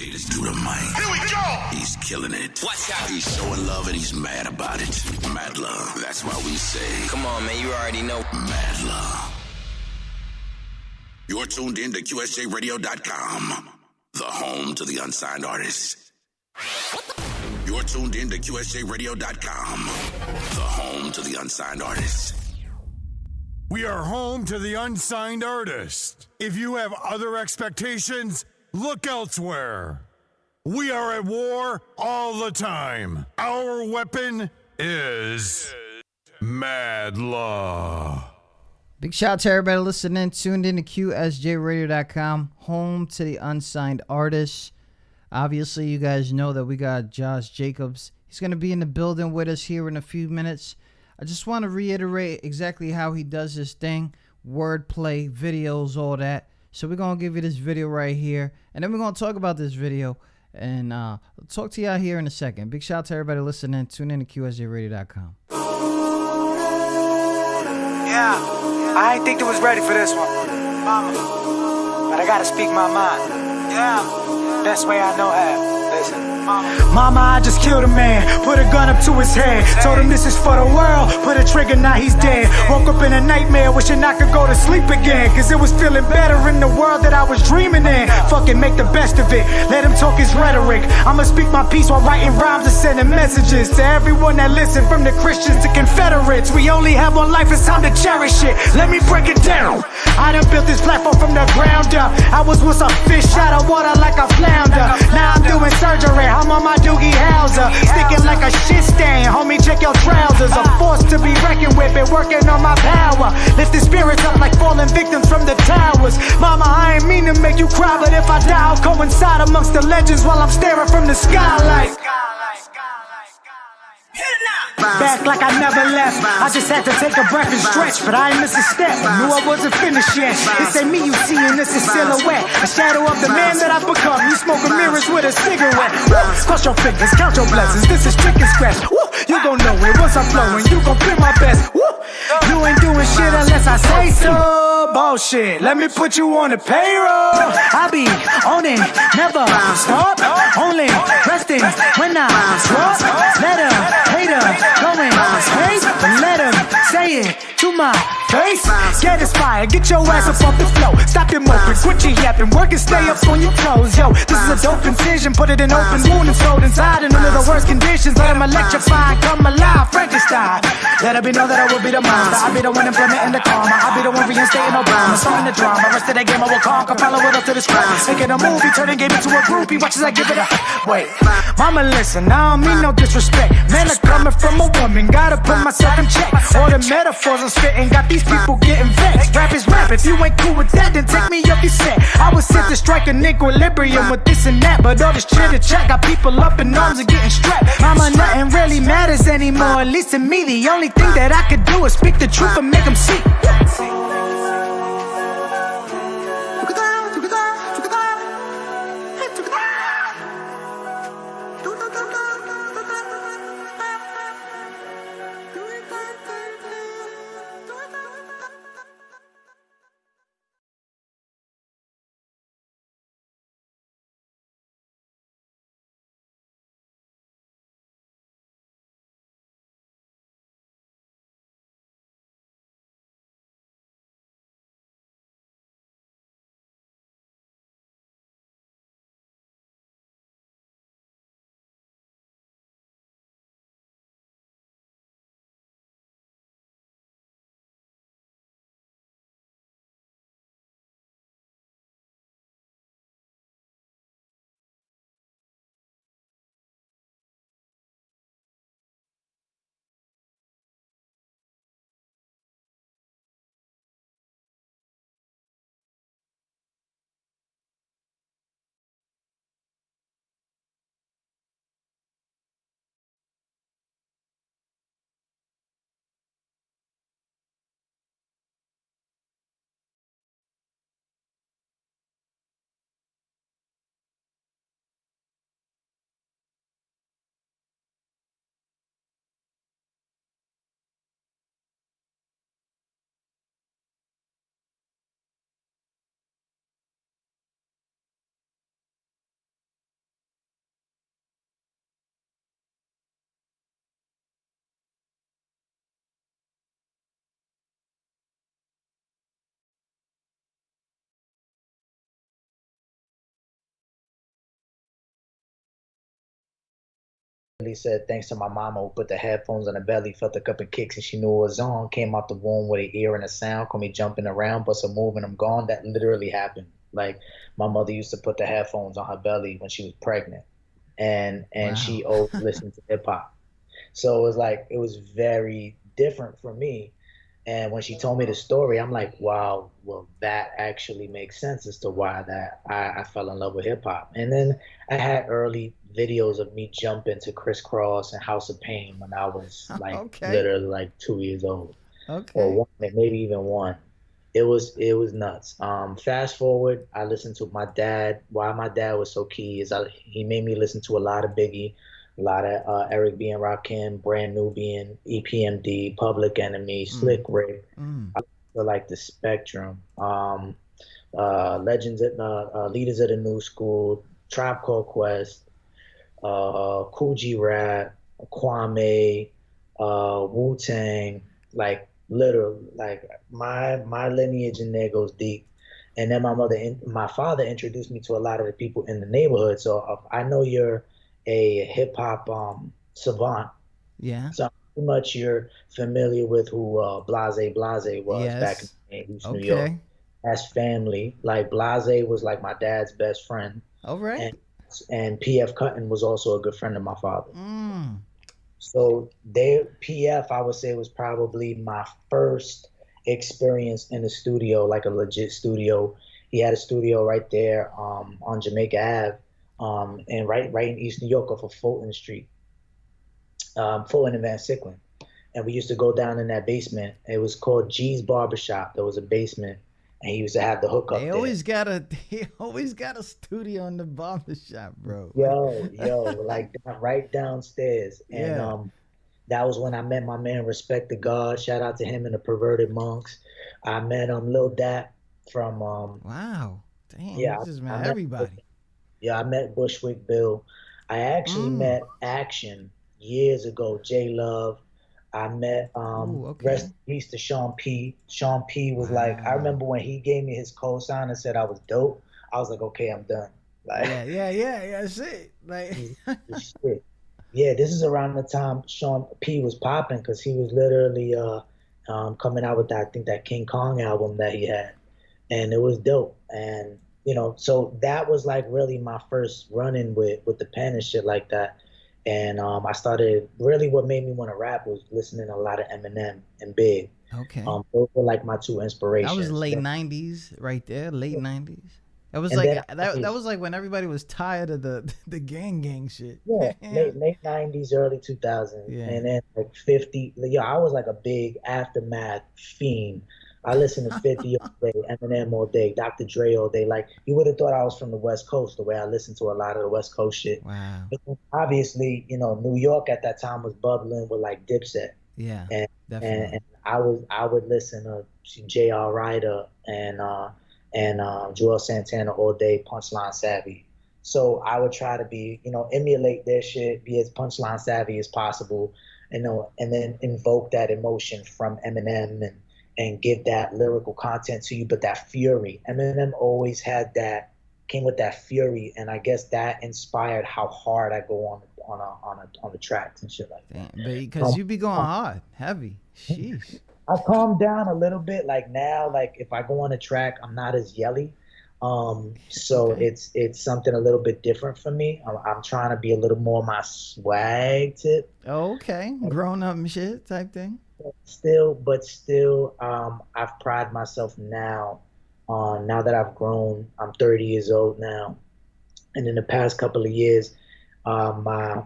DJ this dude of mine. Here we go! He's killing it. Watch out. He's showing love and he's mad about it. Madluh. That's why we say, Come on, man, you already know. Madluh. You're tuned in to QSJRadio.com, the home to the unsigned artists. You're tuned in to QSJRadio.com, the home to the unsigned artists. We are home to the unsigned artist. If you have other expectations, look elsewhere. We are at war all the time. Our weapon is Madluh. Big shout out to everybody listening, tuned in to QSJRadio.com, home to the unsigned artists. Obviously, you guys know that we got Josh Jacobs. He's going to be in the building with us here in a few minutes. I just want to reiterate exactly how he does his thing, wordplay, videos, all that. So we're going to give you this video right here, and then we're going to talk about this video, and talk to y'all here in a second. Big shout out to everybody listening. Tune in to QSJRadio.com. Yeah, I ain't think they was ready for this one, mama, but I gotta speak my mind. Yeah, best way I know how. Listen. Mama, I just killed a man, put a gun up to his head, told him this is for the world, put a trigger, now he's dead. Woke up in a nightmare, wishing I could go to sleep again, cause it was feeling better in the world that I was dreaming in. Fucking make the best of it, let him talk his rhetoric. I'ma speak my piece while writing rhymes and sending messages to everyone that listen, from the Christians to Confederates. We only have one life, it's time to cherish it. Let me break it down. I done built this platform from the ground up. I was once a fish out of water like a flounder. Now I'm doing surgery, I'm on my Doogie Howser, sticking like a shit stain. Homie, check your trousers. A force to be reckoned with, been working on my power. Lift the spirits up like fallen victims from the towers. Mama, I ain't mean to make you cry, but if I die, I'll coincide amongst the legends while I'm staring from the skylight. Back like I never left. I just had to take a breath and stretch, but I ain't miss a step. Knew I wasn't finished yet. This ain't me you seeing, this is silhouette, a shadow of the man that I've become. You smoking mirrors with a cigarette. Cross your fingers, count your blessings. This is trick and scratch. Woo! You gon' know it once I'm flowing. You gon' feel my best. Woo! You ain't doing shit unless I say so. Bullshit. Let me put you on the payroll. I be on it, never stop. Only resting when I drop. Let him hate him. Going straight, but let him say it to my face. Get inspired, get your ass up off the floor. Stop your moping, quit your yapping, work and stay up on your toes. Yo, this is a dope incision, put it in open wound and sold inside. And under the worst conditions, let him electrify, come alive, Frankenstein. Let it be known that I will be the monster. I'll be the one implementing the karma. I'll be the one reinstating Obama, starting the drama. Rest of the game I will conquer, follow it up to the scrum. Making a movie, turning game into a groupie. Watch as I give it a wait. Mama, listen, I don't mean no disrespect. Man, I'm coming from a woman, gotta put myself in check. All the metaphors I'm spitting got these people getting vexed. Rap is rap, if you ain't cool with that, then take me up your set. I was sent to strike an equilibrium with this and that, but all this chitter chat got people up in arms and getting strapped. Mama, nothing really matters anymore, at least to me. The only thing that I could do is speak the truth and make them see. said thanks to my mama who put the headphones on the belly, felt a couple kicks, and she knew it was on. Came out the womb with an ear and a sound, called me jumping around, bust a move, and I'm gone. That literally happened. Like my mother used to put the headphones on her belly when she was pregnant, and Wow. she always listened to hip hop. So it was like it was very different for me. And when she told me the story, I'm like, wow, well, that actually makes sense as to why that I fell in love with hip hop. And then I had early videos of me jumping to Crisscross and House of Pain when I was like Okay. literally like 2 years old, or Okay. one, maybe even one. It was nuts. Fast forward, I listened to my dad. Why my dad was so key is he made me listen to a lot of Biggie, a lot of Eric B. and Rakim, Brand Nubian, EPMD, Public Enemy, Slick Mm. Rick, Mm. like the Spectrum, Legends, Leaders of the New School, Tribe Called Quest, Cool G Rap, Kwame, Wu Tang, like literally, like my lineage in there goes deep. And then my father introduced me to a lot of the people in the neighborhood. So I know you're a hip hop savant, Yeah. so pretty much you're familiar with who Blase Blase was back in Yes. East New York. Okay. That's family. Like Blase was like my dad's best friend, All right. and PF Cutton was also a good friend of my father. Mm. So PF, I would say, was probably my first experience in the studio, like a legit studio. He had a studio right there on Jamaica Ave, and right in East New York off of Fulton Street, Fulton and Van Sicklen. And we used to go down in that basement. It was called G's Barbershop. There was a basement, and he used to have the They hookup there. always got a they always got a studio in the barber shop, bro. Yo, like right downstairs. And Yeah. that was when I met my man Respect the God. Shout out to him and the Perverted Monks. I met Lil Dap from Wow. Damn, you yeah, just I met met everybody. I met Bushwick Bill. I actually Mm. met Action years ago, J Love. I met Ooh, rest okay. in peace to Sean P. Sean P was like, I Wow. remember when he gave me his cosign and said I was dope. I was like, okay, I'm done. Like Yeah, yeah, yeah, yeah. Shit. Like he's the shit. Yeah, this is around the time Sean P was popping because he was literally coming out with that, I think that King Kong album that he had, and it was dope. And so that was like really my first run-in with the pen and shit like that. And I started really what made me want to rap was listening to a lot of Eminem and Big. okay. Those were like my two That was inspirations. late '90s, right there. Late '90s. That was And like then that was like when everybody was tired of the the gang shit. yeah, Yeah. late 90s, early 2000s, Yeah. and then like 50. Yeah, I was like a big Aftermath fiend. I listened to 50 all day, Eminem all day, Dr. Dre all day. Like you would have thought I was from the West Coast the way I listened to a lot of the West Coast shit. Wow. But then obviously, New York at that time was bubbling with like Dipset, Yeah. and Definitely. I would listen to J.R. Ryder and Joel Santana all day, Punchline Savvy. So I would try to be, emulate their shit, be as punchline savvy as possible, and then invoke that emotion from Eminem and give that lyrical content to you, but that fury. Eminem always came with that fury, and I guess that inspired how hard I go on the tracks and shit like Damn. that. But because you be going hard, heavy. Sheesh. I calmed down a little bit. Like now, like if I go on a track, I'm not as yelly. So Okay. it's something a little bit different for me. I'm trying to be a little more my swag tip. Okay. Grown up and shit type thing. But still, I've pride myself now on now that I've grown. I'm 30 years old now, and in the past couple of years, my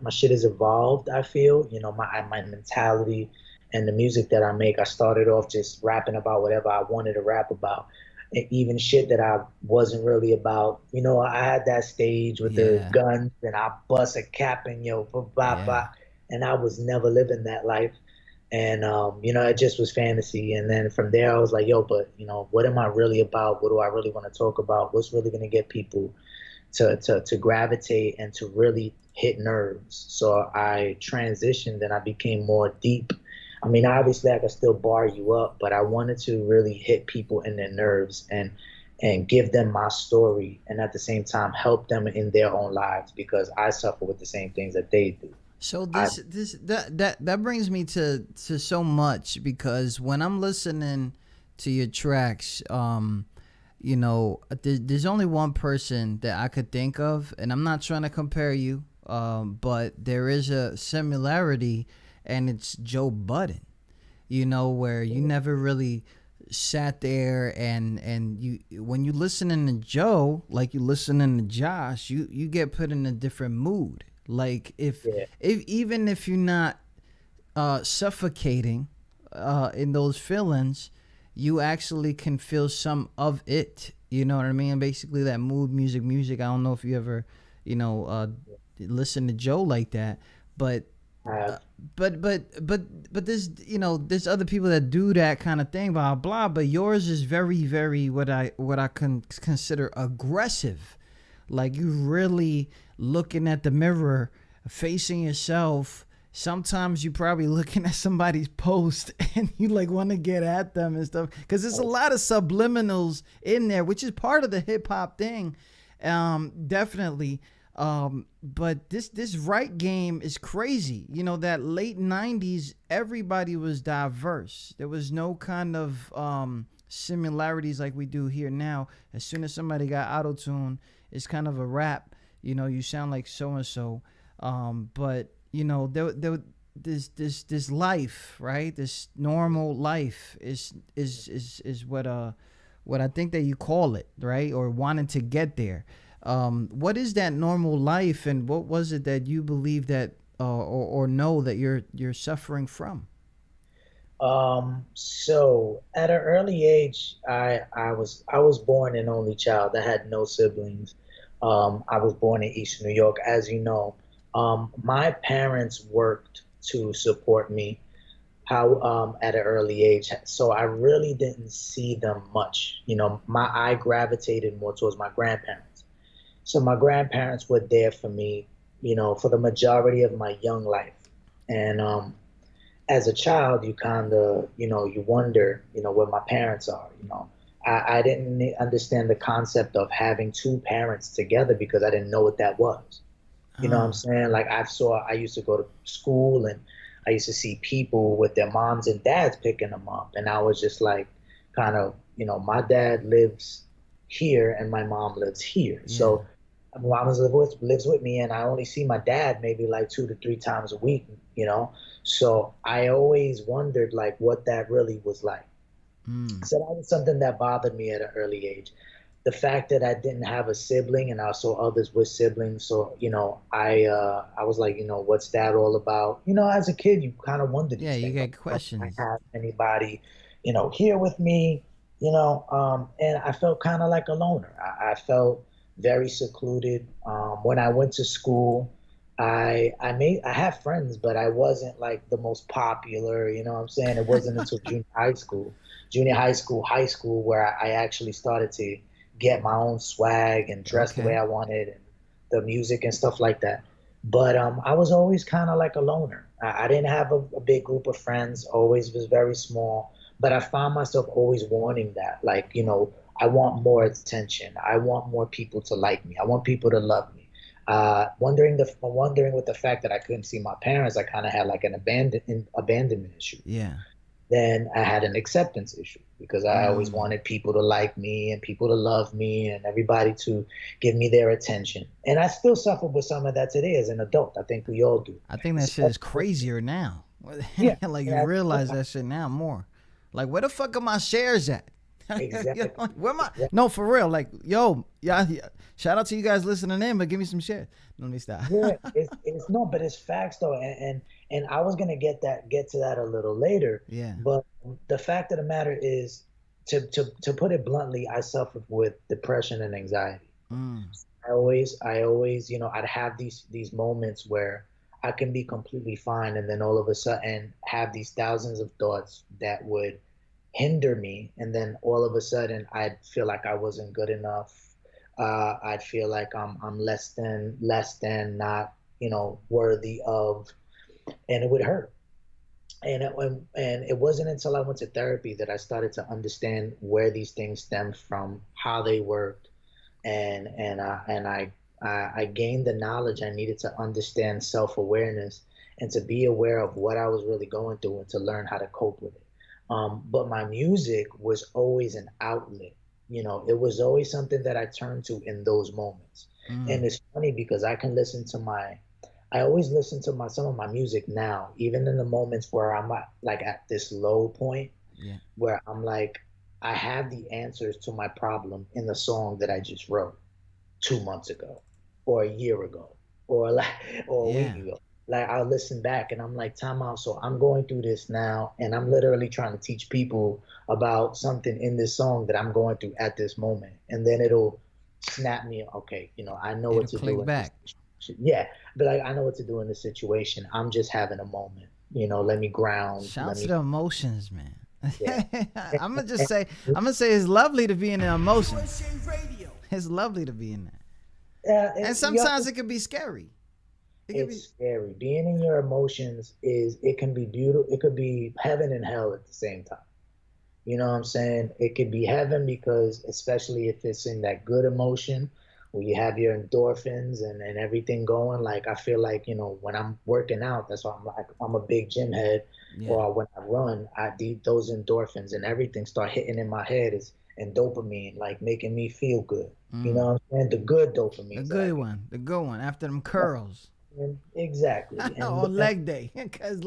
shit has evolved. I feel, my mentality and the music that I make. I started off just rapping about whatever I wanted to rap about, and even shit that I wasn't really about. I had that stage with the Yeah. guns and I bust a cap and ba ba Yeah. ba, and I was never living that life. And it just was fantasy. And then from there, I was like, yo, but what am I really about? What do I really want to talk about? What's really gonna get people to gravitate and to really hit nerves? So I transitioned and I became more deep. I mean, obviously I could still bar you up, but I wanted to really hit people in their nerves and give them my story, and at the same time help them in their own lives, because I suffer with the same things that they do. So that brings me to so much, because when I'm listening to your tracks, you know, there's only one person that I could think of, and I'm not trying to compare you, but there is a similarity, and it's Joe Budden. You know, where you never really sat there and you, when you listening to Joe, like you listening to Josh, you get put in a different mood. Like if even if you're not suffocating in those feelings, you actually can feel some of it. You know what I mean? Basically, that mood music. I don't know if you ever, you know, listen to Joe like that, but but there's, you know, there's other people that do that kind of thing, blah blah. But yours is very what I can consider aggressive. Like you really looking at the mirror, facing yourself. Sometimes you probably looking at somebody's post and you like want to get at them and stuff, because there's a lot of subliminals in there, which is part of the hip hop thing, definitely. But this right game is crazy. You know, that late 90s, everybody was diverse. There was no kind of similarities like we do here now. As soon as somebody got auto-tune, it's kind of a rap. You know, you sound like so-and-so. But, you know, this life, right? This normal life is what I think that you call it, right? Or wanting to get there. What is that normal life, and what was it that you believe that or know that you're suffering from? So at an early age, I was born an only child. I had no siblings. I was born in Eastern New York, as you know. My parents worked to support me at an early age, so I really didn't see them much. You know, I gravitated more towards my grandparents. So my grandparents were there for me, you know, for the majority of my young life. And as a child, you kind of, you know, you wonder, you know, where my parents are. You know, I didn't understand the concept of having two parents together, because I didn't know what that was. You know what I'm saying? Like I used to go to school, and I used to see people with their moms and dads picking them up. And I was just like, kind of, you know, my dad lives here and my mom lives here. Yeah. So my mom lives with me, and I only see my dad maybe like 2 to 3 times a week, you know? So I always wondered like what that really was like. So that was something that bothered me at an early age. The fact that I didn't have a sibling, and I saw others with siblings. So, you know, I was like, you know, what's that all about? You know, as a kid, you kind of wondered. Yeah, you get questions. I have anybody, you know, here with me, you know, and I felt kind of like a loner. I felt very secluded. When I went to school, I had friends, but I wasn't like the most popular, you know what I'm saying? It wasn't until high school, high school, where I actually started to get my own swag and dress the way I wanted, and the music and stuff like that. But I was always kind of like a loner. I didn't have a big group of friends, always was very small, but I found myself always wanting that. Like, you know, I want more attention. I want more people to like me. I want people to love me. Wondering with the fact that I couldn't see my parents, I kind of had like an abandonment issue. Yeah. Then I had an acceptance issue, because I always wanted people to like me and people to love me and everybody to give me their attention. And I still suffer with some of that today as an adult. I think we all do. I think that shit is crazier now. Yeah. Like you realize that shit now more. Like, where the fuck are my shares at? Exactly. Where my No, for real. Like, yo, yeah. Shout out to you guys listening in, but give me some shit. Let me stop. Yeah, it's no, but it's facts though, and I was gonna get to that a little later. Yeah. But the fact of the matter is, to put it bluntly, I suffered with depression and anxiety. I always, you know, I'd have these moments where I can be completely fine, and then all of a sudden have these thousands of thoughts that would hinder me, and then all of a sudden I'd feel like I wasn't good enough. I'd feel like I'm less than, not, you know, worthy of, and it would hurt. And it wasn't until I went to therapy that I started to understand where these things stemmed from, how they worked, and I gained the knowledge I needed to understand self-awareness and to be aware of what I was really going through and to learn how to cope with it. But my music was always an outlet. It was always something that I turned to in those moments. And it's funny because I always listen to some of my music now, even in the moments where I'm at this low point, Yeah. where I'm like, I have the answers to my problem in the song that I just wrote 2 months ago, or a year ago, or a week Yeah. ago. Like I'll listen back and I'm like, time out. So I'm going through this now, and I'm literally trying to teach people about something in this song that I'm going through at this moment, and then it'll snap me. Okay, I know It'll what to do click in this back. situation. Yeah, but like I know what to do in this situation. I'm just having a moment. Let me ground. Shout out Let to me. the emotions, man. Yeah. I'm gonna just say, I'm gonna say it's lovely to be in the emotions. It's lovely to be in that, and sometimes it can be scary. It can be. It's scary. Being in your emotions it can be beautiful. It could be heaven and hell at the same time. You know what I'm saying? It could be heaven because, especially if it's in that good emotion where you have your endorphins and everything going. Like, I feel like, when I'm working out, that's why I'm a big gym head. Yeah. Or when I run, those endorphins and everything start hitting in my head and dopamine, like making me feel good. You know what I'm saying? The good The dopamines that I good get. one, the good one. After them curls. Exactly. On leg day, cause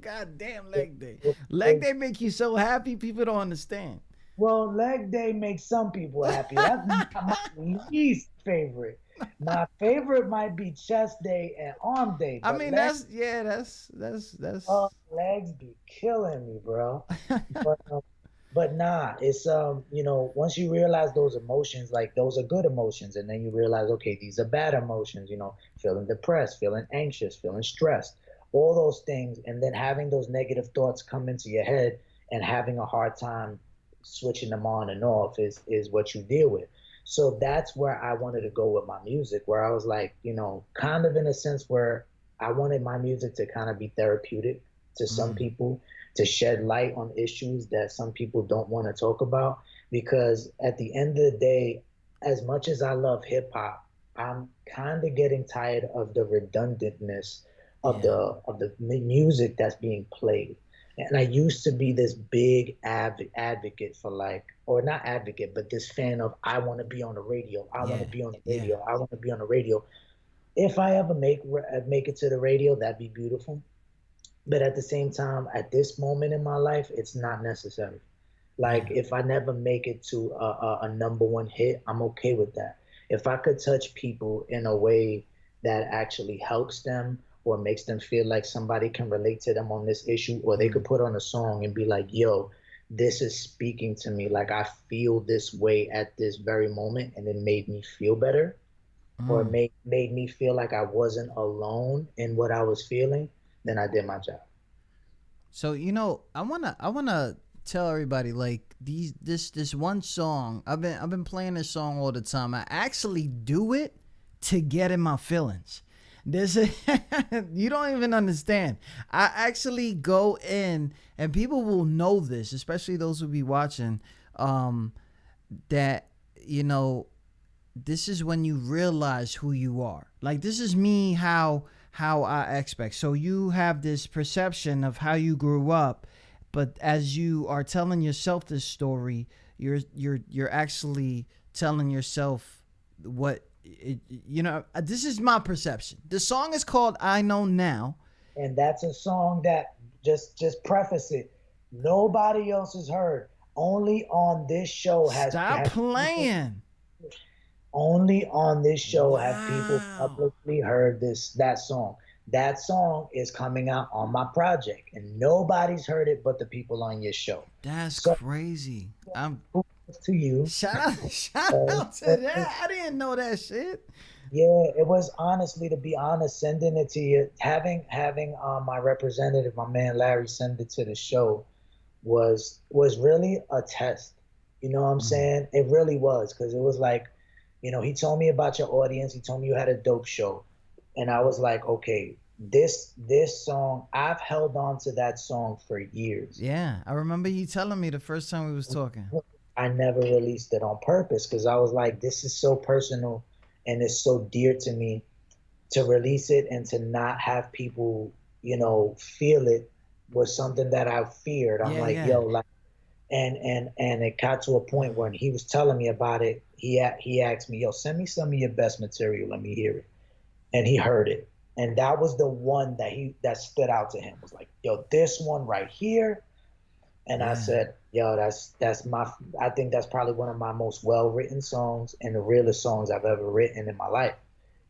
goddamn leg day. Leg day make you so happy, people don't understand. Well, leg day makes some people happy. That's my least favorite. My favorite might be chest day and arm day, I but mean, that's. legs be killing me, bro. But but nah, it's once you realize those emotions, like those are good emotions, and then you realize, okay, these are bad emotions, feeling depressed, feeling anxious, feeling stressed, all those things, and then having those negative thoughts come into your head and having a hard time switching them on and off is what you deal with. So that's where I wanted to go with my music, where I was like, kind of in a sense where I wanted my music to kind of be therapeutic to some people, to shed light on issues that some people don't want to talk about. Because at the end of the day, as much as I love hip hop, I'm kind of getting tired of the redundantness of Yeah. the music that's being played. And I used to be this big advocate for, like, or not advocate, but this fan of, I want to be on the radio. I want to Yeah. be on the Yeah. radio. I want to be on the radio. If I ever make it to the radio, that'd be beautiful. But at the same time, at this moment in my life, it's not necessary. Like, Yeah. if I never make it to a number one hit, I'm okay with that. If I could touch people in a way that actually helps them or makes them feel like somebody can relate to them on this issue, or they could put on a song and be like, yo, this is speaking to me. Like, I feel this way at this very moment, and it made me feel better, or made me feel like I wasn't alone in what I was feeling, then I did my job. So I wanna tell everybody, like, this one song. I've been playing this song all the time. I actually do it to get in my feelings. This you don't even understand. I actually go in, and people will know this, especially those who be watching. That this is when you realize who you are. Like, this is me, how I expect. So you have this perception of how you grew up, but as you are telling yourself this story, you're actually telling yourself what this is my perception. The song is called I Know Now. And that's a song that, just preface it, nobody else has heard. Only on this show Stop playing. Only on this show have people Wow. publicly heard that song. That song is coming out on my project, and nobody's heard it but the people on your show. That's So, crazy. I'm to you. shout out to that. I didn't know that shit. Yeah, it was, honestly, to be honest, sending it to you, having my representative, my man Larry, send it to the show was really a test. You know what I'm saying? It really was, because it was like, he told me about your audience. He told me you had a dope show. And I was like, okay, this song, I've held on to that song for years. Yeah, I remember you telling me the first time we was talking. I never released it on purpose because I was like, this is so personal and it's so dear to me to release it and to not have people, you know, feel it was something that I feared. I'm like, yo, like, and it got to a point when he was telling me about it. He asked me, yo, send me some of your best material. Let me hear it. And he heard it. And that was the one that stood out to him. It was like, yo, this one right here. And I said, yo, I think that's probably one of my most well-written songs and the realest songs I've ever written in my life.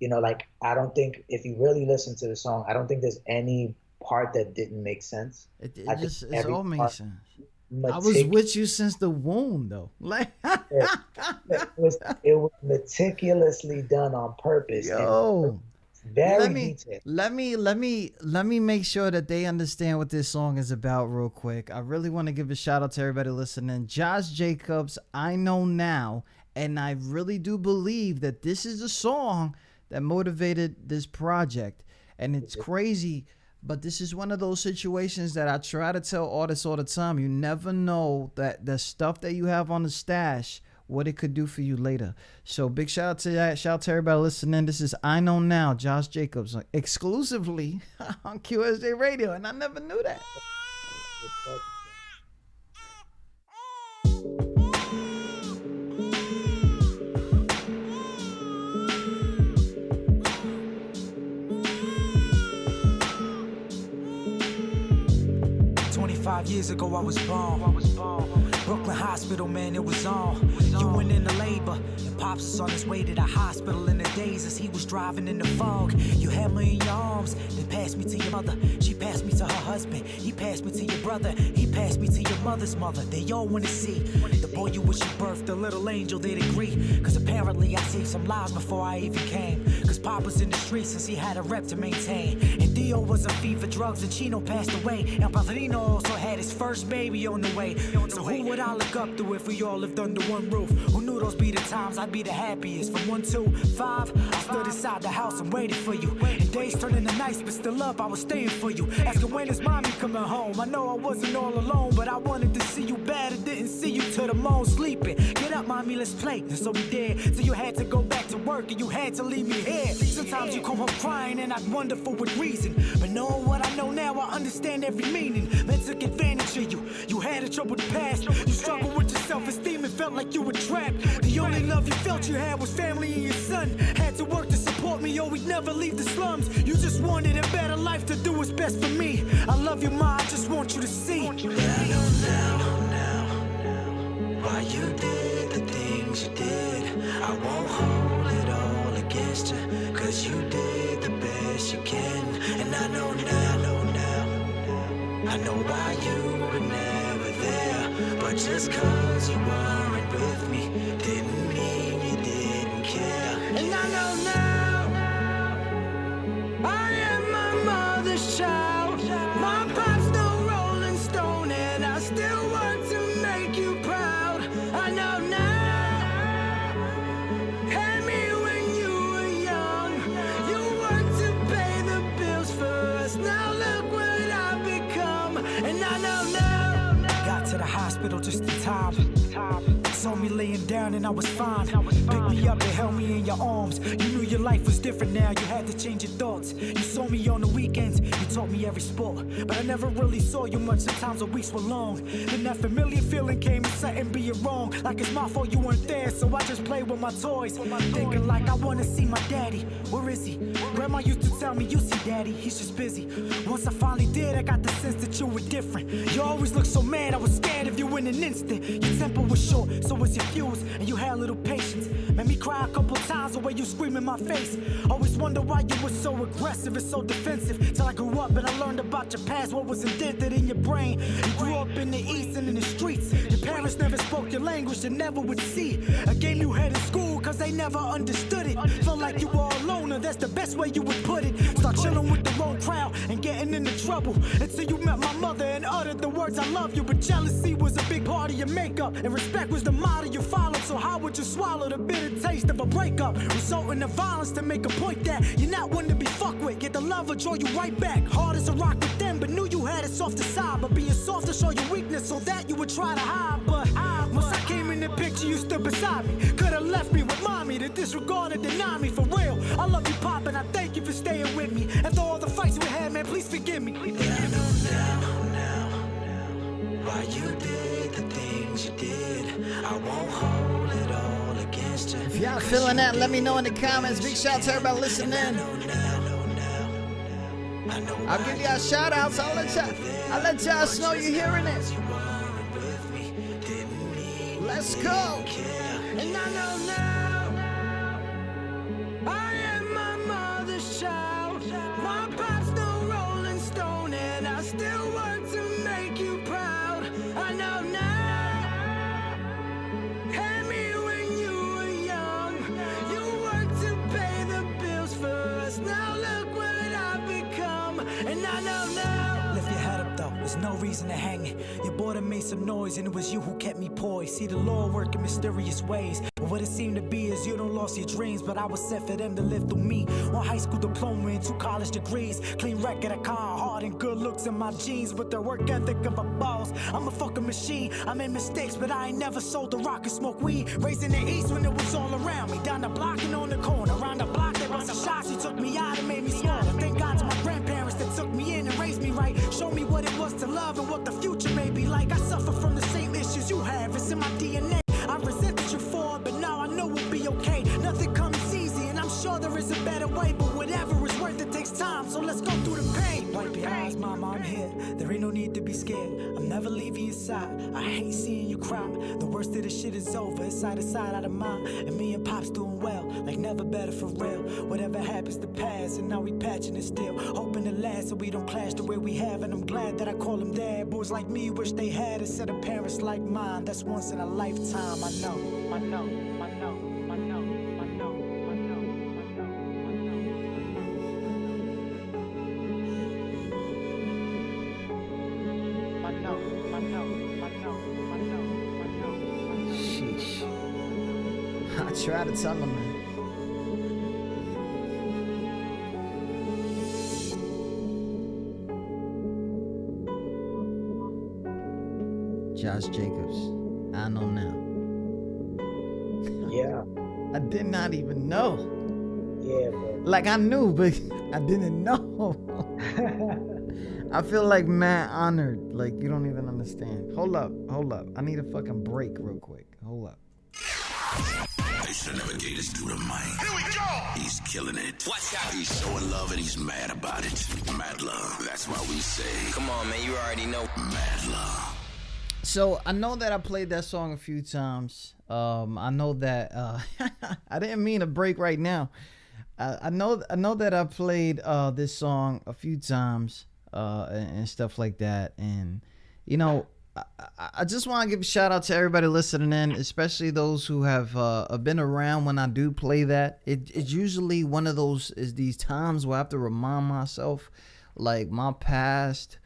You know, like, I don't think, if you really listen to the song, I don't think there's any part that didn't make sense. It all makes sense. I was with you since the womb, though. Like, it was meticulously done on purpose. Yo. Very detailed. Let me make sure that they understand what this song is about real quick. I really want to give a shout out to everybody listening. Josh Jacobs, I Know Now, and I really do believe that this is a song that motivated this project. And it's crazy, but this is one of those situations that I try to tell artists all the time. You never know that the stuff that you have on the stash, what it could do for you later. So big shout out to that. Shout out to everybody listening. This is I Know Now, Josh Jacobs, exclusively on QSJ Radio, and I never knew that. 5 years ago I was born. Brooklyn Hospital, man, it was on. You went into labor, and Pops was on his way to the hospital in the days as he was driving in the fog. You had me in your arms, then passed me to your mother. She passed me to her husband. He passed me to your brother. He passed me to your mother's mother. They all want to see the boy you wish you birthed, the little angel, they'd agree. Cause apparently I saved some lives before I even came. Cause Pop was in the streets since he had a rep to maintain. And Theo was a fiend for drugs and Chino passed away. And Padrino also had his first baby on the way. So who would I look up to if we all lived under one roof? Who knew those be the times I'd be the happiest? From 1 to 5, I stood inside the house and waited for you. And days turned into nights, but still up, I was staying for you. Asking when is mommy coming home? I know I wasn't all alone, but I wanted to see you bad and didn't see you till the moan sleeping. Get up, mommy, let's play. And so we did. So you had to go back to work and you had to leave me here. Sometimes you come home crying and I'd wonder for what reason. But knowing what I know now, I understand every meaning. Men took advantage of you. You had a troubled past. You struggled with your self-esteem and felt like you were trapped. The only love you felt you had was family and your son. Had to work to support me or we'd never leave the slums. You just wanted a better life to do what's best for me. I love you, Ma, I just want you to see. I know now why you did the things you did. I won't hold it all against you, cause you did the best you can. And I know I know why you were never there. But just cause you weren't with me didn't mean you didn't care. And I know now I am my mother's child. My pop's no Rolling Stone and I still want to make you proud. I know now, had me when you were young. You worked to pay the bills for us. Now look what I've become. And I know now. Got to the hospital just in time. Saw me laying down and I was fine. Picked me up and held me in your arms. You knew your life was different now, you had to change your thoughts. You saw me on the weekends, you taught me every sport. But I never really saw you much, sometimes the weeks were long. Then that familiar feeling came and something being wrong. Like it's my fault you weren't there, so I just played with my toys. Thinking like I wanna see my daddy, where is he? Grandma used to tell me, you see daddy, he's just busy. Once I finally did, I got the sense that you were different. You always looked so mad, I was scared of you in an instant. Your temper was short, so was your fuse, and you had little patience. Made me cry a couple times the way you scream in my face. Always wonder why you were so aggressive and so defensive. Till I grew up and I learned about your past, what was indented in your brain. You grew up in the east and in the streets. Your parents never spoke your language, they never would see a game you had in school, cause they never understood it. Felt like you were a loner, that's the best way you would put it. Start chilling with the wrong crowd and getting into trouble, until you met my mother and uttered the words I love you. But jealousy was a big part of your makeup, and respect was the motto you followed. So how would you swallow the bitter taste of a breakup, resulting in violence to make a point that you're not one to be fucked with? Get the love or draw you right back. Hard as a rock with them, but knew you had a softer side. But being soft to show your weakness, so that you would try to hide. But once I came in the picture, you stood beside me. Could've left me with mommy to disregard and deny me. For real, I love you, Pop, and I thank you for staying with me. After all the fights we had, man, please forgive me. Yeah, I know now why you did the things you did. I won't hold it all against you. If y'all feeling that, let me know in the comments. Big shout out to everybody listening. I'll give y'all shout outs. I'll let y'all know you're hearing it. Let's go. And I know now I am my mother's child. My pop's no Rolling Stone, and I still work to make you proud. I know now. Had me when you were young. You worked to pay the bills for us. Now look what I've become. And I know now. Lift your head up though, there's no reason to hang it. Your boy done made some noise, and it was you who kept me poised. See the Lord work in mysterious ways, but what it seemed to be is you don't lost your dreams, but I was set for them to live through me. One high school diploma and 2 college degrees, clean record, a car, hard and good looks in my jeans, with the work ethic of a boss. I'm a fucking machine. I made mistakes, but I ain't never sold the rock and smoke weed. Raised in the east when it was all around me, down the block and on the corner, around the block they bought some shots. You took me out and made me smaller. Thank God to my grandparents that took me in and raised me right, showed me what it was to love and what the future may be like. I suffer from the same issues you have, it's in my DNA. I resented you for it, but now I know we'll be okay. Nothing comes easy, and I'm sure there is a better way, but whatever is worth it takes time, so let's go through the pain. Wipe your eyes, mama, I'm here. There ain't no need to be scared. I'm never leaving your side. I hate seeing you cry. The worst of the shit is over. It's side to side, out of mind. And me and Pop's doing well, like never better for real. Whatever happens to pass, and now we patching it still. Hoping to last so we don't clash the way we have. And I'm glad that I call them dad. Boys like me wish they had a set of parents like mine. That's once in a lifetime, I know. I know, I know, I know, I know, I know, I know, I know, I know, I know. Sheesh. I try to tell him, man. Josh Jacobs, I know now. Yeah. I did not even know. Yeah, but Like I knew, but I didn't know. I feel like mad honored. Like you don't even understand. Hold up. I need a fucking break real quick. Hold up. They should never gave this dude a mic. Here we go. He's killing it. Watch out. He's showing love and he's mad about it. Madluh. That's why we say, come on, man. You already know. Madluh. So I know that I played that song a few times. I know that I didn't mean to break right now. I know that I played this song a few times and stuff like that. And you know, I just want to give a shout out to everybody listening in, especially those who have been around when I do play that. It's usually one of these times where I have to remind myself, like, my past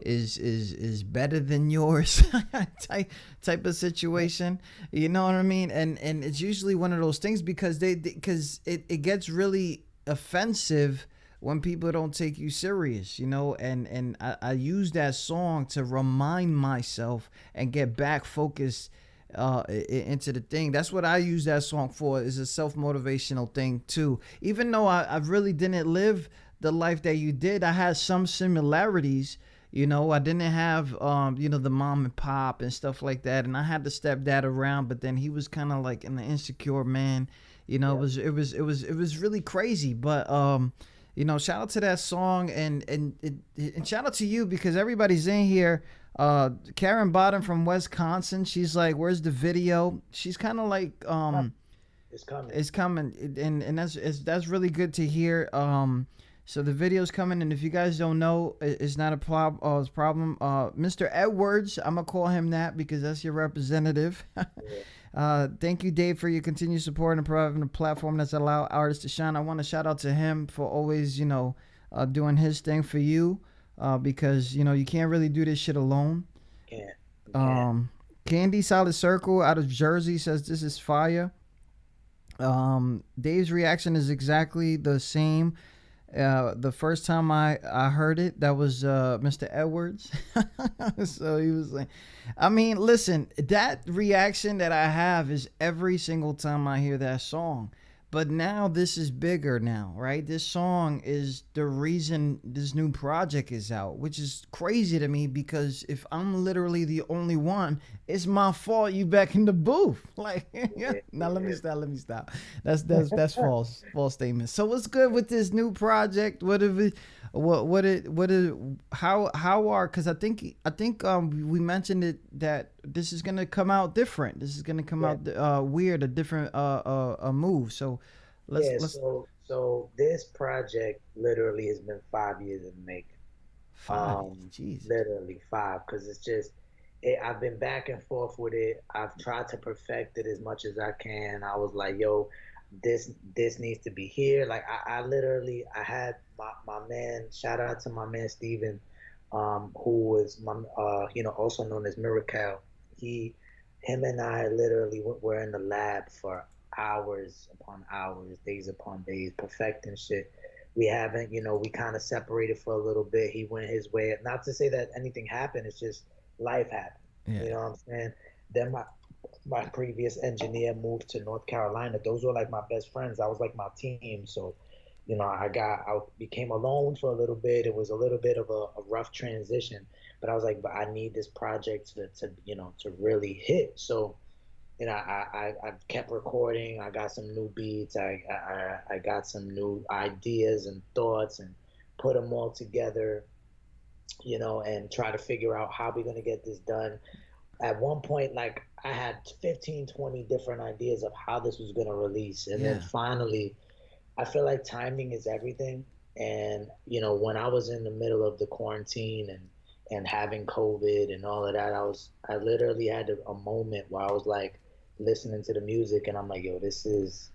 is better than yours type of situation, you know what I mean? And it's usually one of those things because it gets really offensive when people don't take you serious, you know, and I use that song to remind myself and get back focused into the thing. That's what I use that song for, is a self-motivational thing too. Even though I really didn't live the life that you did, I had some similarities. You know, I didn't have, you know, the mom and pop and stuff like that. And I had the stepdad around, but then he was kind of like an insecure man. You know, yeah. It was really crazy. But, you know, shout out to that song and shout out to you because everybody's in here. Karen Bottom from Wisconsin. She's like, where's the video? She's kind of like, it's coming. And that's really good to hear. So the video's coming, and if you guys don't know, it's not a problem. Mr. Edwards, I'm gonna call him that because that's your representative. Thank you, Dave, for your continued support and providing a platform that's allowed artists to shine. I want to shout out to him for always, doing his thing for you, because you can't really do this shit alone. Yeah. Candy Solid Circle out of Jersey says this is fire. Dave's reaction is exactly the same. The first time I heard it, that was Mr. Edwards. So he was like, I mean, listen, that reaction that I have is every single time I hear that song. But now this is bigger now, right? This song is the reason this new project is out, which is crazy to me because if I'm literally the only one, it's my fault you back in the booth. Like, now let me stop. That's false statement. So what's good with this new project? How are, because I think we mentioned it that this is gonna come out different. This is gonna come out weird, a different a move. So let's so this project literally has been 5 years in the making. Jeez. Literally 5, because it's just I've been back and forth with it. I've tried to perfect it as much as I can. I was like, yo, this needs to be here. Like I literally had my man, shout out to my man Steven, who was my also known as Miracle. Him and I literally were in the lab for hours upon hours, days upon days, perfecting shit. We haven't, we kind of separated for a little bit. He went his way. Not to say that anything happened, it's just life happened. Yeah. You know what I'm saying? Then my previous engineer moved to North Carolina. Those were like my best friends. I was like my team. So, I became alone for a little bit. It was a little bit of a rough transition, but I was like, but I need this project to really hit. So, I kept recording. I got some new beats. I got some new ideas and thoughts and put them all together, and try to figure out how we're going to get this done. At one point, like I had 15, 20 different ideas of how this was going to release. And then finally, I feel like timing is everything. And, when I was in the middle of the quarantine and having COVID and all of that, I literally had a moment where I was like listening to the music and I'm like, yo, this is,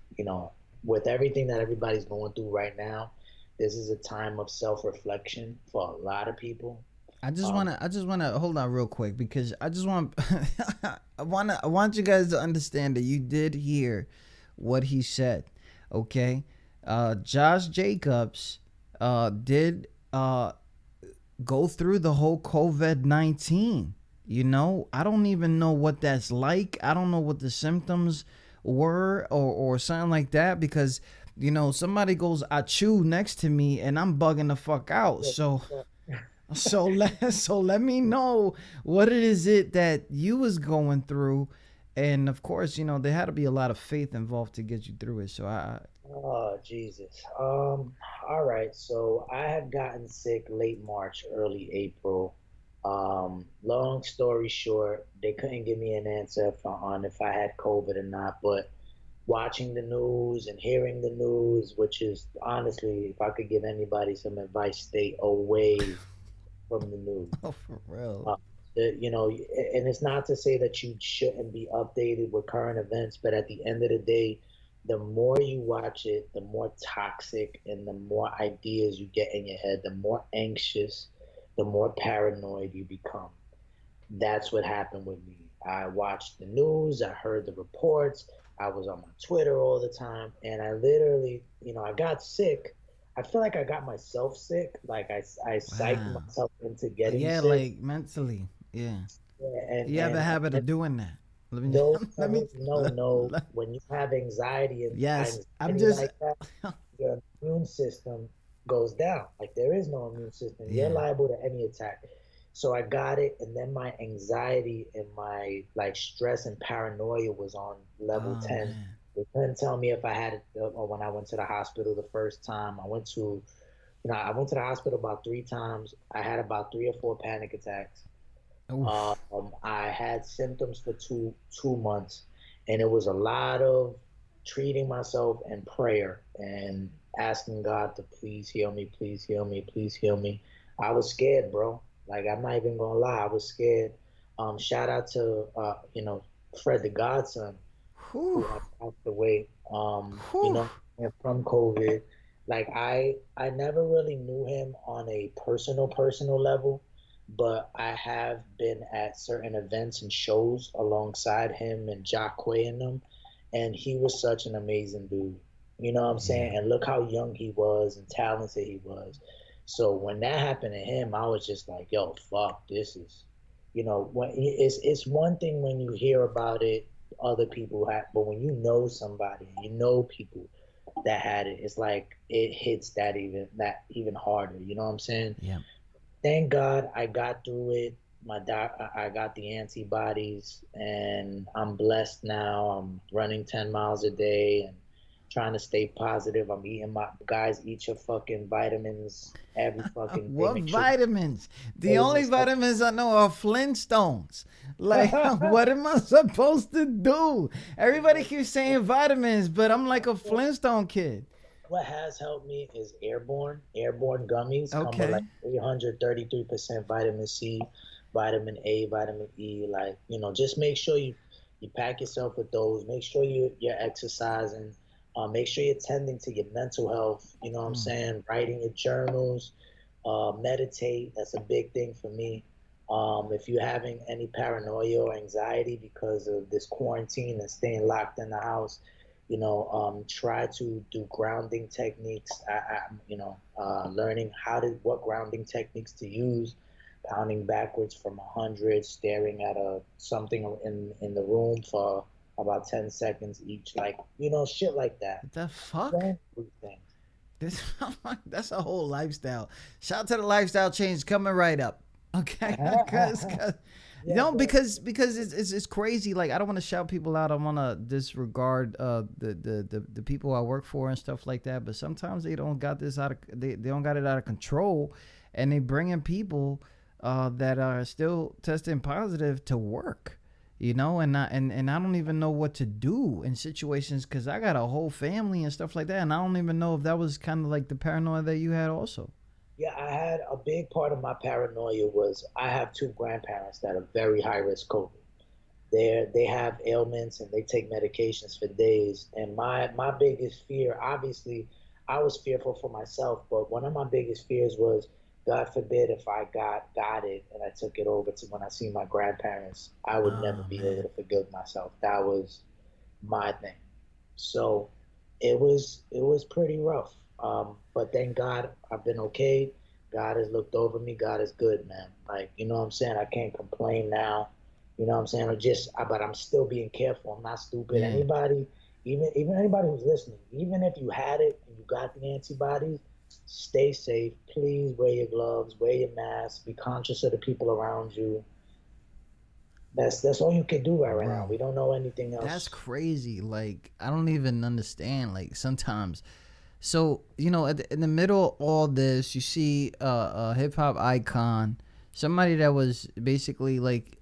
with everything that everybody's going through right now, this is a time of self-reflection for a lot of people. I just wanna hold on real quick because I just want I want you guys to understand that you did hear what he said. Okay, Josh Jacobs did go through the whole COVID-19. I don't even know what that's like. I don't know what the symptoms were or something like that because somebody goes achoo next to me and I'm bugging the fuck out. So let me know what it is that you was going through, and of course there had to be a lot of faith involved to get you through it. So oh Jesus. All right. So I had gotten sick late March, early April. Long story short, they couldn't give me an answer on if I had COVID or not, but watching the news and hearing the news, which is honestly, if I could give anybody some advice, stay away from the news. Oh, for real. And it's not to say that you shouldn't be updated with current events, but at the end of the day, the more you watch it, the more toxic and the more ideas you get in your head, the more anxious, the more paranoid you become. That's what happened with me. I watched the news, I heard the reports, I was on my Twitter all the time, and I literally, I got sick. I feel like I got myself sick. Like I psyched myself into getting sick. Yeah, like mentally. Yeah. And you have a habit of doing that. No. When you have anxiety and like that, your immune system goes down. Like there is no immune system. You're liable to any attack. So I got it, and then my anxiety and my stress and paranoia was on level 10. Man. They couldn't tell me if I had it, or when I went to the hospital the first time. I went to the hospital about 3 times. I had about 3 or 4 panic attacks. I had symptoms for two months, and it was a lot of treating myself in prayer and asking God to please heal me, please heal me, please heal me. I was scared, bro. Like I'm not even gonna lie, I was scared. Shout out to Fred the Godson Whew, who had passed away. whew. From COVID. Like I never really knew him on a personal level, but I have been at certain events and shows alongside him and Jacquay and them, and he was such an amazing dude. You know what I'm Yeah. saying? And look how young he was and talented he was. So when that happened to him, I was just like, yo, fuck, this is, when it's one thing when you hear about it, other people have, but when you know somebody, you know people that had it, it's like it hits that even harder. You know what I'm saying? Yeah. Thank God I got through it. I got the antibodies, and I'm blessed now. I'm running 10 miles a day and trying to stay positive. I'm eating my guys. Eat your fucking vitamins every fucking day. What Make sure vitamins? The those only and stuff. vitamins I know are Flintstones. Like, what am I supposed to do? Everybody keeps saying vitamins, but I'm like a Flintstone kid. What has helped me is airborne gummies come with like Okay. 333% vitamin C, vitamin A, vitamin E. Like, just make sure you pack yourself with those. Make sure you're exercising. Make sure you're tending to your mental health. You know what I'm Mm. saying? Writing your journals, meditate. That's a big thing for me. If you're having any paranoia or anxiety because of this quarantine and staying locked in the house, try to do grounding techniques. Learning what grounding techniques to use, counting backwards from 100, staring at a something in the room for about 10 seconds each, like shit like that. What the fuck? Going through things. This that's a whole lifestyle. Shout out to the lifestyle change coming right up. Okay, because Yeah, but because it's crazy. Like I don't want to shout people out. I want to disregard the people I work for and stuff like that. But sometimes they don't got this out of they don't got it out of control, and they bring in people that are still testing positive to work. And I don't even know what to do in situations because I got a whole family and stuff like that, and I don't even know if that was kind of like the paranoia that you had also. yeah, I had a big part of my paranoia was I have two grandparents that are very high risk COVID. They have ailments and they take medications for days. And my biggest fear, obviously, I was fearful for myself, but one of my biggest fears was, God forbid, if I got it and I took it over to when I see my grandparents, I would never Oh be able man. to forgive myself. That was my thing. So it was pretty rough. But thank God I've been okay. God has looked over me. God is good, man. Like, you know what I'm saying? I can't complain now. You know what I'm saying? But I'm still being careful. I'm not stupid. Yeah. Anybody, even anybody who's listening, even if you had it and you got the antibodies, stay safe. Please wear your gloves, wear your mask, be conscious of the people around you. That's all you can do right now. Bro, We don't know anything that's else. crazy. Like I don't even understand. Like sometimes, so in the middle of all this, you see a hip hop icon, somebody that was basically like,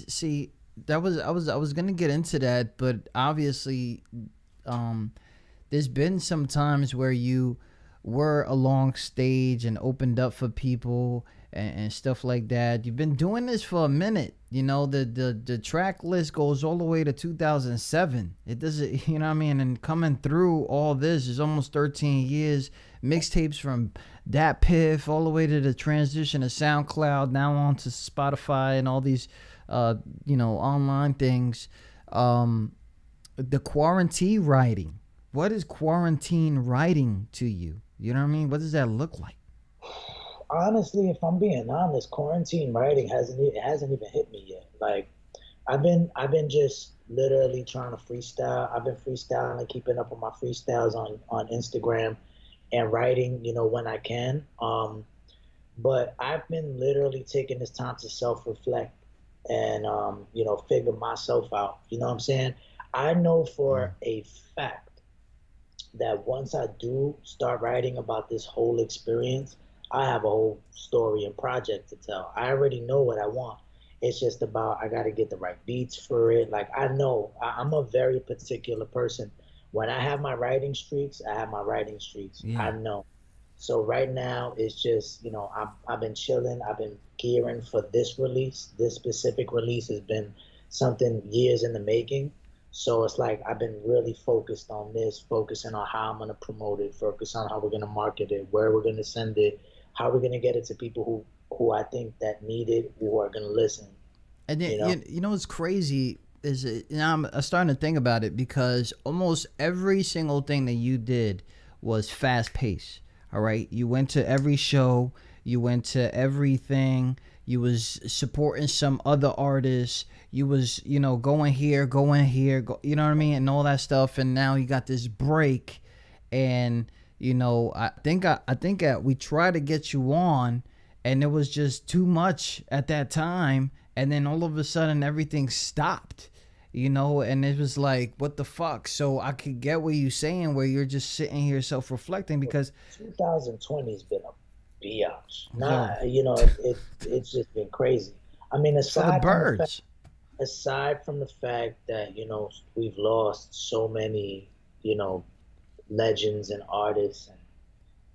see, that was I was gonna get into that, but obviously, um, there's been some times where you were along stage and opened up for people and stuff like that. You've been doing this for a minute. The track list goes all the way to 2007. It doesn't, you know what I mean? And coming through all this is almost 13 years. Mixtapes from Dat Piff all the way to the transition of SoundCloud, now on to Spotify and all these, online things. The quarantine writing. What is quarantine writing to you? You know what I mean? What does that look like? Honestly, if I'm being honest, quarantine writing hasn't even hit me yet. Like I've been just literally trying to freestyle. I've been freestyling, keeping up with my freestyles on Instagram and writing, when I can. But I've been literally taking this time to self-reflect and figure myself out. You know what I'm saying? I know Mm. for a fact that once I do start writing about this whole experience, I have a whole story and project to tell. I already know what I want. It's just about I got to get the right beats for it. Like I know I'm a very particular person When I have my writing streaks, I have my writing streaks. Yeah. I know. So right now it's just, you know, I've been chilling. I've been gearing for this release. This specific release has been something years in the making. So it's like I've been really focused on this, focusing on how I'm going to promote it, focus on how we're going to market it, where we're going to send it, how we're going to get it to people who I think that need it, who are going to listen. And you know what's crazy is I'm starting to think about it, because almost every single thing that you did was fast paced. All right, you went to every show, you went to everything, you was supporting some other artists, you was, you know, going here, you know what I mean, and all that stuff. And now you got this break, and you know, I think we tried to get you on, and it was just too much at that time, and then all of a sudden everything stopped, you know, and it was like, what the fuck? So I could get what you're saying, where you're just sitting here self-reflecting, because 2020 has been a biatch. You know, it's just been crazy. I mean, aside from the fact that, you know, we've lost so many, you know, legends and artists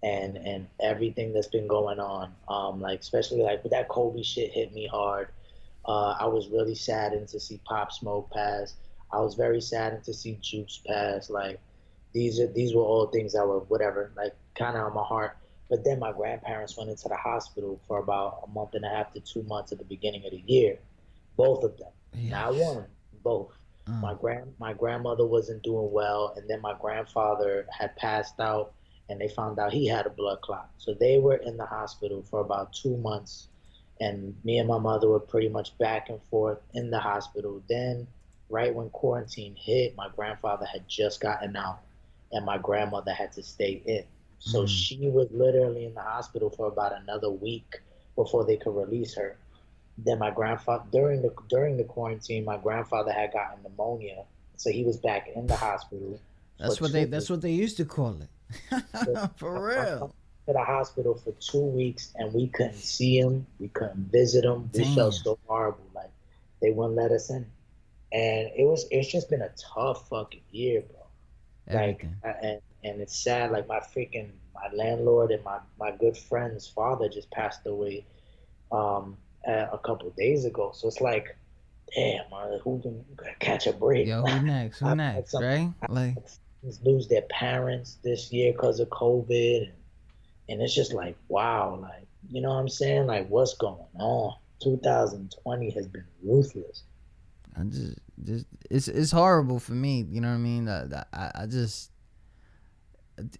and everything that's been going on, like especially like with that Kobe shit hit me hard. I was really saddened to see Pop Smoke pass. I was very saddened to see Juice pass. Like these were all things that were whatever, like kind of on my heart. But then my grandparents went into the hospital for about a month and a half to 2 months at the beginning of the year. Both of them. Yes. Not one, both. My grandmother wasn't doing well, and then my grandfather had passed out, and they found out he had a blood clot. So they were in the hospital for about 2 months. And me and my mother were pretty much back and forth in the hospital. Then, right when quarantine hit, my grandfather had just gotten out, and my grandmother had to stay in. So she was literally in the hospital for about another week before they could release her. Then my grandfather, during the quarantine, my grandfather had gotten pneumonia, so he was back in the hospital. That's what they used to call it. For real. To the hospital for 2 weeks, and we couldn't see him, we couldn't visit him. We felt so horrible, like they wouldn't let us in, and it's just been a tough fucking year, bro. Everything. Like and it's sad. Like my landlord and my good friend's father just passed away a couple of days ago. So it's like, damn, who can catch a break? Yo, who next? Right? Like lose their parents this year because of COVID. And it's just like, wow, like, you know what I'm saying? Like, what's going on? 2020 has been ruthless. It's horrible for me. You know what I mean? I just,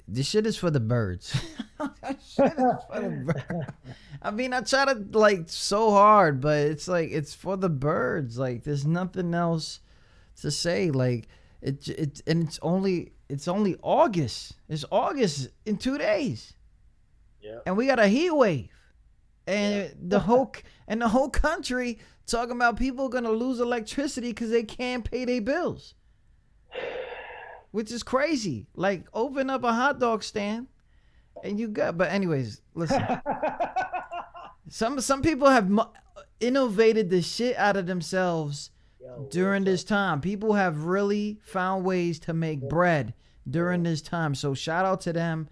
this shit is for the birds. I mean, I try to like so hard, but it's like, it's for the birds. Like, there's nothing else to say. Like, and it's only August. It's August in 2 days. Yep. And we got a heat wave, and the whole country talking about people gonna lose electricity because they can't pay their bills, which is crazy. Like, open up a hot dog stand, and you got. But anyways, listen. Some people have innovated the shit out of themselves during this time. People have really found ways to make bread during this time. So shout out to them,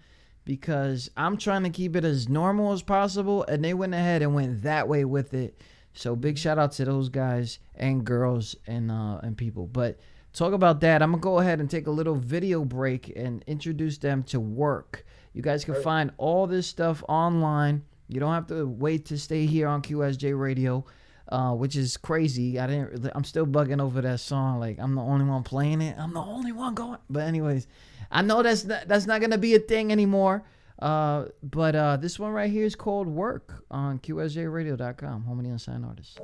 because I'm trying to keep it as normal as possible, and they went ahead and went that way with it. So big shout out to those guys and girls and people. But talk about that, I'm gonna go ahead and take a little video break and introduce them to Work. You guys can find all this stuff online. You don't have to wait to stay here on QSJ Radio, which is crazy. I'm still bugging over that song. Like, I'm the only one playing it. I'm the only one going. But anyways, I know that's not gonna be a thing anymore. But this one right here is called Work on QSJRadio.com, home of the unsigned artists.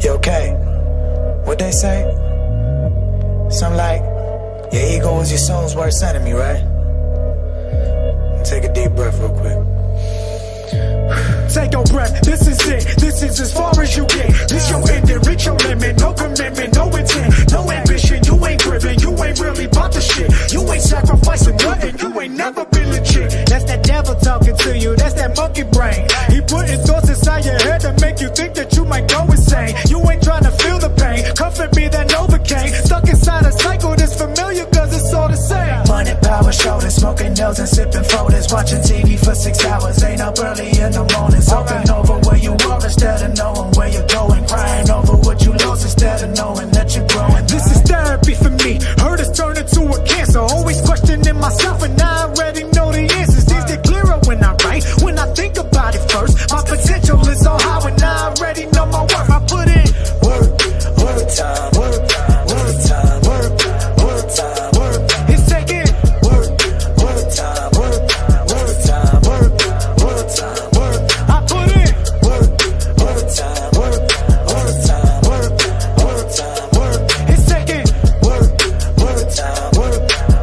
You okay? What they say? Something like, your ego is your soul's worst enemy, right? Take a deep breath real quick. Take a breath, this is it. This is as far as you get. This your ending, reach your limit. No commitment, no intent, no ambition. You ain't driven, you ain't really about the shit. You ain't sacrificing nothing, you ain't never been legit. That's that devil talk. flowers and sipping folders, watching TV for 6 hours. Ain't up early in the morning, soaking over where you are instead of knowing where you're going. Crying over what you lost instead of knowing that you're growing. This is therapy for me. Heard it's turned into a cancer. Always questioning myself, and now I already know the answers. Things get clearer when I write. When I think about it first, my potential is so high, and now I already know my worth. I put in work, work time, work time, work time, work, work time, work. It's taking work, work time, work, work time, work, work time, work. I put in work, work time, work, work time, work, work time, work. It's taking work, work time, work,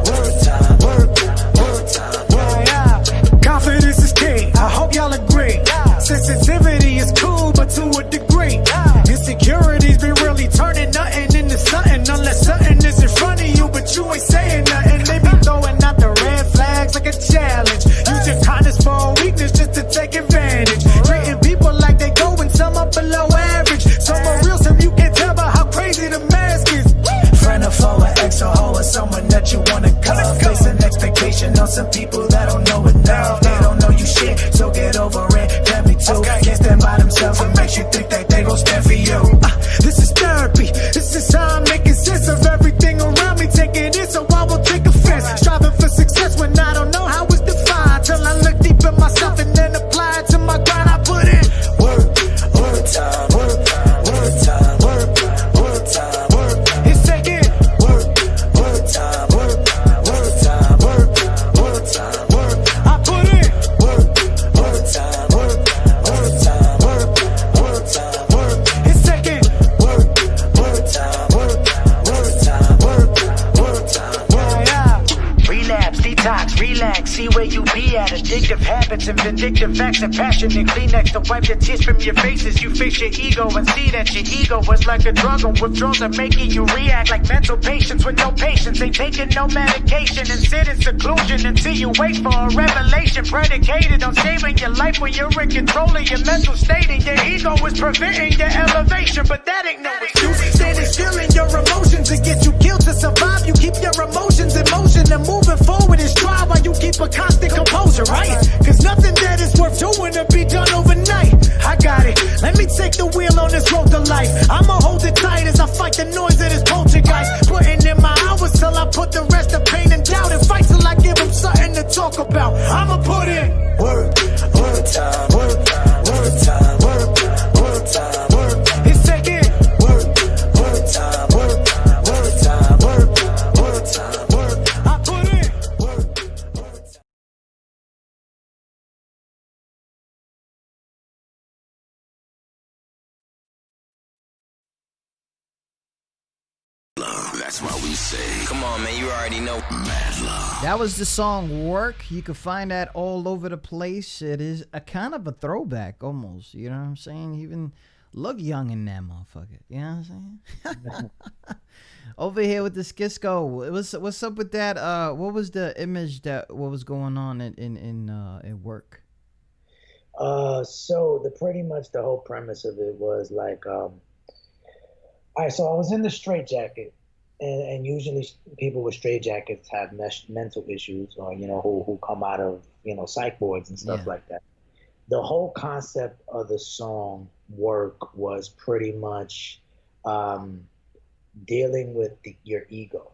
work time, work, work time, work. Yeah. Confidence is king. I hope y'all agree. Sensitivity is cool, but to a degree. Insecurities be really turning nothing into something, unless something is in front of you, but you ain't saying nothing. They be throwing out the red flags like a challenge. Use your kindness for a weakness just to take advantage. Treating people like they go and some up below average. Some are real, some you can't tell by how crazy the mask is. Friend or foe, an ex or hoe, or someone that you wanna come. Place an expectation on some people that don't know enough. They don't know you shit, so get over it. Family too, can't stand by themselves and makes you think that they gon' stand for you. This is therapy. This is how I'm making sense of everything around me. Take it in, so I will take offense. Striving for success when I don't know how it's defined. Till I look deep in myself and then apply it to my grind. I put in work, work time, work, work time, work, work time, work. It's taking work, work time, work, work time, work, work time, work. I put in work, work time, work, work time, work, work time, work. It's taking work, work time, work, work time, work, work time, work. Yeah. Relapse, detox, relax, see where you be at. Addictive habits and vindictive acts and passion and Kleenex to wipe the tears from your faces. You fix your ego and see that your ego was like a drug, and withdrawals are making you react like mental patients with no patience. Ain't taking no medication and sit in seclusion until you wait for a revelation predicated on saving your life when you're in control of your mental state, and your ego is preventing your elevation. But that ain't no excuse. Standing still in your emotions to get you killed to survive. You keep your emotions in motion and moving forward and strive while you keep a constant composure, right? Cause nothing that is worth doing to be done overnight. I got it. Let me take the wheel on this road to life. I'ma hold it tight as I fight the noise of this poltergeist. Putting in my hours till I put the rest of pain and doubt, and fight till I give them something to talk about. I'ma put in work, work time, work, work time, work, work time, work. It's taking work, work time, work, work time, work, work time, work. I put in work, work time. That's why we say, Come on, man, you already know. Madluh. That was the song Work. You can find that all over the place. It is a kind of a throwback almost. You know what I'm saying? You even look young in that motherfucker. You know what I'm saying? Over here with the Skisco. What's up with that? What was the image what was going on in Work? So pretty much the whole premise of it was like, all right, so I was in the straitjacket, and usually people with straitjackets have mental issues, or who come out of psych wards and stuff like that. The whole concept of the song Work was pretty much dealing with your ego.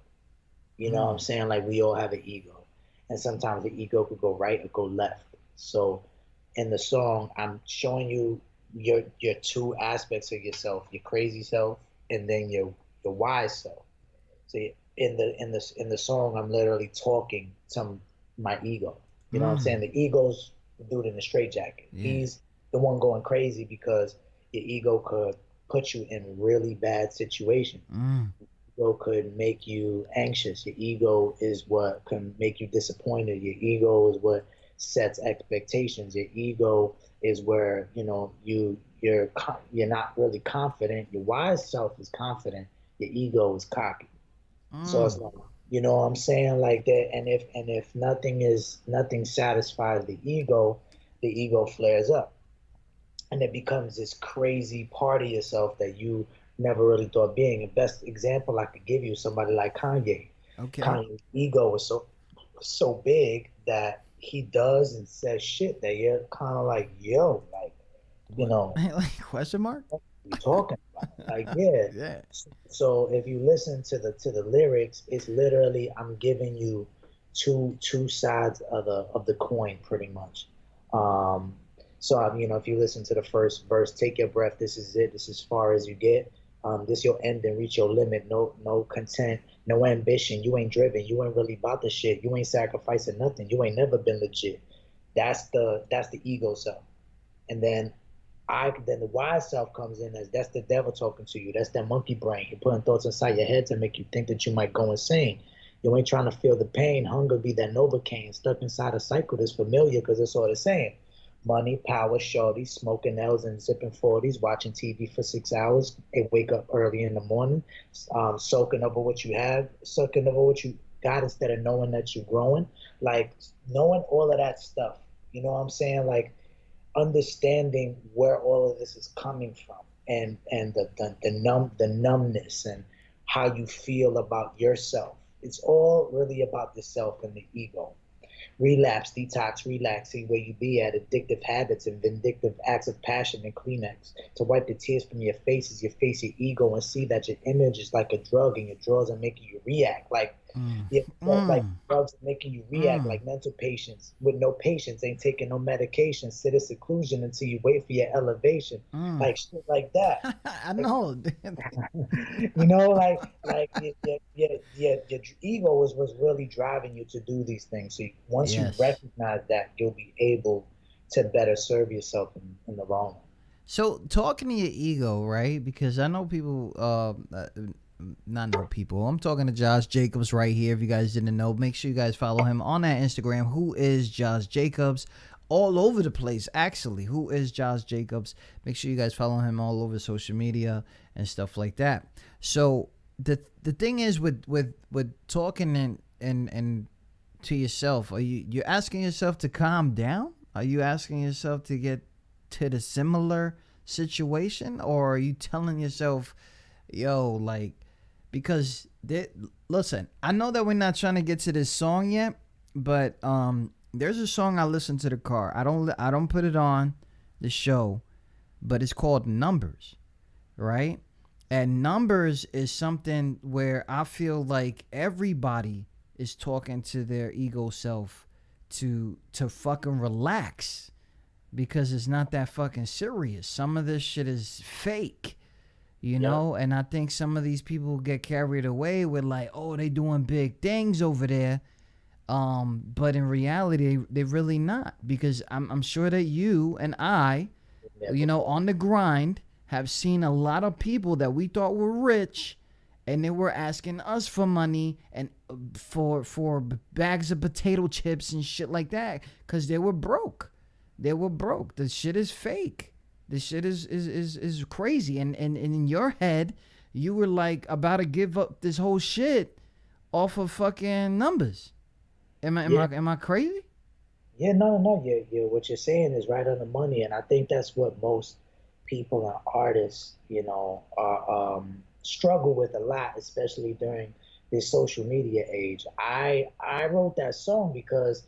You know what I'm saying? Like, we all have an ego, and sometimes the ego could go right or go left. So in the song, I'm showing you your two aspects of yourself: your crazy self, and then your wise self. So in the song, I'm literally talking to my ego. You know what I'm saying? The ego's the dude in the straitjacket. He's the one going crazy because your ego could put you in really bad situations. Your ego could make you anxious. Your ego is what can make you disappointed. Your ego is what sets expectations. Your ego is where you're not really confident. Your wise self is confident. Your ego is cocky. So it's like, you know what I'm saying, like that. And if nothing satisfies the ego flares up, and it becomes this crazy part of yourself that you never really thought being. The best example I could give you is somebody like Kanye. Okay. Kanye's ego was so big that he does and says shit that you're kind of like, yo, like, you What? know, Like question mark? what are you talking about? Like, yeah. Yeah. So if you listen to the lyrics, it's literally I'm giving you two sides of the coin, pretty much. Um, so if you listen to the first verse, take your breath. This is it. This is as far as you get. This your end and reach your limit. No content, no ambition. You ain't driven. You ain't really about the shit. You ain't sacrificing nothing. You ain't never been legit. That's the ego self. And then the wise self comes in as that's the devil talking to you. That's that monkey brain. You're putting thoughts inside your head to make you think that you might go insane. You ain't trying to feel the pain. Hunger be that Novocaine stuck inside a cycle that's familiar because it's all the same. Money, power, shorty, smoking L's and zipping 40s, watching TV for 6 hours, and wake up early in the morning, soaking over what you have, soaking over what you got instead of knowing that you're growing. Like knowing all of that stuff. You know what I'm saying? Like understanding where all of this is coming from and the numbness and how you feel about yourself. It's all really about the self and the ego. Relapse, detox, relax, see where you be at. Addictive habits and vindictive acts of passion and Kleenex. To wipe the tears from your face as you face your ego and see that your image is like a drug and your drugs are making you react. Like like drugs are making you react like mental patients with no patience, ain't taking no medication, sit in seclusion until you wait for your elevation. Like shit like that. I know. Like your ego was really driving you to do these things. So once you Yes. recognize that, you'll be able to better serve yourself in the long run. So talking to your ego, right? Because I know people, not know people. I'm talking to Josh Jacobs right here. If you guys didn't know, make sure you guys follow him on that Instagram. Who is Josh Jacobs? All over the place, actually. Who is Josh Jacobs? Make sure you guys follow him all over social media and stuff like that. So the thing is with talking and to yourself, you're asking yourself to calm down? Are you asking yourself to get to the similar situation, or are you telling yourself, yo, like, because listen, I know that we're not trying to get to this song yet, but there's a song I listen to in the car. I don't put it on the show, but it's called Numbers, right? And Numbers is something where I feel like everybody is talking to their ego self to fucking relax, because it's not that fucking serious. Some of this shit is fake, you know? And I think some of these people get carried away with like, oh, they doing big things over there. But in reality, they're really not, because I'm sure that you and I, you know, on the grind, have seen a lot of people that we thought were rich, and they were asking us for money and for bags of potato chips and shit like that, because they were broke. They were broke. The shit is fake. This shit is crazy. And in your head, you were like about to give up this whole shit off of fucking numbers. Am I crazy? Yeah, no. What you're saying is right on the money, and I think that's what most people and artists, are struggle with a lot, especially during this social media age. I wrote that song because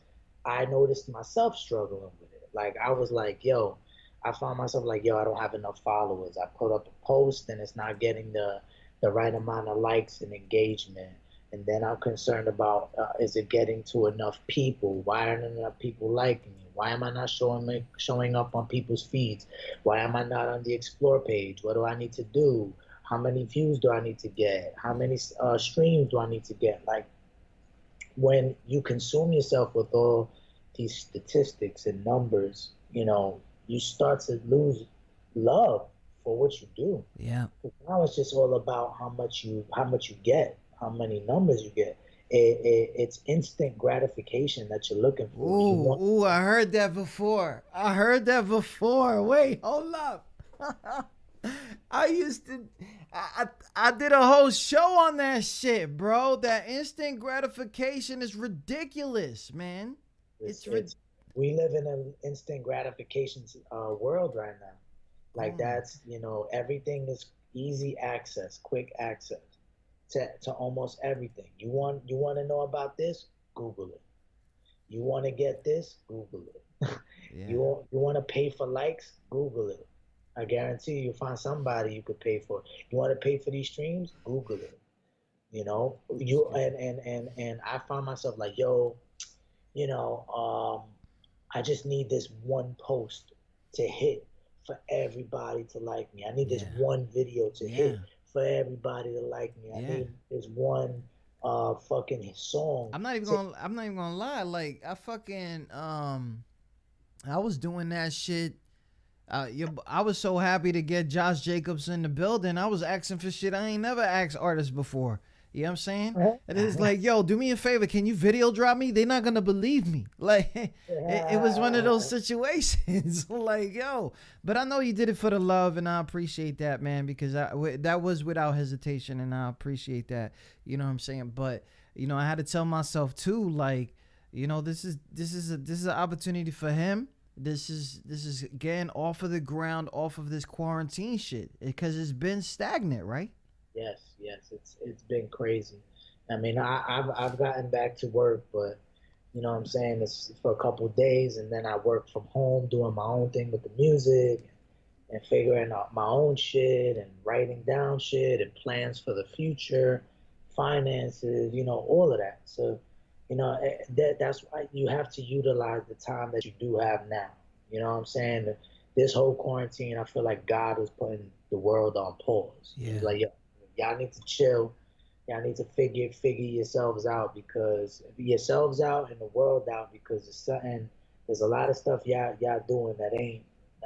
I noticed myself struggling with it. Like I was like, yo, I found myself like, yo, I don't have enough followers. I put up a post and it's not getting the right amount of likes and engagement. And then I'm concerned about, is it getting to enough people? Why aren't enough people liking me? Why am I not showing up on people's feeds? Why am I not on the explore page? What do I need to do? How many views do I need to get? How many streams do I need to get? Like when you consume yourself with all these statistics and numbers, you start to lose love for what you do. Yeah. Now it's just all about how much you get, how many numbers you get. It's instant gratification that you're looking for. Ooh, I heard that before. Wait, hold up. I did a whole show on that shit, bro. That instant gratification is ridiculous, man. We live in an instant gratification world right now. Like that's, everything is easy access, quick access to almost everything. You want to know about this? Google it. You want to get this? Google it. Yeah. You want to pay for likes? Google it. I guarantee you find somebody you could pay for. You want to pay for these streams? Google it. You know, you and I find myself like, yo, you know, I just need this one post to hit for everybody to like me. I need this Yeah. one video to Yeah. hit for everybody to like me. I Yeah. need this one fucking song. I'm not even gonna lie. Like I was doing that shit. I was so happy to get Josh Jacobs in the building. I was asking for shit I ain't never asked artists before. You know what I'm saying? And it's like, yo, do me a favor. Can you video drop me? They're not going to believe me. Like, it was one of those situations. Like, yo. But I know you did it for the love, and I appreciate that, man, because that was without hesitation, and I appreciate that. You know what I'm saying? But, you know, I had to tell myself, too, like, you know, this is an opportunity for him. This is getting off of the ground, off of this quarantine shit, because it's been stagnant, right? Yes, it's been crazy. I mean, I've gotten back to work, but you know what I'm saying, it's for a couple of days, and then I work from home doing my own thing with the music and figuring out my own shit and writing down shit and plans for the future, finances, you know, all of that. So, you know, that's why you have to utilize the time that you do have now. You know what I'm saying? This whole quarantine, I feel like God was putting the world on pause. Yeah. He's like, yo, y'all need to chill. Y'all need to figure yourselves out and the world out, because there's a lot of stuff y'all doing that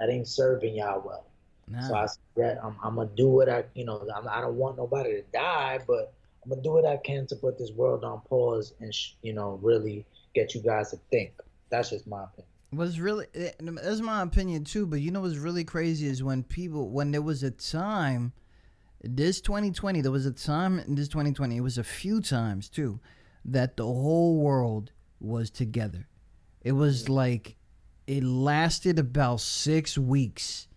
ain't serving y'all well. Nah. So I said, I'm gonna do what I don't want nobody to die, but I'm gonna do what I can to put this world on pause and really get you guys to think. That's just my opinion. That's my opinion too. But you know what's really crazy is when there was a time. This 2020, there was a time in this 2020, it was a few times too, that the whole world was together. It was like, it lasted about 6 weeks,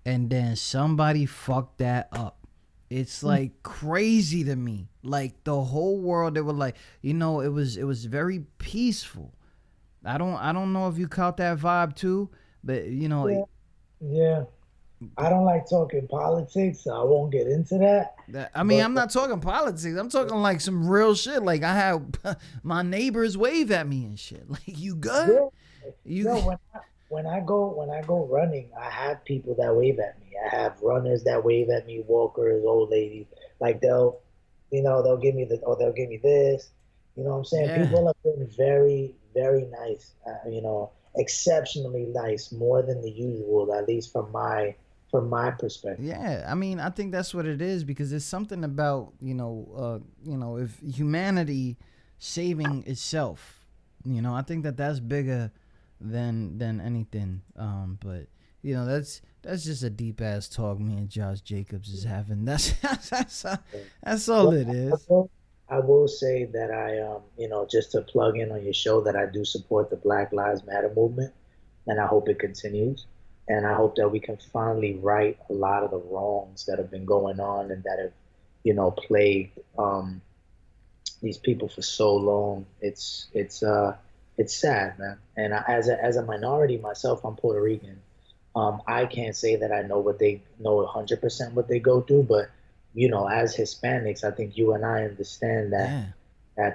and then somebody fucked that up. It's like crazy to me. Like the whole world, they were like, you know, it was very peaceful. I don't know if you caught that vibe too, but you know. Yeah. I don't like talking politics, so I won't get into that. I'm not talking politics. I'm talking like some real shit. Like I have my neighbors wave at me and shit. Like, you good? Yeah. When I go running, I have people that wave at me. I have runners that wave at me, walkers, old ladies. Like they'll give me they'll give me this. You know what I'm saying? Yeah. People have been very, very nice. Exceptionally nice, more than the usual, at least from my perspective. Yeah, I mean, I think that's what it is, because there's something about if humanity saving itself, I think that's bigger than anything. But that's just a deep ass talk me and Josh Jacobs is having. That's all it is. I will say that I just to plug in on your show, that I do support the Black Lives Matter movement, and I hope it continues. And I hope that we can finally right a lot of the wrongs that have been going on and that have, plagued these people for so long. It's sad, man. And as a minority myself, I'm Puerto Rican. I can't say that I know 100% what they go through, but as Hispanics, I think you and I understand that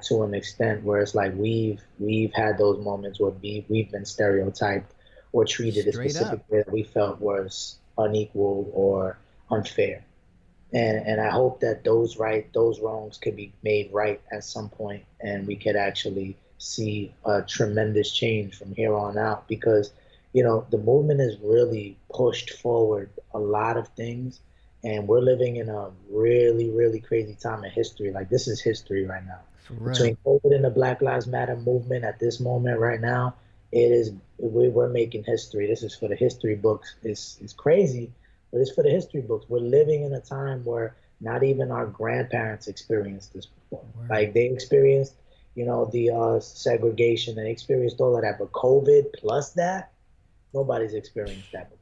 to an extent, where it's like we've had those moments where we've been stereotyped or treated a specific way that we felt was unequal or unfair. And I hope that those wrongs could be made right at some point, and we could actually see a tremendous change from here on out, because, the movement has really pushed forward a lot of things, and we're living in a really, really crazy time in history. Like, this is history right now. Between COVID and the Black Lives Matter movement at this moment right now, we're making history. This is for the history books. It's crazy, but it's for the history books. We're living in a time where not even our grandparents experienced this before. Right. Like, they experienced, the segregation, and experienced all of that. But COVID plus that, nobody's experienced that before.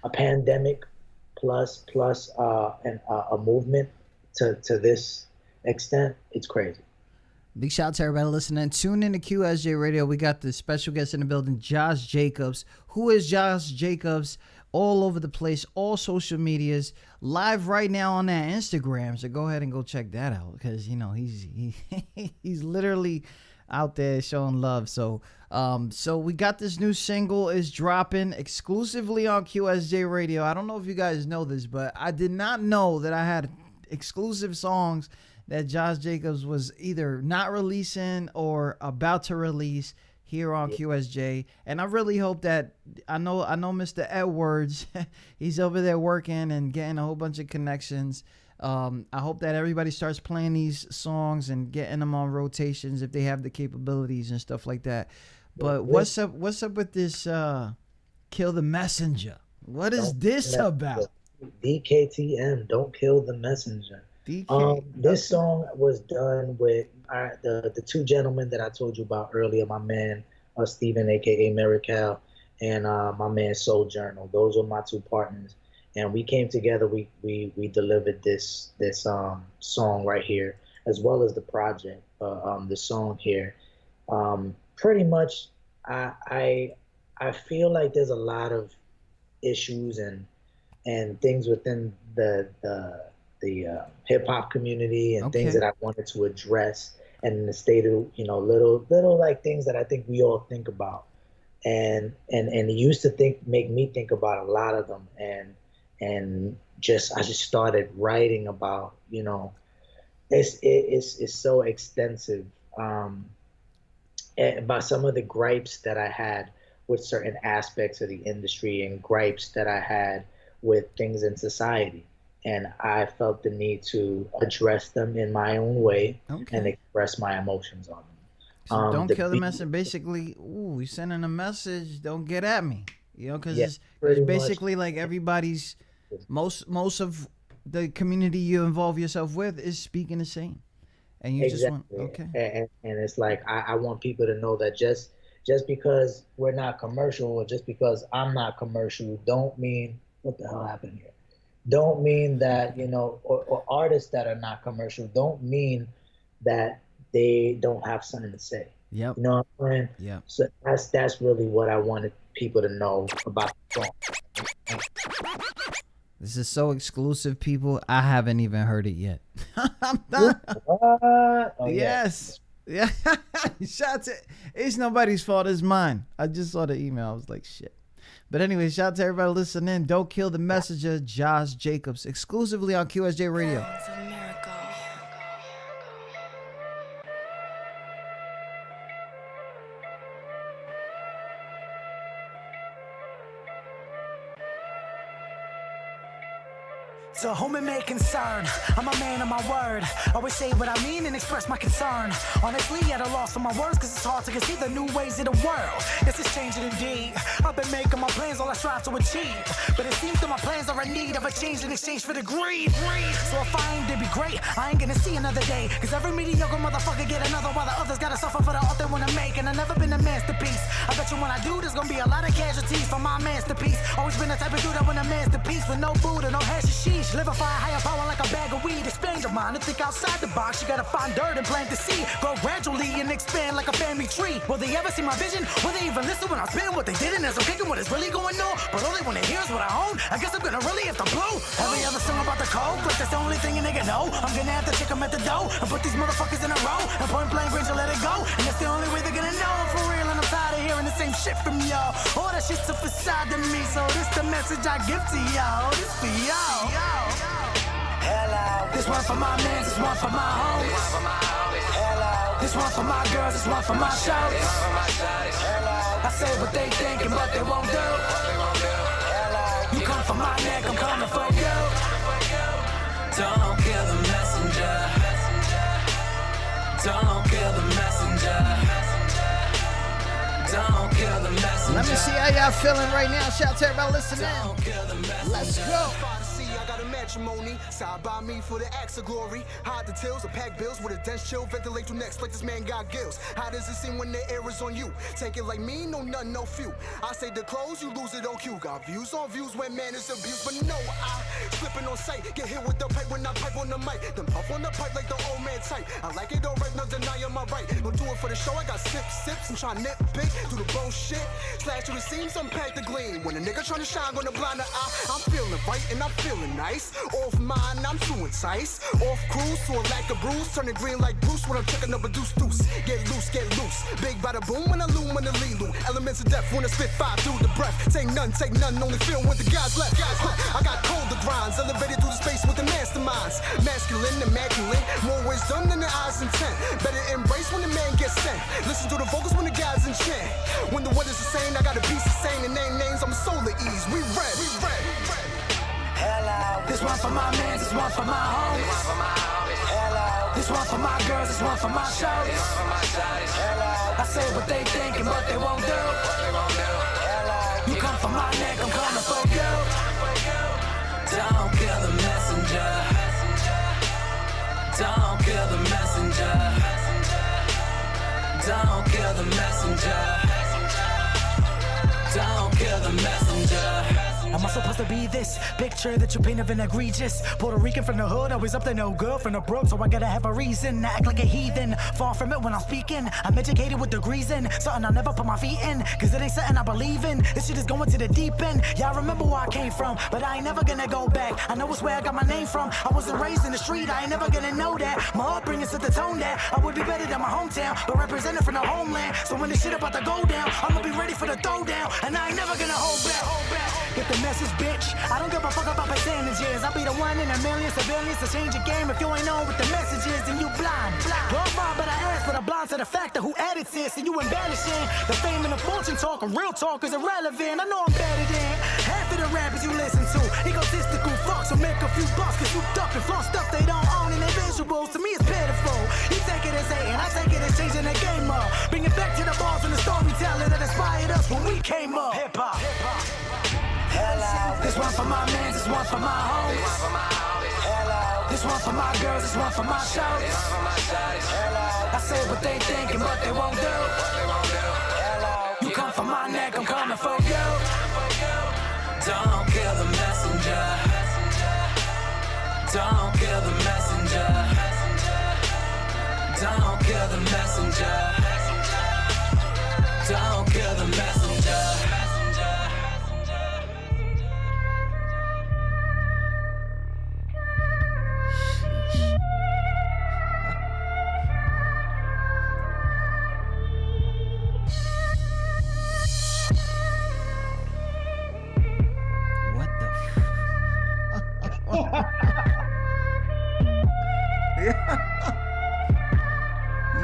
A pandemic plus a movement to this extent, it's crazy. Big shout out to everybody listening. Tune in to QSJ Radio. We got the special guest in the building, Josh Jacobs. Who is Josh Jacobs? All over the place, all social medias, live right now on that Instagram. So go ahead and go check that out because you know he's literally out there showing love. So so we got this new single is dropping exclusively on QSJ Radio. I don't know if you guys know this, but I did not know that I had exclusive songs that Josh Jacobs was either not releasing or about to release here on QSJ. And I really hope that I know Mr. Edwards, he's over there working and getting a whole bunch of connections. I hope that everybody starts playing these songs and getting them on rotations if they have the capabilities and stuff like that. But what's up with this Kill the Messenger? What is this about? DKTM, don't kill the messenger. This song was done with the two gentlemen that I told you about earlier, my man Steven, aka Miracle, and my man Sojourner. Those are my two partners, and we came together. We delivered this song right here, as well as the project, the song here. Pretty much, I feel like there's a lot of issues and things within the hip hop community and things that I wanted to address, and in the state of little like things that I think we all think about, and it used to make me think about a lot of them, and I just started writing about it's so extensive about some of the gripes that I had with certain aspects of the industry and gripes that I had with things in society. And I felt the need to address them in my own way and express my emotions on them. So don't kill the messenger. Basically, you're sending a message. Don't get at me. Because it's basically like everybody's, most of the community you involve yourself with is speaking the same. And you just want, and it's like, I want people to know that just because we're not commercial or just because I'm not commercial, don't mean, what the hell happened here? Don't mean that, or artists that are not commercial don't mean that they don't have something to say. Yep. You know what I'm saying? Yeah. So that's really what I wanted people to know about the song. This is so exclusive, people. I haven't even heard it yet. I'm not. What? Oh, yes. Yeah. Shout out. It's nobody's fault. It's mine. I just saw the email. I was like, shit. But anyway, shout out to everybody listening. Don't kill the messenger, Josh Jacobs, exclusively on QSJ Radio. So whom it may concern, I'm a man of my word. Always say what I mean and express my concern. Honestly, at a loss for my words, cause it's hard to conceive the new ways of the world. Yes, it's changing indeed. I've been making my plans, all I strive to achieve. But it seems that my plans are in need of a change in exchange for the greed. So if I aim to be great, I ain't gonna see another day. Cause every mediocre motherfucker get another, while the others gotta suffer for the art they wanna make. And I've never been a masterpiece. I bet you when I do, there's gonna be a lot of casualties for my masterpiece. Always been the type of dude that want a masterpiece with no Buddha, no hashish. Live a fire higher power like a bag of weed. Expand your mind and think outside the box. You gotta find dirt and plant the seed. Grow gradually and expand like a family tree. Will they ever see my vision? Will they even listen when I spin what they didn't? As I'm kicking what is really going on. But all they wanna hear is what I own. I guess I'm gonna really have to blow. Every other song about the cold, but that's the only thing a nigga know. I'm gonna have to check them at the door and put these motherfuckers in a row. And point blank range and let it go. And that's the only way they're gonna know I'm for real. And I'm tired of hearing the same shit from y'all. All that shit's a facade to me. So this the message I give to y'all. This for y'all. Hello. This one for my mans, this one for my homies. Hello. This one for my girls, this one for my shorties. Hello. I say what they thinking, but they won't do. Hello. You come for my neck, I'm coming for you. Don't kill the messenger. Don't kill the messenger. Don't kill the messenger. Let me see how y'all feeling right now. Shout out to everybody listening. Let's go. matrimony. Side by me for the acts of glory. Hide the tills or pack bills with a dense chill. Ventilate through necks like this man got gills. How does it seem when the air is on you? Take it like me, no none, no few. I say the close, you lose it on cue. Got views on views when man is abused. But no, I slipping on sight. Get hit with the pipe when I pipe on the mic. Then puff on the pipe like the old man type. I like it alright, no denying my right. Don't do it for the show, I got sips and try nitpick. Do the bullshit. Slash to the seams, unpack the gleam. When a nigga tryna shine, gonna blind the eye. I'm feeling right and I'm feeling nice. Off mine, I'm too entice. Off cruise to a lack of bruise. Turning green like Bruce when I'm checking up a deuce. Get loose, get loose. Big bada boom when I loom when the lead loop. Elements of death when I spit fire through the breath. Take none, only feel with the guys left. I got colder grinds, elevated through the space with the masterminds. Masculine, immaculate, more wisdom than the eyes intent. Better embrace when the man gets sent. Listen to the vocals when the guys in chant. When the weather's the same, I got a piece of sane and name names. I'm a soul at ease. We red. Hello. This one for my mans, this one for my homies. Hello. This one for my girls, this one for my shorties. Hello. I say what they thinking, but they won't do. Hello. You come for my neck, I'm coming for you. Don't kill the messenger. Don't kill the messenger. Don't kill the messenger. Don't kill the messenger. Am I supposed to be this picture that you paint of an egregious Puerto Rican from the hood, always up there, no good from the brook, so I gotta have a reason to act like a heathen. Far from it when I'm speaking, I'm educated with degrees in something I'll never put my feet in, cause it ain't something I believe in. This shit is going to the deep end. Y'all remember where I came from, but I ain't never gonna go back. I know it's where I got my name from. I wasn't raised in the street, I ain't never gonna know that. My upbringing set the tone that I would be better than my hometown, but represented from the homeland. So when this shit about to go down, I'ma be ready for the throwdown, and I ain't never gonna hold back. Get the message, bitch. I don't give a fuck about percentages. I'll be the one in a million civilians to change the game. If you ain't know what the message is, then you blind. Well, fine, but I ask, but I'm blind to the fact that who added this, and you embellishing. The fame and the fortune talking, real talk is irrelevant. I know I'm better than half of the rappers you listen to. Egotistical fucks will make a few bucks, cause you duck and flaunt stuff they don't own in their visuals. To me, it's pitiful. You take it as hating, I take it as changing the game up. Bring it back to the bars and the storytelling that inspired us when we came up. Hip hop. Hello. This one for my mans, this one for my homies. Hello. This one for my girls, this one for my shorties. Hello. I say what they thinking, but they won't do. Hello. You come for my neck, I'm coming for you. Don't kill the messenger. Don't kill the messenger. Don't kill the messenger. Don't kill the messenger.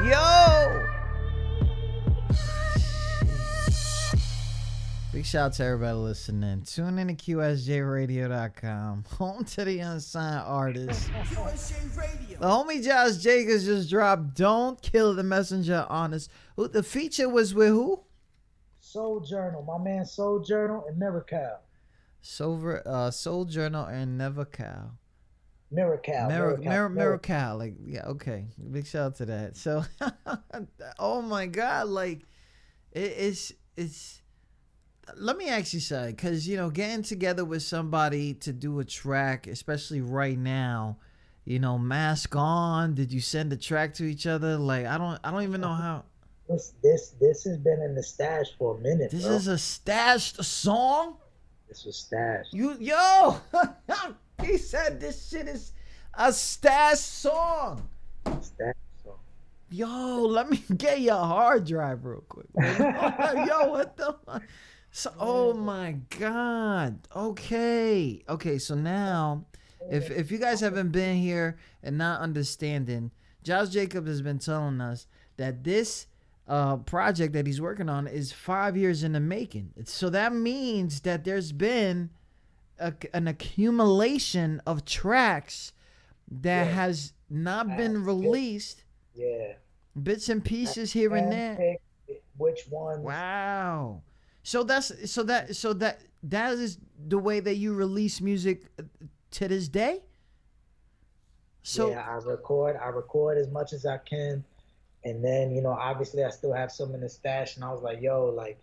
Yo! Big shout out to everybody listening. Tune in to QSJRadio.com. Home to the unsigned artists. The homie Josh Jacobs just dropped Don't Kill the Messenger on us. The feature was with who? Soul Journal. My man Soul Journal and Miracle. Soul Journal and Miracle. Miracle. Like, yeah, okay. Big shout out to that. So, oh my God, like, it's. Let me ask you something, because getting together with somebody to do a track, especially right now, mask on. Did you send a track to each other? Like, I don't even know how. This has been in the stash for a minute. This is a stashed song. This was stashed. He said this shit is a stashed song. Stashed song. Yo, let me get your hard drive real quick. Yo, what the fuck? So, oh my God. Okay. So now, if you guys haven't been here and not understanding, Josh Jacobs has been telling us that this project that he's working on is 5 years in the making. So that means that there's been an accumulation of tracks that has not been released. Yeah. Bits and pieces here and there. Which one? Wow. So that is the way that you release music to this day? So yeah, I record as much as I can. And then, obviously I still have some in the stash, and I was like, yo, like,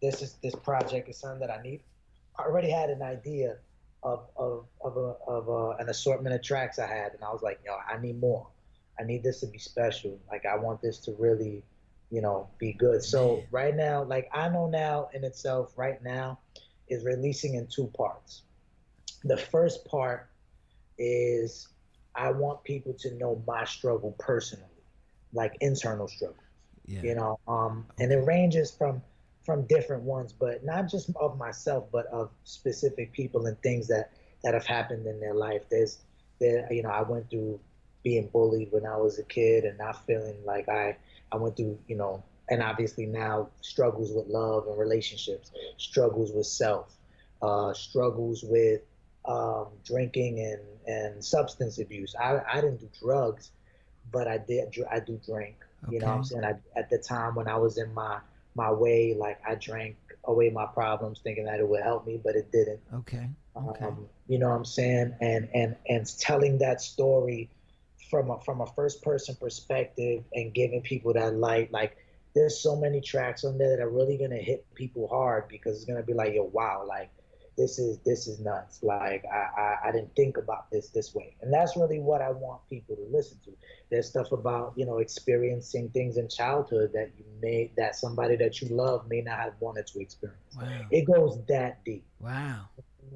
this project is something that I need. I already had an idea of an assortment of tracks I had, and I was like, yo, I need more. I need this to be special. Like, I want this to really, be good. So right now, like, I Know Now in itself right now is releasing in 2 parts. The first part is I want people to know my struggle personally, like internal struggles. yeah. And it ranges from different ones, but not just of myself, but of specific people and things that have happened in their life. I went through being bullied when I was a kid and not feeling like I went through, and obviously now struggles with love and relationships, struggles with self, struggles with drinking and substance abuse. I didn't do drugs, but I do drink. You know what I'm saying? At the time when I was in my way, like I drank away my problems thinking that it would help me, but it didn't. Okay. You know what I'm saying? And telling that story from a first person perspective and giving people that light, like there's so many tracks on there that are really gonna hit people hard because it's gonna be like, yo, wow, like this is nuts. Like I didn't think about this way. And that's really what I want people to listen to. There's stuff about, experiencing things in childhood that somebody that you love may not have wanted to experience. Wow. It goes that deep. Wow.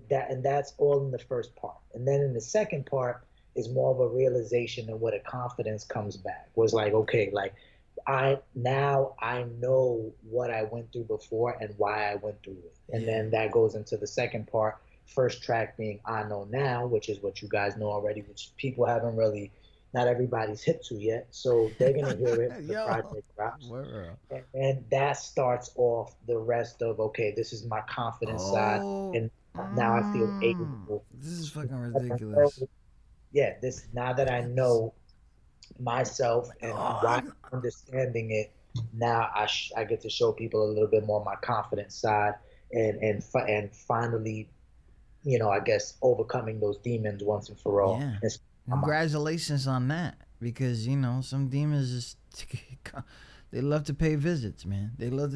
That's all in the first part. And then in the second part is more of a realization and what a confidence comes back. Was like, okay, like I know what I went through before and why I went through it. And then that goes into the second part, first track being I Know Now, which is what you guys know already, which people haven't really, not everybody's hip to yet. So they're going to hear it when the project drops. And that starts off the rest of, okay, this is my confidence side. And now I feel able. This is fucking ridiculous. Now that I know myself and why I'm understanding it, now I get to show people a little bit more my confidence side and finally, I guess overcoming those demons once and for all. Yeah. Congratulations on that, because some demons just they love to pay visits, man. They love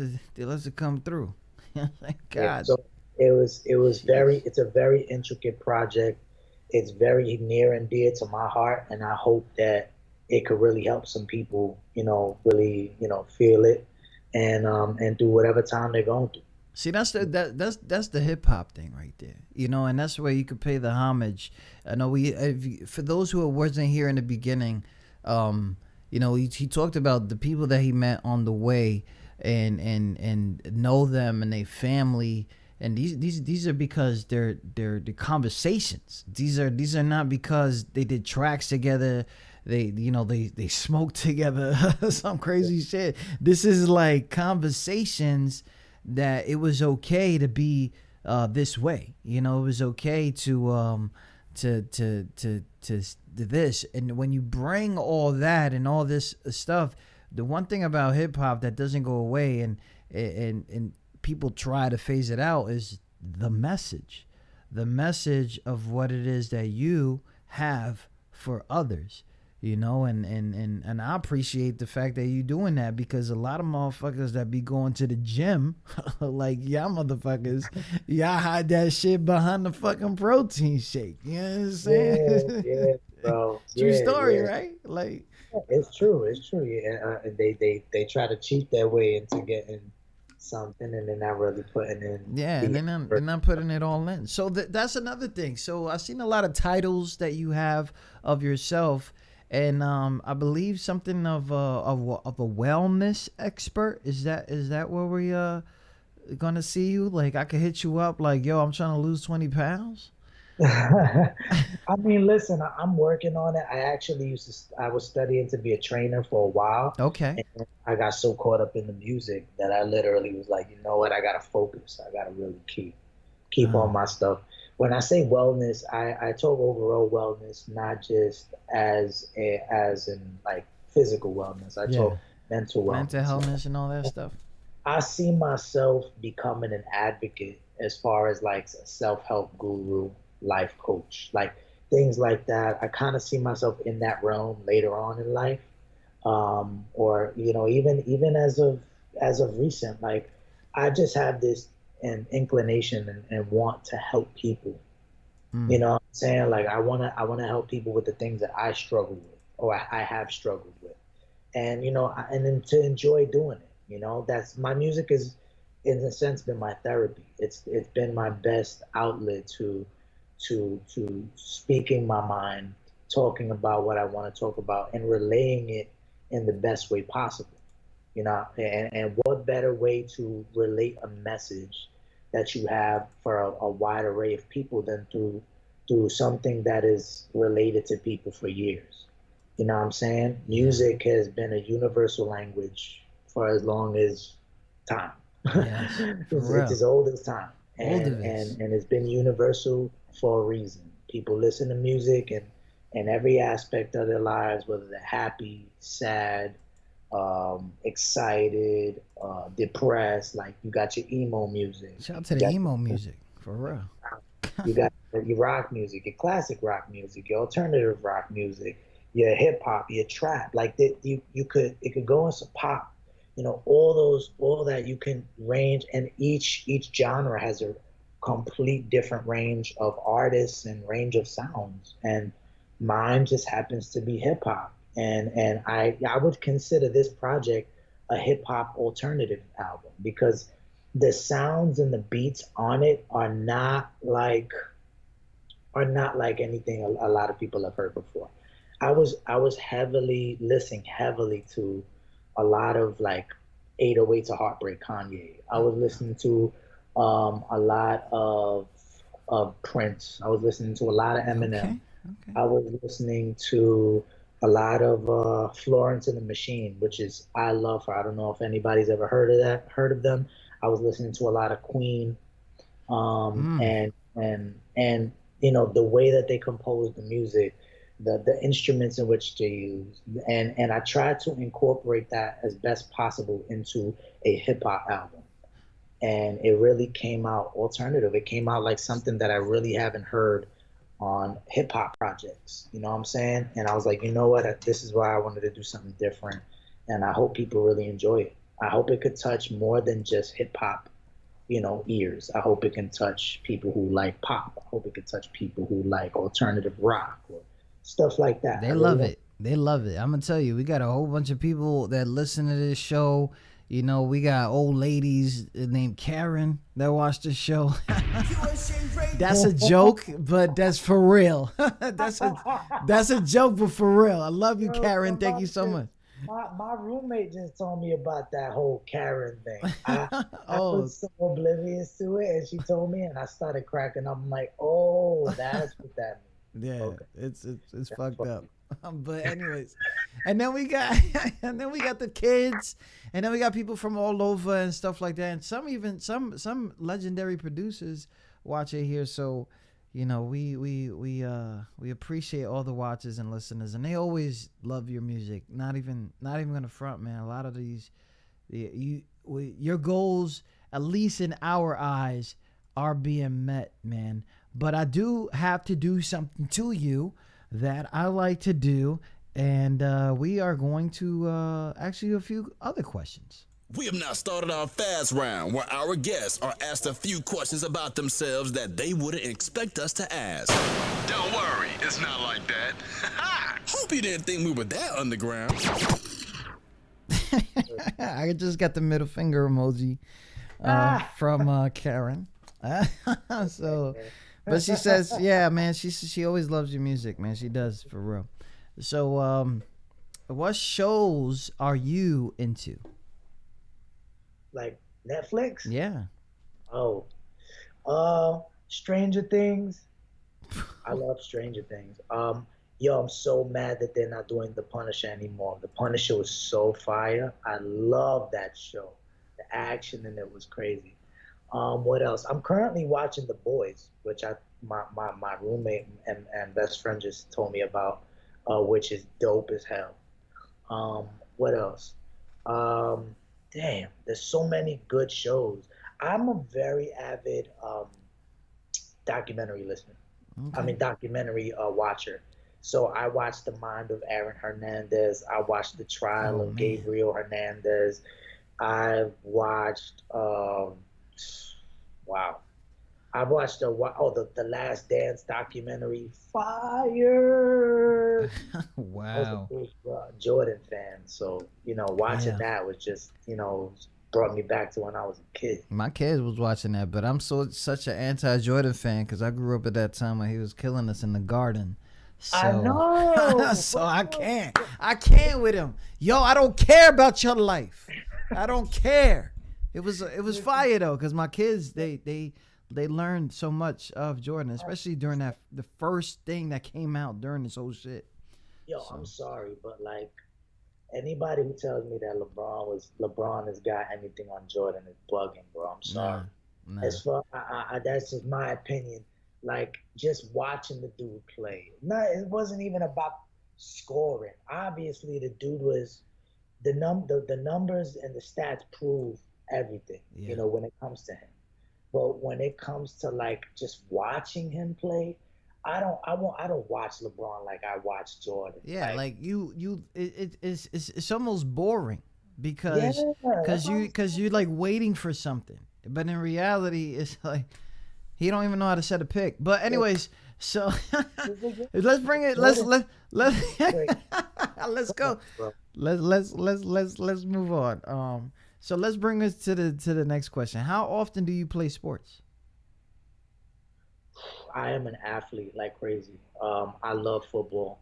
to come through. Thank God. Yeah, so it's a very intricate project. It's very near and dear to my heart, and I hope that it could really help some people, really, feel it and do whatever time they're going through. See, that's the hip hop thing right there, and that's where you could pay the homage. I know for those who wasn't here in the beginning, he talked about the people that he met on the way and know them and their family. And these are because they're the conversations. These are not because they did tracks together. They smoked together, some crazy shit. This is like conversations that it was okay to be this way. It was okay to this. And when you bring all that and all this stuff, the one thing about hip hop that doesn't go away and people try to phase it out is the message of what it is that you have for others, and I appreciate the fact that you doing that, because a lot of motherfuckers that be going to the gym like y'all motherfuckers, y'all hide that shit behind the fucking protein shake. You know what I'm saying? Yeah, bro. True story, right? Like it's true. Yeah, they try to cheat their way into getting something, and they're not really putting in. Yeah, and they're not putting it all in. So that's another thing. So I've seen a lot of titles that you have of yourself, and I believe something of a wellness expert. Is that where we gonna see you? Like I could hit you up like, yo, I'm trying to lose 20 pounds. I mean, listen, I'm working on it. I was studying to be a trainer for a while. Okay. And I got so caught up in the music that I literally was like, you know what? I gotta focus. I gotta really keep on my stuff. When I say wellness, I talk overall wellness, not just as in like physical wellness. I talk mental wellness, mental wellness, and all that stuff. I see myself becoming an advocate as far as like a self-help guru. life coach, like things like that. I kind of see myself in that realm later on in life, or even as of recent, like I just have this an inclination and want to help people. You Mm. know what I'm saying? Like I wanna help people with the things that I struggle with or I have struggled with. And and then to enjoy doing it. That's my music is in a sense been my therapy. It's been my best outlet to speaking my mind, talking about what I want to talk about and relaying it in the best way possible. And what better way to relate a message that you have for a wide array of people than through something that is related to people for years. You know what I'm saying? Yeah. Music has been a universal language for as long as time. Yes. For It's real. as old as time, Old and of and this. and it's been universal for a reason. People listen to music and every aspect of their lives, whether they're happy, sad, excited, depressed. Like you got your emo music, Shout out to you the got emo music. For real. you got your rock music, your classic rock music, your alternative rock music, your hip hop, your trap. Like that, you could it could go into pop. All that you can range, and each genre has a complete different range of artists and range of sounds. And mine just happens to be hip hop, and I would consider this project a hip hop alternative album because the sounds and the beats on it are not like anything a lot of people have heard before. I was heavily listening heavily to a lot of like 808 to Heartbreak Kanye. I was listening to a lot of Prince. I was listening to a lot of Eminem. Okay. Okay. I was listening to a lot of Florence and the Machine, which is I love her. I don't know if anybody's ever heard of them. I was listening to a lot of Queen, Mm. and the way that they compose the music, the instruments in which they use, and I tried to incorporate that as best possible into a hip hop album, and it really came out alternative. It came out like something that I really haven't heard on hip hop projects. You know what I'm saying? And I was like, you know what? This is why I wanted to do something different, and I hope people really enjoy it. I hope it could touch more than just hip hop, ears. I hope it can touch people who like pop. I hope it can touch people who like alternative rock or stuff like that. I They really love want. it. They love it. I'm gonna tell you, we got a whole bunch of people that listen to this show. We got old ladies named Karen that watch the show. That's a joke, but that's for real. that's a joke, but for real. I love you, Yo, Karen. I'm Thank you about so to- much. my roommate just told me about that whole Karen thing. I Oh, was so oblivious to it, and she told me, and I started cracking up. I'm like, oh, that's what that means. yeah, Okay, it's that's fucked up. funny. But anyways, and then we got and then we got the kids, and then we got people from all over and stuff like that, and some legendary producers watch it here. So, we appreciate all the watchers and listeners, and they always love your music. Not even gonna front, man. A lot of these, your goals, at least in our eyes, are being met, man. But I do have to do something to you that I like to do, and we are going to ask you a few other questions. We have now started our fast round where our guests are asked a few questions about themselves that they wouldn't expect us to ask. Don't worry, it's not like that. Hope you didn't think we were that underground. I just got the middle finger emoji from Karen. So, but she says, yeah, man, she always loves your music, man. She does, for real. So, what shows are you into? Like Netflix? Yeah. Oh, Stranger Things. I love Stranger Things. Yo, I'm so mad that they're not doing The Punisher anymore. The Punisher was so fire. I love that show. The action in it was crazy. What else? I'm currently watching The Boys, which my roommate and best friend just told me about, which is dope as hell. What else? Um, Damn, there's so many good shows. I'm a very avid documentary listener. I mean, documentary watcher. So I watched The Mind of Aaron Hernandez. I watched The Trial Oh of man. Gabriel Hernandez. I've watched, wow. I've watched the Last Dance documentary. Fire. I was a Wow. big Jordan fan, so watching Yeah. that was just brought me back to when I was a kid. My kids was watching that, but I'm such an anti-Jordan fan because I grew up at that time when he was killing us in the garden. I So, know. so I can't with him. Yo, I don't care about your life. I don't care. It was fire though, because my kids they learned so much of Jordan, especially during the first thing that came out during this whole shit. Yo, So I'm sorry, but like anybody who tells me that LeBron has got anything on Jordan is bugging, bro. I'm sorry. nah, nah. As far that's just my opinion. Like just watching the dude play. No, it wasn't even about scoring. Obviously, the dude was the numbers and the stats prove everything. Yeah. When it comes to him. But when it comes to like just watching him play, I don't watch LeBron like I watch Jordan. Yeah, like it's almost boring Yeah, because that's what I'm you like waiting for something, but in reality, it's like he don't even know how to set a pick. But anyways, so let's bring it. Let's Great. let's go. Bro. Let's move on. So let's bring us to the next question. How often do you play sports? I am an athlete like crazy. I love football.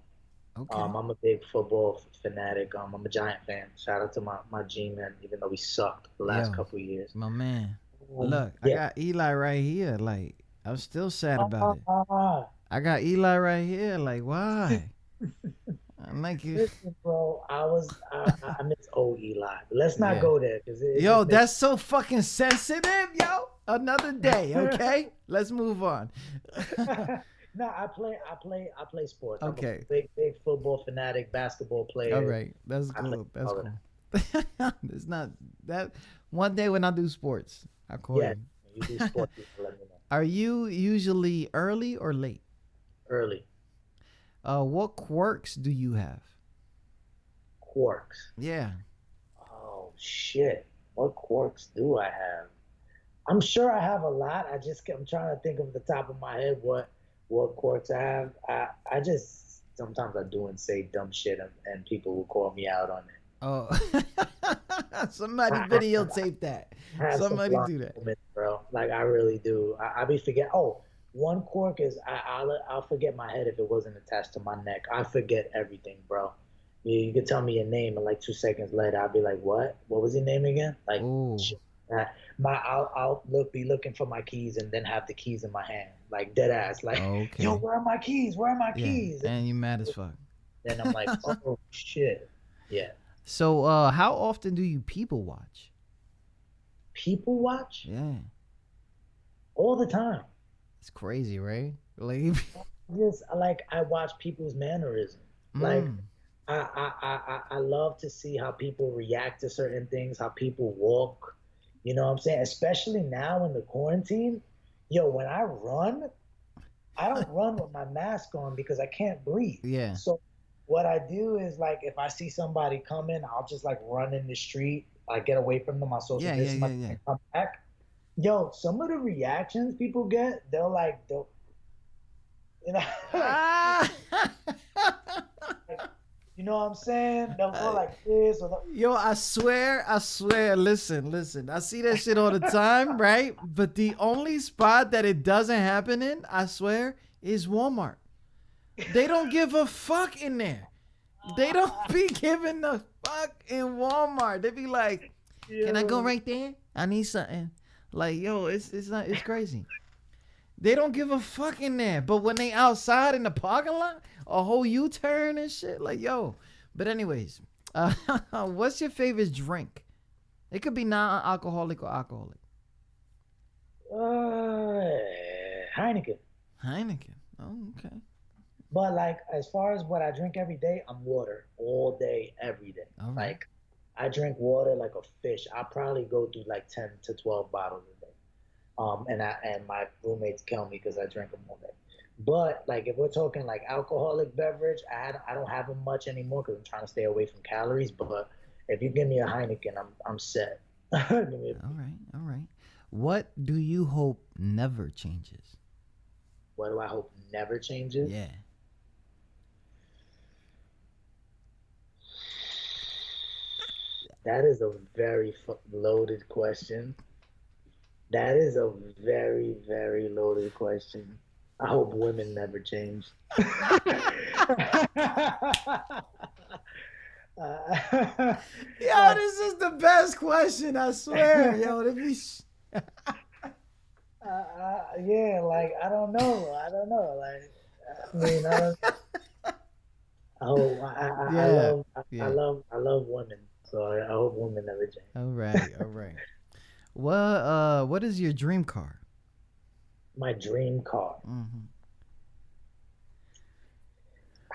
Okay. I'm a big football fanatic. I'm a Giant fan. Shout out to my G-man, even though we sucked the last Yo, couple of years. my man. Look, I Yeah. got Eli right here. Like, I'm still sad about it. Ah, I got Eli right here. Like, why? I'm like, you. listen, bro. I miss old Eli. Let's not Yeah. go there because Yo, that's so fucking sensitive, yo. Another day, okay? Let's move on. No, I play sports. Okay. I'm a big football fanatic, basketball player. All right, that's I play cool. That's all of cool. It's not that. One day when I do sports, I call Yeah, you. you do sports, you let me know. Are you usually early or late? Early What quirks do you have? quirks. Yeah. Oh shit! What quirks do I have? I'm sure I have a lot. I'm trying to think of the top of my head what quirks I have. I just sometimes I do and say dumb shit and people will call me out on it. Oh, somebody videotape that. I have some Somebody blind do that. moments, bro. Like I really do. I be forget. Oh, one quirk is I'll forget my head if it wasn't attached to my neck. I forget everything, bro. You could tell me your name and like 2 seconds later I'll be like, what? What was your name again? Like, Ooh. shit. I'll be looking for my keys and then have the keys in my hand, like dead ass. Like, Okay. yo, where are my keys? Where are my Yeah, keys? and you mad as fuck. Then I'm like, oh shit. Yeah. So, how often do you people watch? People watch Yeah, all the time. it's crazy, right? Like, Just like I watch people's mannerisms. Like mm, I love to see how people react to certain things, how people walk. You know what I'm saying? Especially now in the quarantine. Yo, when I run, I don't run with my mask on because I can't breathe. yeah. So what I do is like if I see somebody coming, I'll just like run in the street, like get away from them, I social Yeah, distance, yeah. and come back. Yo, some of the reactions people get, they'll you know, Ah! you know what I'm saying? They'll go like this or Yo, I swear, listen. I see that shit all the time, right? But the only spot that it doesn't happen in, I swear, is Walmart. They don't give a fuck in there. They don't be giving a fuck in Walmart. They be like, can I go right there? I need something. Like, yo, it's crazy. They don't give a fuck in there. But when they outside in the parking lot, a whole U-turn and shit, like, yo. But anyways, what's your favorite drink? It could be non-alcoholic or alcoholic. Heineken. Heineken. Oh, okay. But like as far as what I drink every day, I'm water all day, every day. All right. Like I drink water like a fish. I probably go through like 10 to 12 bottles a day. And my roommates kill me because I drink them all day. But like if we're talking like alcoholic beverage, I don't have them much anymore because I'm trying to stay away from calories. But if you give me a Heineken, I'm set. Give me All right, all right. What do you hope never changes? what do I hope never changes? Yeah. That is a very loaded question. That is a very, very loaded question. I hope women never change. Yo, this is the best question, I swear. Yo, yeah, like I don't know. I don't know. Like I mean, I don't. Oh, yeah, yeah. I love women. So I hope women never change. All right, all right. What is your dream car? My dream car. Mm-hmm.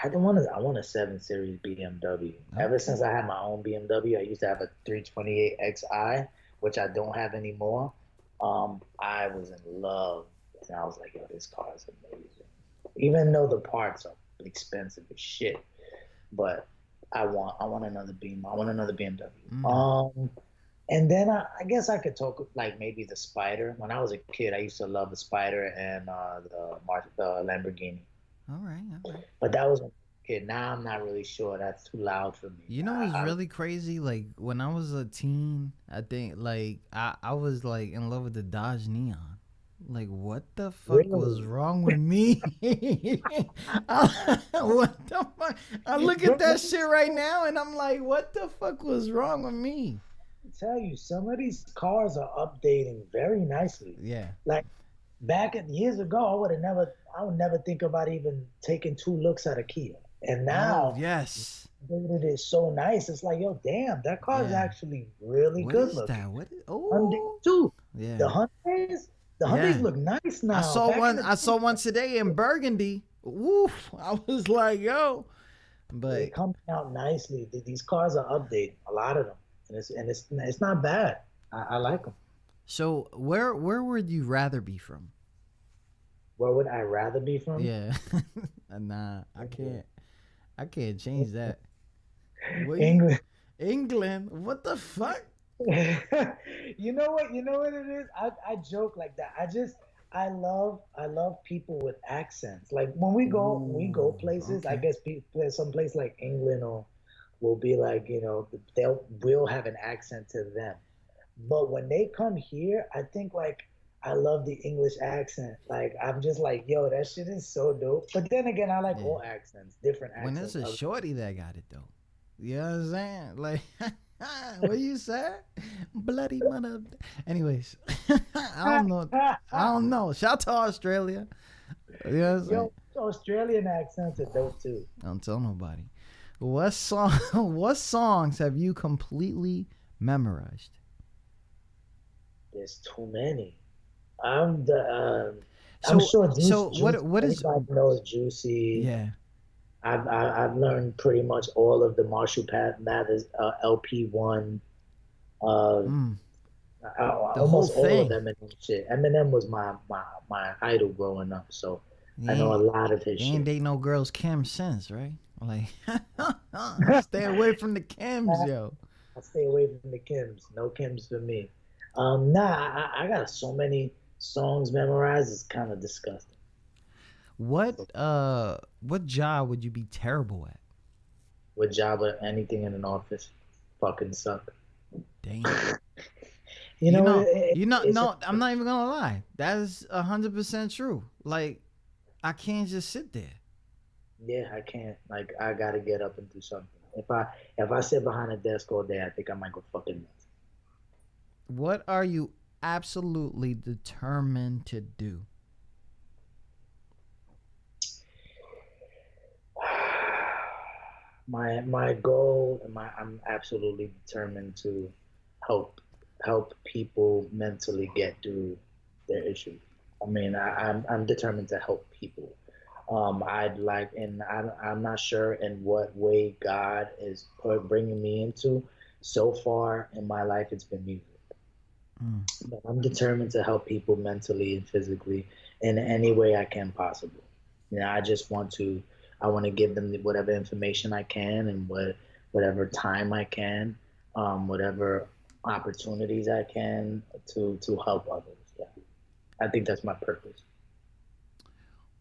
I want a 7 Series BMW. Ever since I had my own BMW, I used to have a 328 Xi, which I don't have anymore. I was in love, and I was like, "Yo, this car is amazing." Even though the parts are expensive as shit, but I want another Beam. I want another BMW. And then I guess I could talk like maybe the Spider. When I was a kid, I used to love the Spider and the Lamborghini. All right, all right. But that was when I was a kid. Now I'm not really sure. That's too loud for me. You know what's really crazy? Like when I was a teen, I think like I was like in love with the Dodge Neon. Like what the fuck was wrong with me? What the fuck? I look at that shit right now and I'm like, what the fuck was wrong with me? I tell you, some of these cars are updating very nicely. Yeah. Like back years ago, I would never think about even taking 2 looks at a Kia. And now, yes, it is so nice. It's like, yo, damn, that car is actually really what good is looking. that? What is? Oh, Hyundai too. yeah. The Hyundais look nice now. I saw one today in Burgundy. Woof! I was like, yo, but they come out nicely. These cars are updating, a lot of them, and it's not bad. I like them. So where would you rather be from? Where would I rather be from? Yeah, nah, I can't change that. England. England? What the fuck? You know what it is? I joke like that. I love people with accents. Like when we go places, I guess some place like England or will be like, we'll have an accent to them. But when they come here, I think like I love the English accent. Like I'm just like, yo, that shit is so dope. But then again, I like all accents, different accents. When it's a shorty that got it though. You know what I'm saying? Like what you said? Bloody mother. Anyways, I don't know. Shout out to Australia. You know what I'm saying? Yo, Australian accents are dope too. Don't tell nobody. What songs have you completely memorized? There's too many. I'm sure Juicy. So what is? Everybody knows Juicy. Yeah. I've learned pretty much all of the Marshall Mathers LP1. Almost all of Eminem shit. Eminem was my idol growing up, so I know a lot of his shit. Ain't date no girls Kim since, right? Like, stay away from the Kims, yo. I stay away from the Kims. No Kims for me. I got so many songs memorized. It's kind of disgusting. What job would you be terrible at? What job or anything in an office? Fucking suck. Damn. No, I'm not even gonna lie. That is 100% true. Like, I can't just sit there. Yeah, I can't. Like, I gotta get up and do something. If I sit behind a desk all day, I think I might go fucking nuts. What are you absolutely determined to do? My goal, I'm absolutely determined to help people mentally get through their issues. I mean, I'm determined to help people. I'm not sure in what way God is bringing me into. So far in my life, it's been music. But I'm determined to help people mentally and physically in any way I can possible. I just I want to give them whatever information I can and whatever time I can, whatever opportunities I can to help others. Yeah, I think that's my purpose.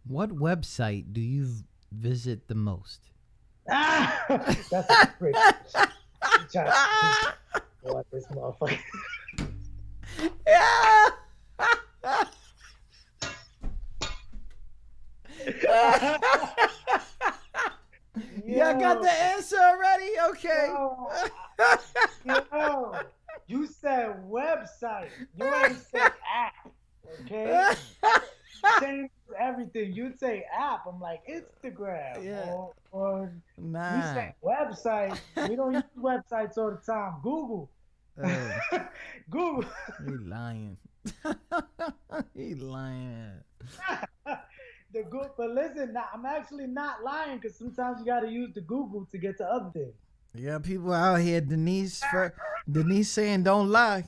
What website do you visit the most? That's a great question. You try to what this motherfucker. Yeah. Y'all got the answer already? Okay. Yo, you said website. You ain't say app. Okay? Change everything. You say app. I'm like Instagram. Yeah. Or Nah. you say website. We don't use websites all the time. Google. Google. He lying. He lying. But listen, I'm actually not lying because sometimes you got to use the Google to get to other things. Yeah, people out here. Denise saying don't lie.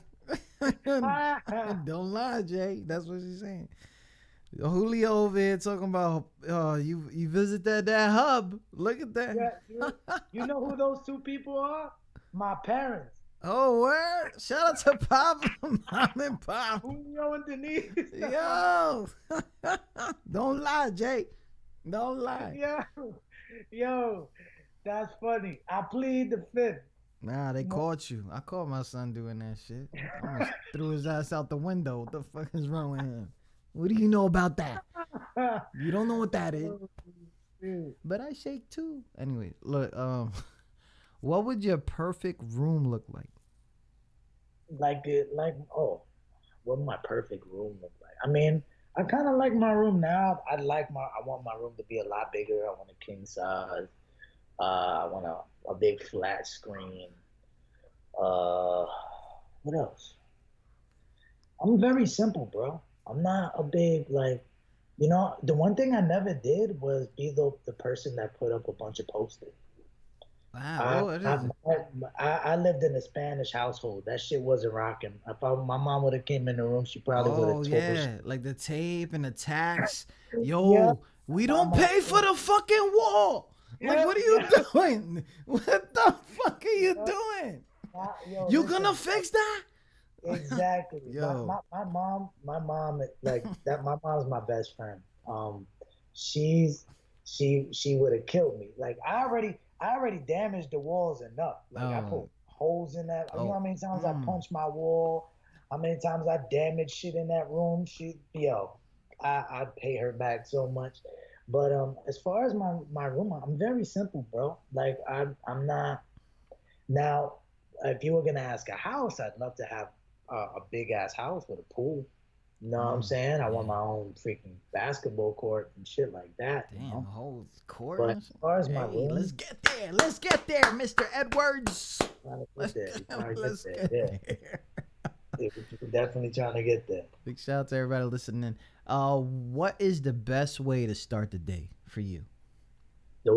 Don't lie, Jay. That's what she's saying. Julio over here talking about you visited that hub. Look at that. Yeah, you know who those two people are? My parents. Oh, word! Shout out to Pop, Mom and Pop. Julio and Denise. Yo, don't lie, Jay. Don't lie. Yo, that's funny. I plead the fifth. Nah, they caught you. I caught my son doing that shit. I almost threw his ass out the window. What the fuck is wrong with him? What do you know about that? You don't know what that is. But I shake too. Anyway, look, what would your perfect room look like? What would my perfect room look like? I mean, I kind of like my room now. I want my room to be a lot bigger. I want a king size. I want a big flat screen. What else? I'm very simple, bro. I'm not a big the one thing I never did was be the person that put up a bunch of posters. Wow, I lived in a Spanish household. That shit wasn't rocking. If my mom would have came in the room, she probably would have. Oh yeah, like the tape and the tax. Yo, we don't pay for the fucking wall. Like, what are you doing? What the fuck are you doing? You gonna fix that? Exactly. Yo. My mom, like that. My mom's my best friend. She would have killed me. Like I already damaged the walls enough. Like I put holes in that. You know how many times I punched my wall? How many times I damaged shit in that room? I'd pay her back so much. But as far as my room, I'm very simple, bro. Like I'm not. Now, if you were gonna ask a house, I'd love to have a big ass house with a pool. You know what I'm saying? I want my own freaking basketball court and shit like that. Damn, a whole court. But as far as my room, let's get there, Mr. Edwards. Let's get there. Yeah, we're definitely trying to get there. Big shout out to everybody listening. What is the best way to start the day for you?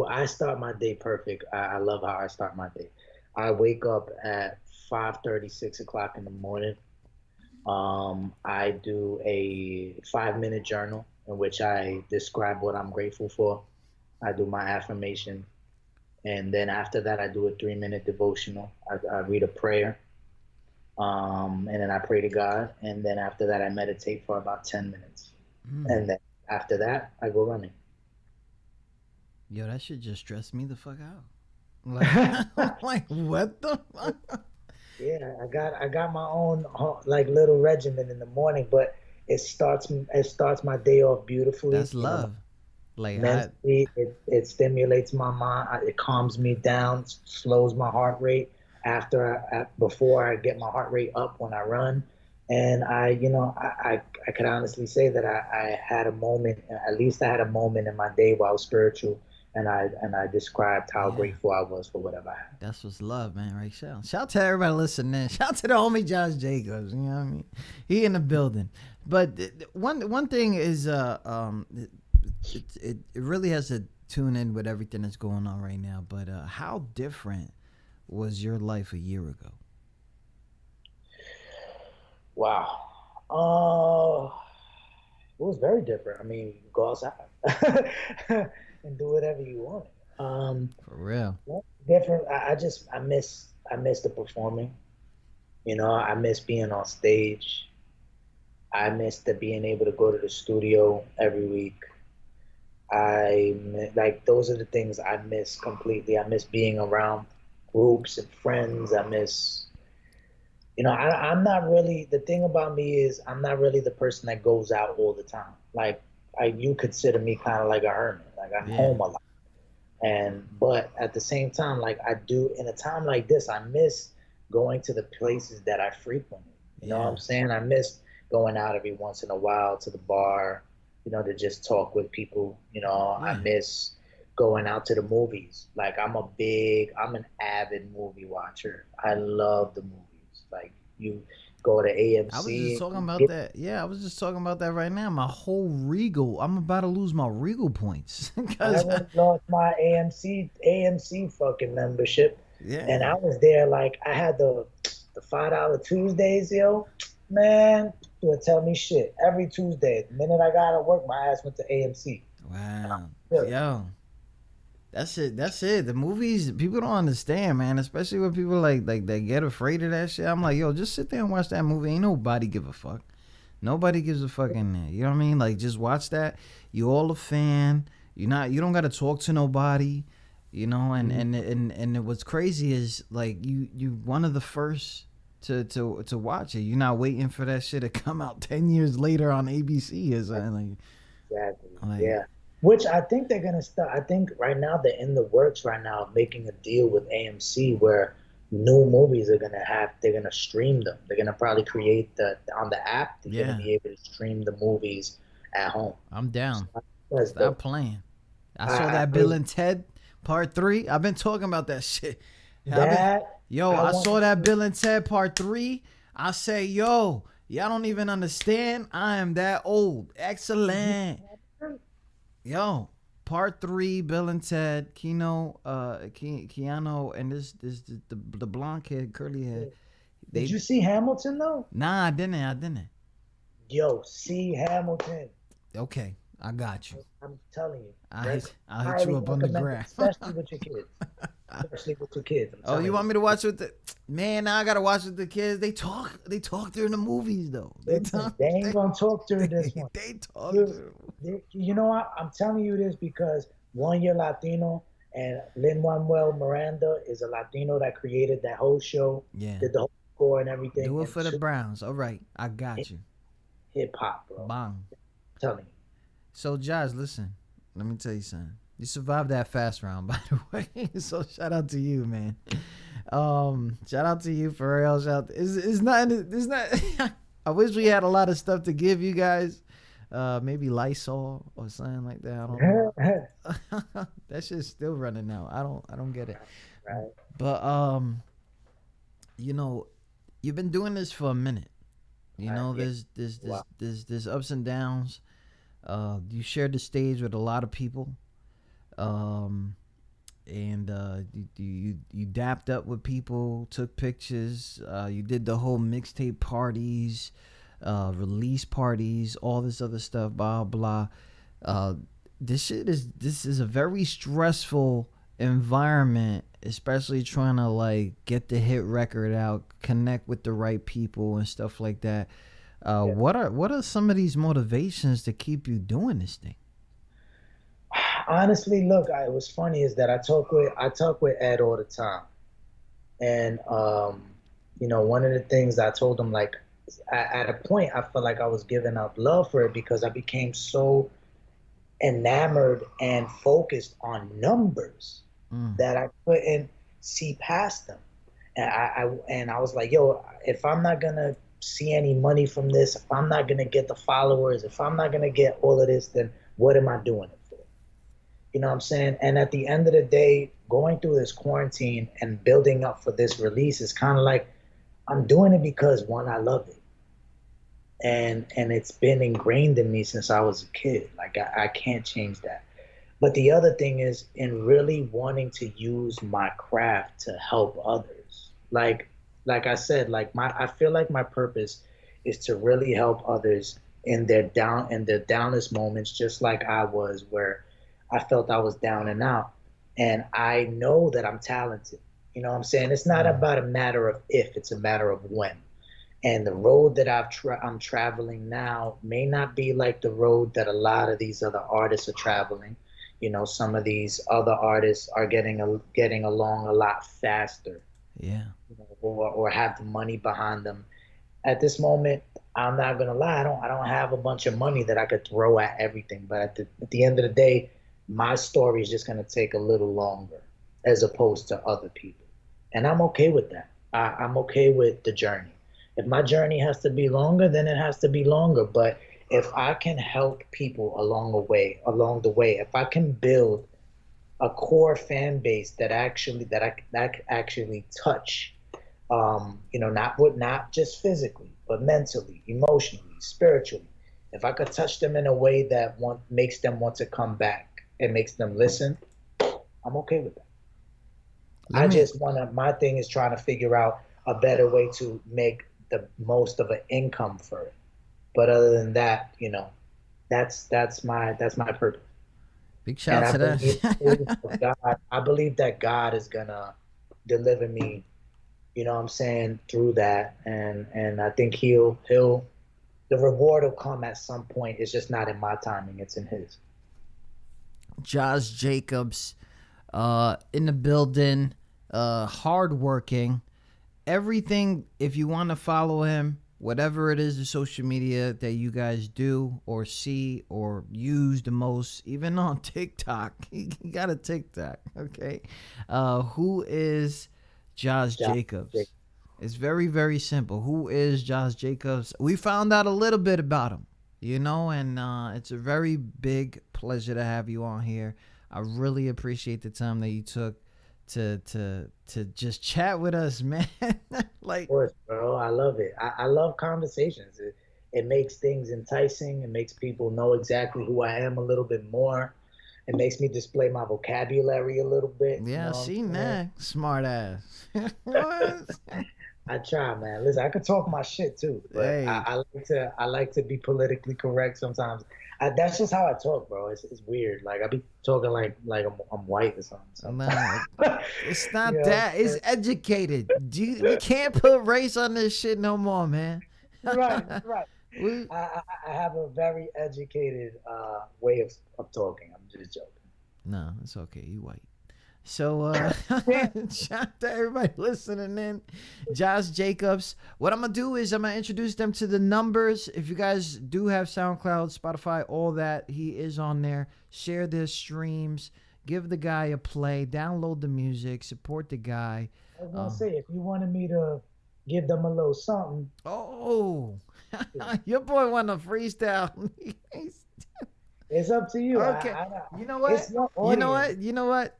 I start my day perfect. I love how I start my day. I wake up at 5:30, 6 o'clock in the morning. I do a 5-minute journal in which I describe what I'm grateful for. I do my affirmation. And then after that, I do a 3-minute devotional. I read a prayer. And then I pray to God. And then after that, I meditate for about 10 minutes. And then after that, I go running. Yo, that shit just stressed me the fuck out. Like what the fuck? Yeah, I got my own like little regimen in the morning, but it starts my day off beautifully. That's love. Like mentally, it stimulates my mind. It calms me down, slows my heart rate before I get my heart rate up when I run. And I could honestly say that I had a moment, at least I had a moment in my day where I was spiritual. And I described how grateful I was for whatever I had. That's what's love, man, right? Shout out to everybody listening. Shout out to the homie Josh Jacobs. You know what I mean? He in the building. But one thing is, it really has to tune in with everything that's going on right now. But how different was your life a year ago? Wow. was very different. I mean, you can go outside and do whatever you want. For real. Different. I miss the performing. You know, I miss being on stage. I miss the being able to go to the studio every week. Like those are the things I miss completely. I miss being around groups and friends. I miss, you know, I'm not really, the thing about me is I'm not really the person that goes out all the time. Like you consider me kind of like a hermit. Like I'm home a lot. But at the same time, like I do in a time like this, I miss going to the places that I frequented. You know what I'm saying? I miss going out every once in a while to the bar, you know, to just talk with people. You know, I miss going out to the movies. Like I'm an avid movie watcher. I love the movies. Like you go to AMC. I was just talking about that. Yeah, I was just talking about that right now. My whole Regal, I'm about to lose my Regal points. I lost my AMC fucking membership. Yeah. And I was there like I had the $5 Tuesdays, yo. Man, you would tell me shit every Tuesday. The minute I got to work, my ass went to AMC. Wow. Yo. That's it. The movies, people don't understand, man. Especially when people like they get afraid of that shit. I'm like, yo, just sit there and watch that movie. Ain't nobody give a fuck. Nobody gives a fuck in there. You know what I mean? Like, just watch that. You all a fan. You don't gotta talk to nobody. You know, and what's crazy is like you one of the first to watch it. You're not waiting for that shit to come out 10 years later on ABC or something. Exactly. Yeah. Which I think they're gonna start. I think right now they're in the works right now of making a deal with AMC where new movies they're gonna stream them. They're gonna probably create on the app. They're gonna be able to stream the movies at home. I'm down. Stop playing. I saw that Bill and Ted Part 3. I've been talking about that shit. I saw that Bill and Ted Part 3. I say, yo, y'all don't even understand. I am that old. Excellent. Yo, Part 3, Bill and Ted, Keanu, and the blonde kid, curly head. Did you see Hamilton though? Nah, I didn't. Yo, see Hamilton. Okay, I got you. I'm telling you. I'll hit you up on the gram. Especially with your kids. Oh, you want me to watch with the man? Now I gotta watch with the kids. They talk during the movies though. They ain't gonna talk during this one. They talk. You know what? I'm telling you this because one, you're Latino, and Lin-Manuel Miranda is a Latino that created that whole show. Yeah. Did the whole score and everything. Do it for the Browns. All right, I got you. Hip hop, bro. Bang. I'm telling you. So, Josh, listen. Let me tell you something. You survived that fast round, by the way. So shout out to you, man. Shout out to you for real. It's not. I wish we had a lot of stuff to give you guys. Maybe Lysol or something like that. I don't know. That shit's still running out. I don't get it. Right. But you know, you've been doing this for a minute. You know, there's ups and downs. You shared the stage with a lot of people. And you dapped up with people, took pictures. You did the whole mixtape parties, release parties, all this other stuff, blah blah. This is a very stressful environment, especially trying to like get the hit record out, connect with the right people and stuff like that. What are some of these motivations to keep you doing this thing? Honestly, look, it was funny is that I talk with Ed all the time, and you know, one of the things I told him, like at a point I felt like I was giving up love for it because I became so enamored and focused on numbers that I couldn't see past them, and I was like, yo, if I'm not gonna see any money from this, if I'm not gonna get the followers, if I'm not gonna get all of this, then what am I doing it for? You know what I'm saying? And at the end of the day, going through this quarantine and building up for this release is kind of like I'm doing it because one, I love it, and it's been ingrained in me since I was a kid. Like I can't change that. But the other thing is in really wanting to use my craft to help others. Like I said, like I feel like my purpose is to really help others in their downest moments, just like I was, where I felt I was down and out. And I know that I'm talented. You know what I'm saying? It's not about a matter of if, it's a matter of when. And the road that I'm traveling now may not be like the road that a lot of these other artists are traveling. You know, some of these other artists are getting along a lot faster. Yeah. You know, or have the money behind them. At this moment, I'm not gonna lie, I don't have a bunch of money that I could throw at everything. But at the end of the day, my story is just gonna take a little longer as opposed to other people. And I'm okay with that. I'm okay with the journey. If my journey has to be longer, then it has to be longer. But if I can help people along the way, if I can build a core fan base that I actually touch, you know, not just physically, but mentally, emotionally, spiritually. If I could touch them in a way that makes them want to come back and makes them listen, I'm okay with that. My thing is trying to figure out a better way to make the most of an income for it. But other than that, you know, that's my purpose. Big shout out to that. I believe that God is gonna deliver me, you know what I'm saying, through that. And I think he'll the reward will come at some point. It's just not in my timing, it's in his. Josh Jacobs in the building, hardworking. Everything, if you want to follow him, whatever it is, the social media that you guys do or see or use the most, even on TikTok, he got a TikTok, okay? Who is Josh Jacobs? It's very, very simple. Who is Josh Jacobs? We found out a little bit about him, you know, and it's a very big pleasure to have you on here. I really appreciate the time that you took to just chat with us, man. Like, of course, bro. I love it. I love conversations. It makes things enticing. It makes people know exactly who I am a little bit more. It makes me display my vocabulary a little bit. Yeah, you know see, man, smart ass. I try, man. Listen, I can talk my shit too, but Hey. I like to be politically correct sometimes. That's just how I talk, bro. It's weird. Like I be talking like I'm white or something. Man, it's not Yeah. that. It's educated. We can't put race on this shit no more, man. Right. We, I have a very educated way of talking. I'm just joking. no, it's okay. You white. So, shout out to everybody listening in. Josh Jacobs. What I'm going to do is I'm going to introduce them to the numbers. If you guys do have SoundCloud, Spotify, all that, he is on there. Share their streams. Give the guy a play. Download the music. Support the guy. I was going to say, if you wanted me to give them a little something. Oh, your boy want to freestyle. It's up to you. Okay. You know what? It's your audience. You know what?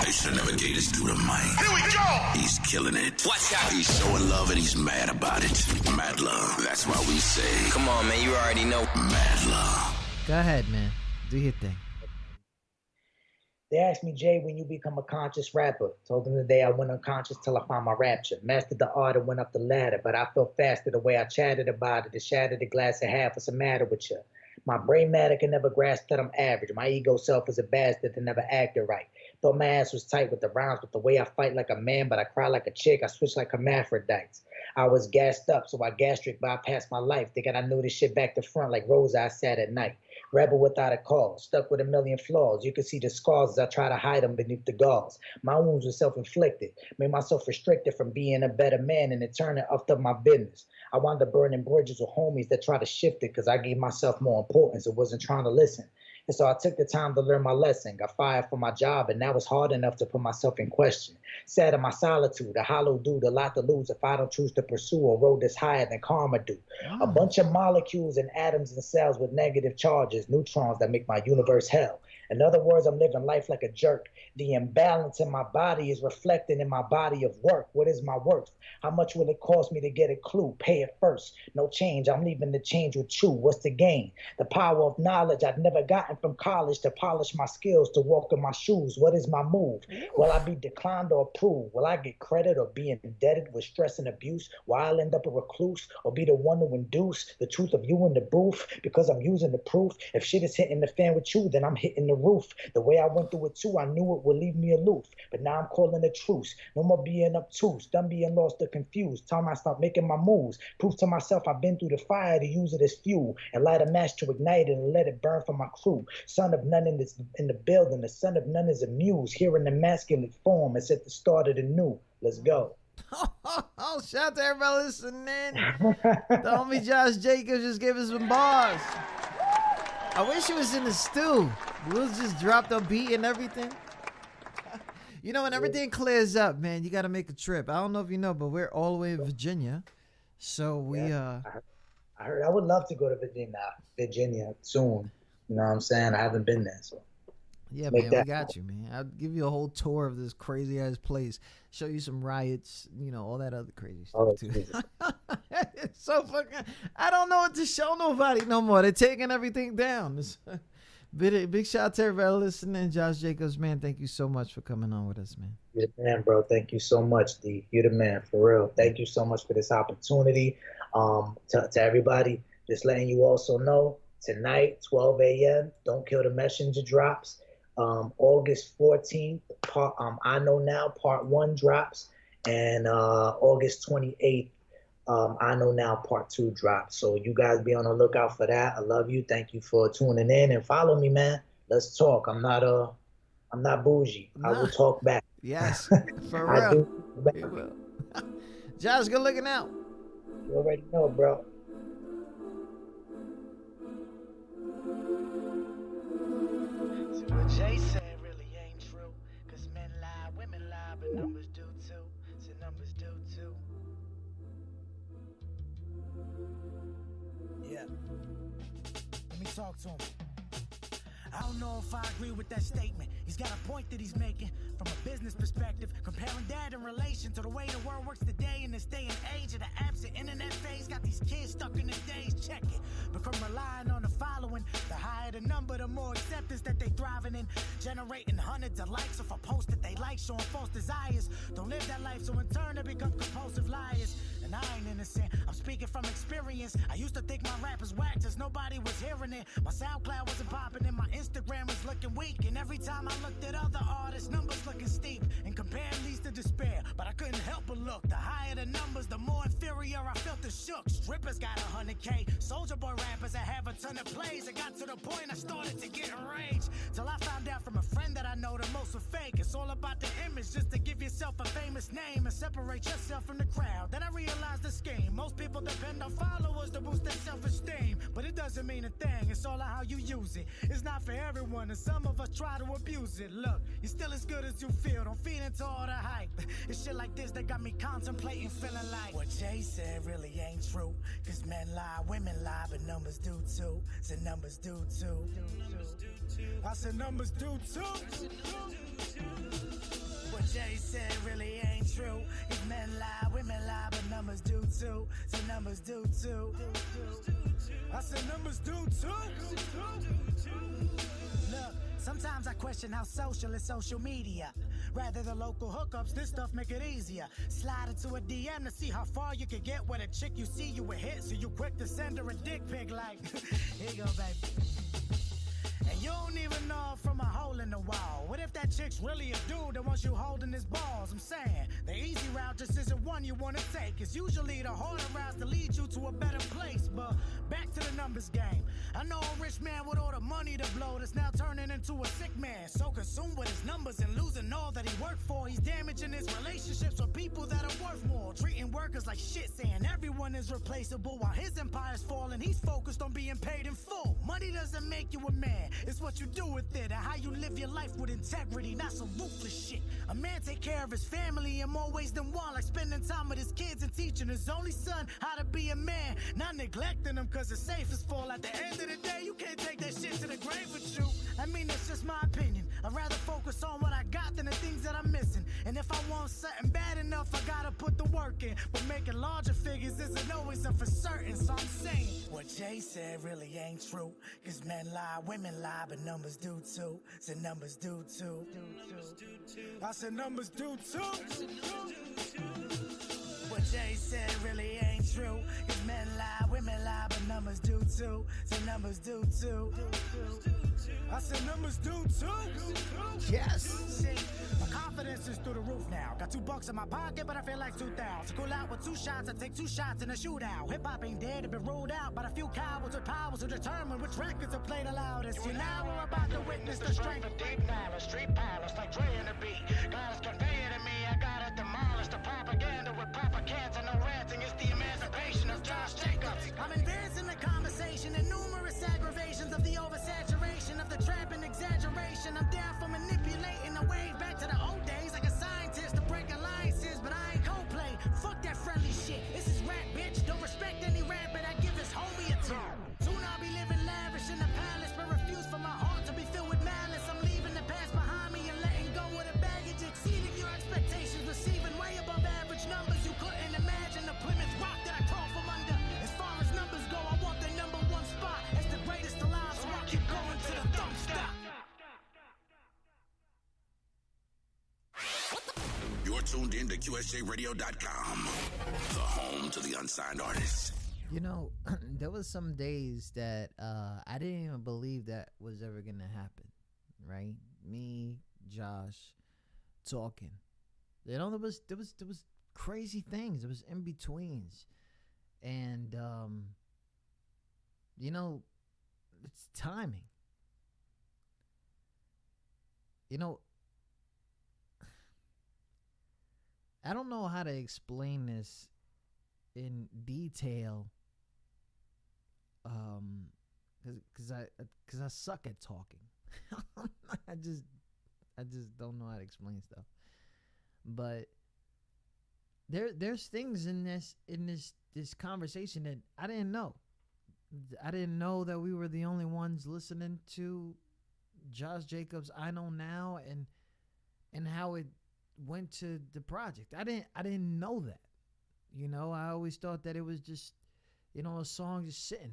Nation Navigators through the mic. Here we go. He's killing it. Watch out. He's showing love and he's mad about it. Madluh. That's why we say. Come on, man. You already know. Madluh. Go ahead, man. Do your thing. They asked me, Jay, when you become a conscious rapper. Told them the day I went unconscious till I found my rapture. Mastered the art and went up the ladder, but I felt faster the way I chatted about it. It shattered the glass in half. What's the matter with you? My brain matter can never grasp that I'm average. My ego self is a bastard that never acted right. Thought my ass was tight with the rhymes, but the way I fight like a man, but I cry like a chick. I switch like hermaphrodites. I was gassed up, so I gastric bypassed my life. Thinking I knew this shit back to front like Rose I sat at night. Rebel without a cause, stuck with a million flaws. You can see the scars as I try to hide them beneath the gauze. My wounds were self-inflicted, made myself restricted from being a better man, and it turned up to my business. I wound up burning bridges with homies that try to shift it because I gave myself more importance and wasn't trying to listen. And so I took the time to learn my lesson, got fired from my job, and now it's hard enough to put myself in question. Sad in my solitude, a hollow dude, a lot to lose if I don't choose to pursue a road that's higher than karma do. A bunch of molecules and atoms and cells with negative charges, neutrons that make my universe hell. In other words, I'm living life like a jerk. The imbalance in my body is reflected in my body of work. What is my worth? How much will it cost me to get a clue? Pay it first. No change. I'm leaving the change with you. What's the gain? The power of knowledge I've never gotten from college to polish my skills, to walk in my shoes. What is my move? Will I be declined or approved? Will I get credit or be indebted with stress and abuse? Will I end up a recluse or be the one to induce the truth of you in the booth? Because I'm using the proof. If shit is hitting the fan with you, then I'm hitting the roof. The way I went through it too, I knew it would leave me aloof. But now I'm calling a truce. No more being obtuse, done being lost or confused. Time I start making my moves. Proof to myself I've been through the fire to use it as fuel. And light a match to ignite it and let it burn for my crew. Son of none in the building. The son of none is a muse. Here in the masculine form. It's at the start of the new. Let's go. Oh, shout out to everybody listening. The homie Josh Jacobs just gave us some bars. I wish he was in the stew. We'll just drop the beat and everything. You know, when everything clears up, man, you got to make a trip. I don't know if you know, but we're all the way in Virginia. So we... I heard I would love to go to Virginia soon. You know what I'm saying? I haven't been there, so... Yeah, man, we got you, man. I'll give you a whole tour of this crazy-ass place. Show you some riots, you know, all that other crazy stuff, too. It's so fucking... I don't know what to show nobody no more. They're taking everything down. Big shout out to everybody listening. Josh Jacobs, man, thank you so much for coming on with us, man. You're the man, bro. Thank you so much, D. You're the man, for real. Thank you so much for this opportunity. To everybody, just letting you also know, tonight, 12 a.m., Don't Kill the Messenger drops. August 14th, I Know Now Part 1 drops, and August 28th, I Know Now Part 2 drops. So you guys be on the lookout for that. I love you. Thank you for tuning in, and follow me, man. Let's talk. I'm not bougie. Nah. I will talk back. Yes, for real. You will. Josh, good looking out. You already know, bro. What Jay said really ain't true. Cause men lie, women lie, but numbers do too. So numbers do too. Yeah. Let me talk to him. I don't know if I agree with that statement. He's got a point that he's making from a business perspective, comparing that in relation to the way the world works today in this day and age of the absent internet phase. Got these kids stuck in the days. Check it. Become relying on the following. The higher the number, the more acceptance that they thriving in. Generating hundreds of likes off a post that they like, showing false desires. Don't live that life, so in turn they become compulsive liars. And I ain't innocent, I'm speaking from experience. I used to think my rap was whack, cause nobody was hearing it. My SoundCloud wasn't popping and my Instagram was looking weak. And every time I looked at other artists, numbers looking steep. And compare leads to despair, but I couldn't help but look. The higher the numbers, the more inferior I felt the shook. Strippers got 100K, Soldier Boy rappers that have a ton of plays. It got to the point I started to get enraged, till I found out from a friend that I know that most are fake. It's all about the image, just to give yourself a famous name and separate yourself from the crowd. Then I realized the scheme. Most people depend on followers to boost their self-esteem, but it doesn't mean a thing. It's all on how you use it. It's not for everyone, and some of us try to abuse it. Look, you're still as good as you feel. Don't feed into all the hype. It's shit like this that got me contemplating, feeling like what Jay said really ain't true. Cause men lie, women lie, but numbers do too. So numbers do too. I said numbers do too. What Jay said really ain't true. Cause men lie, women lie, but numbers do too. So numbers do too. I said numbers do too. Look, sometimes I question how social is social media. Rather than local hookups, this stuff make it easier. Slide into a DM to see how far you can get with a chick you see you a hit, so you quick to send her a dick pic like, here you go, baby. And you don't even know from a hole in the wall. What if that chick's really a dude that wants you holding his balls? I'm saying, the easy route just isn't one you want to take. It's usually the harder routes to lead you to a better place. But back to the numbers game. I know a rich man with all the money to blow that's now turning into a sick man. So consumed with his numbers and losing all that he worked for. He's damaging his relationships with people that are worth more. Treating workers like shit, saying everyone is replaceable. While his empire's falling, he's focused on being paid in full. Money doesn't make you a man. It's what you do with it and how you live your life with integrity, not some ruthless shit. A man take care of his family in more ways than one, like spending time with his kids and teaching his only son how to be a man. Not neglecting them cause it's safe as fall. At the end of the day, you can't take that shit to the grave with you. I mean, that's just my opinion. I'd rather focus on what I got than the things that I'm missing. And if I want something bad enough, I gotta put the work in. But making larger figures isn't always a for certain, so I'm saying what Jay said really ain't true. Cause men lie, women lie, but numbers do too. Said numbers do too. I said numbers do too. What Jay said really ain't true. Cause men lie, women lie, but numbers do too. Said numbers do too. I said numbers do too. Yes. See, my confidence is through the roof now. Got $2 in my pocket, but I feel like 2,000. Cool out with 2 shots, I take 2 shots in a shootout. Hip hop ain't dead, it been ruled out by a few cowards with powers who determine which records are played the loudest. See, now we're about to witness the strength of deep knowledge, street pilots like Dre and the beat. God is conveying to me, I gotta demolish the propaganda with proper cans and no ranting. It's the emancipation of Josh Jacobs. I'm advancing the conversation and numerous aggravations of the oversaturation of the trap and exaggeration. I'm down for manipulating the wave back to the old days like a scientist to break alliances, but I ain't Coldplay. Fuck that friendly shit. This is rap, bitch. Don't respect any rap, but I give this homie a tune. Soon I'll be living lavish in the palace, but refuse for my heart to be filled with malice. I'm leaving the past behind me and letting go of the baggage, exceeding your expectations, receiving way above average numbers. You couldn't imagine the Plymouth Rock that I crawled from under. As far as numbers go, I want the #1 spot. It's the greatest alive, so I keep going to the thumb stop. You're tuned in to QSJRadio.com, the home to the unsigned artists. You know, there was some days that I didn't even believe that was ever gonna happen, right? Me, Josh, talking. You know, there was crazy things. There was in betweens, and you know, it's timing. You know, I don't know how to explain this in detail, cause I suck at talking. I just don't know how to explain stuff. But there's things in this conversation that I didn't know. I didn't know that we were the only ones listening to Josh Jacobs' I Know Now and how it went to the project. I didn't know that. You know, I always thought that it was just, you know, a song just sitting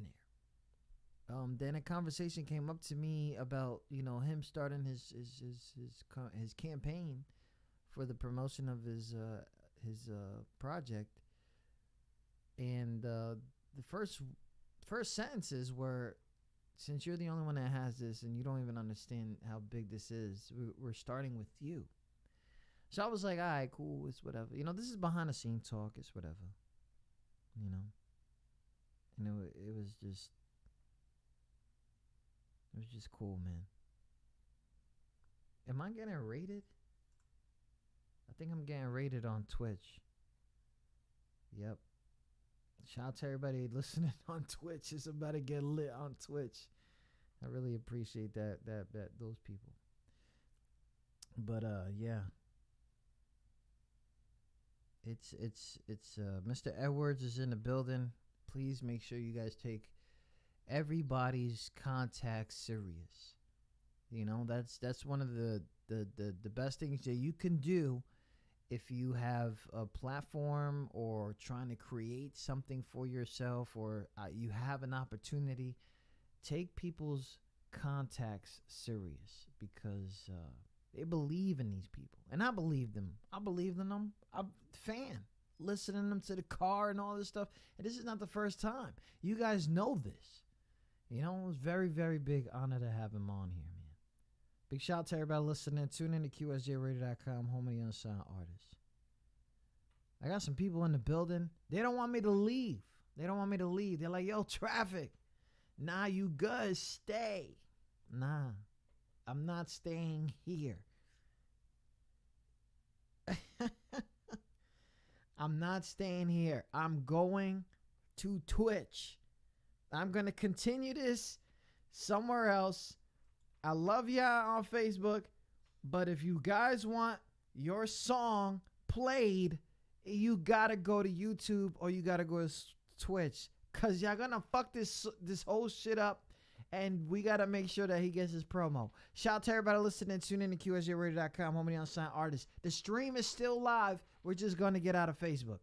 there. Then a conversation came up to me about, you know, him starting his campaign for the promotion of his project, and the first sentences were, since you're the only one that has this and you don't even understand how big this is, we're starting with you. So I was like, all right, cool, it's whatever. You know, this is behind the scene talk, it's whatever. You know? And it was just cool, man. Am I getting rated? I think I'm getting rated on Twitch. Yep. Shout out to everybody listening on Twitch. It's about to get lit on Twitch. I really appreciate that those people. But yeah. It's Mr. Edwards is in the building. Please make sure you guys take everybody's contact serious. You know, that's one of the best things that you can do if you have a platform or trying to create something for yourself, or you have an opportunity. Take people's contacts serious, because they believe in these people. And I believed them. I believed in them. I'm a fan. Listening to them to the car and all this stuff. And this is not the first time. You guys know this. You know, it was very, very big honor to have him on here, man. Big shout out to everybody listening. Tune in to QSJRadio.com, home of the unsigned artists. I got some people in the building. They don't want me to leave. They're like, yo, traffic. Nah, you good. Stay. Nah. I'm not staying here. I'm not staying here. I'm going to Twitch. I'm going to continue this somewhere else. I love y'all on Facebook, but if you guys want your song played, you got to go to YouTube or you got to go to Twitch. Cause y'all gonna fuck this whole shit up, and we gotta make sure that he gets his promo. Shout out to everybody listening. Tune in to QSJRadio.com, home of the unsigned artists. The stream is still live. We're just gonna get out of Facebook.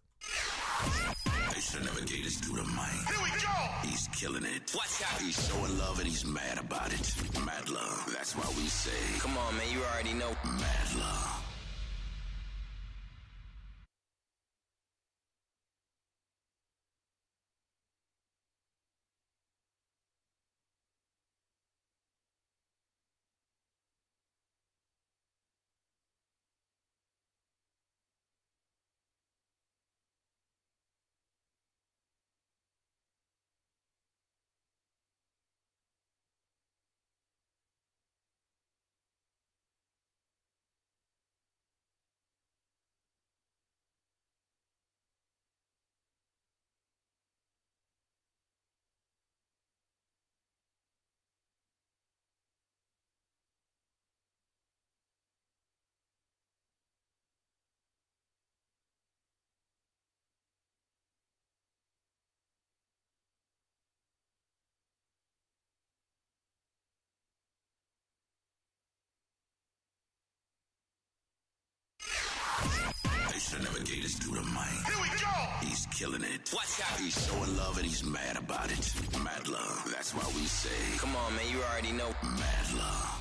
They should never gave this dude a mic. Here we go! He's killing it. Watch out! He's showing love and he's mad about it. Madluh. That's why we say, come on, man, you already know. Madluh. They should never gave this dude a mic. Here we go! He's killing it. Watch out! He's showing love and he's mad about it. Madluh. That's why we say, come on, man, you already know. Madluh.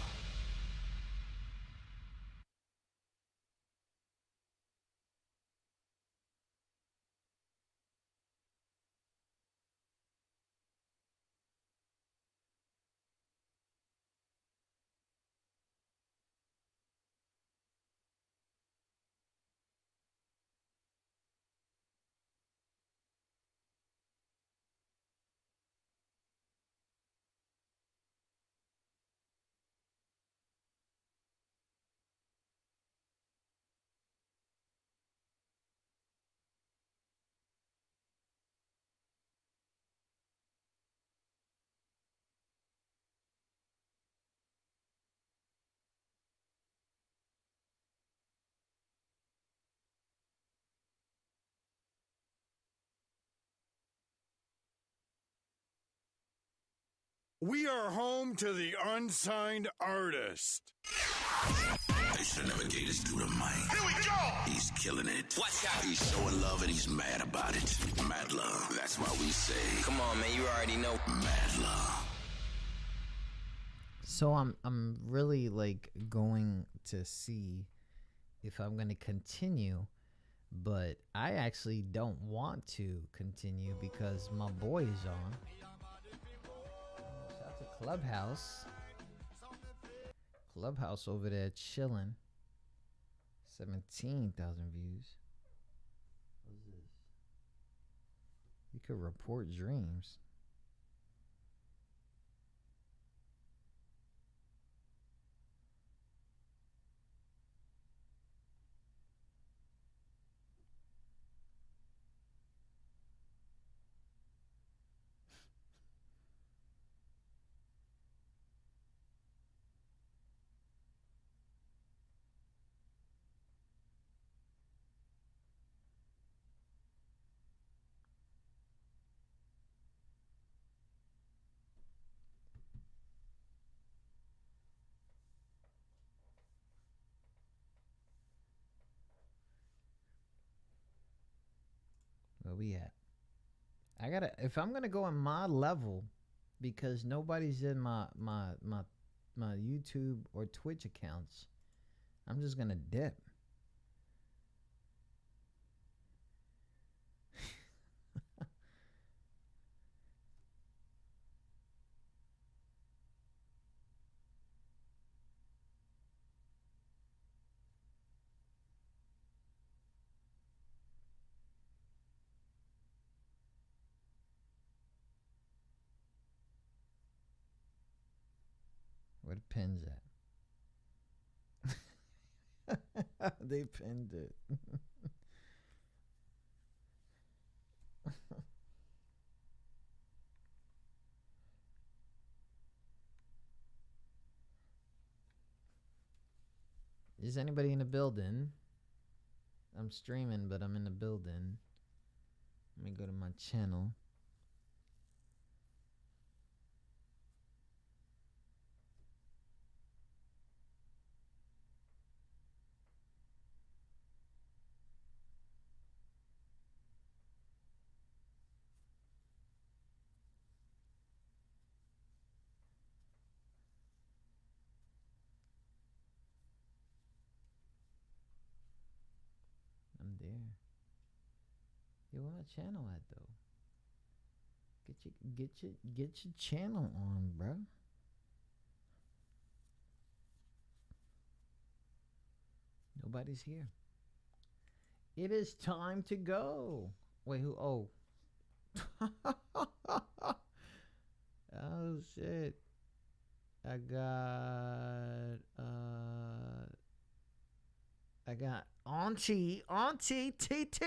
We are home to the unsigned artist. They should never gave this dude a mic. Here we go! He's killing it. Watch out! He's showing love and he's mad about it. Madluh. That's why we say, come on, man, you already know. Madluh. So I'm really like going to see if I'm gonna continue, but I actually don't want to continue because my boy is on. Shout out to Clubhouse. Clubhouse over there chilling. 17,000 views. What's this? You could report dreams. Where we at? If I'm gonna go in my level, because nobody's in my YouTube or Twitch accounts, I'm just gonna dip. Where the pin's at? They pinned it. Is anybody in the building? I'm streaming, but I'm in the building. Let me go to my channel. my channel at though? Get your channel on, bro. Nobody's here. It is time to go. Wait, who? Oh. Oh shit. I got Auntie TT.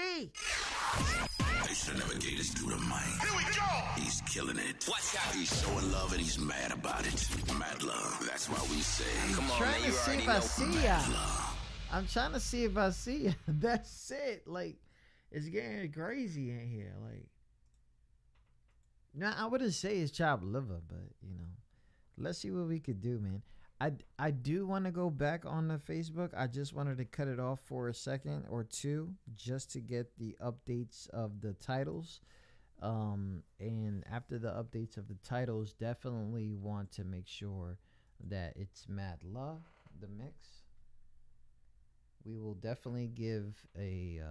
They should never gave this dude a mic. Here we go! He's killing it. Watch out! He's showing love and he's mad about it. Madluh. That's why we say, come on, Trying man, to you see already if I know. see ya. Madluh. I'm trying to see if I see ya. That's it. Like, it's getting crazy in here. Like, now I wouldn't say it's chopped liver, but you know, let's see what we could do, man. I do want to go back on the Facebook. I just wanted to cut it off for a second or two just to get the updates of the titles. And after the updates of the titles, definitely want to make sure that it's Madluh, the mix. We will definitely give a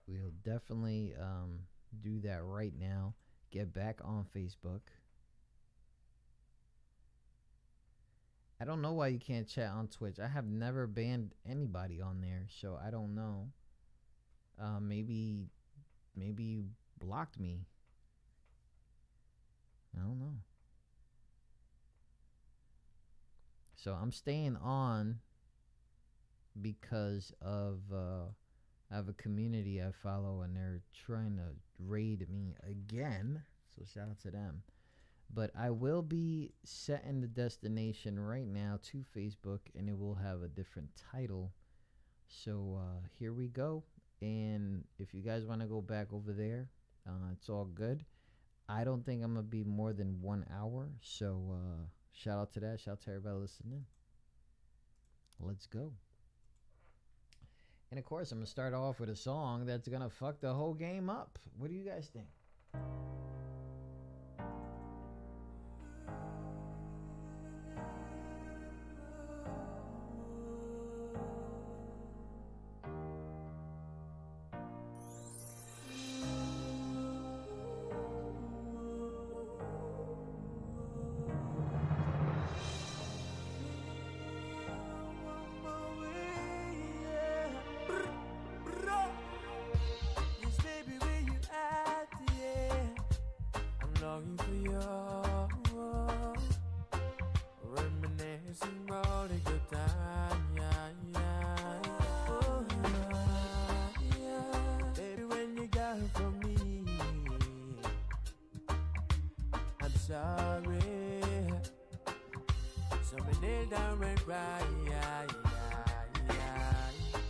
we'll definitely do that right now. Get back on Facebook. I don't know why you can't chat on Twitch. I have never banned anybody on there, so I don't know. Maybe you blocked me. I don't know. So I'm staying on because of I have a community I follow and they're trying to raid me again. So shout out to them. But I will be setting the destination right now to Facebook and it will have a different title. So here we go. And if you guys want to go back over there, it's all good. I don't think I'm going to be more than 1 hour. So shout out to that. Shout out to everybody listening. Let's go. And of course, I'm going to start off with a song that's going to fuck the whole game up. What do you guys think? Longing for you, reminiscing all the good time, yeah. Baby, when you got it from me, I'm sorry. So me kneel down and cry, yeah.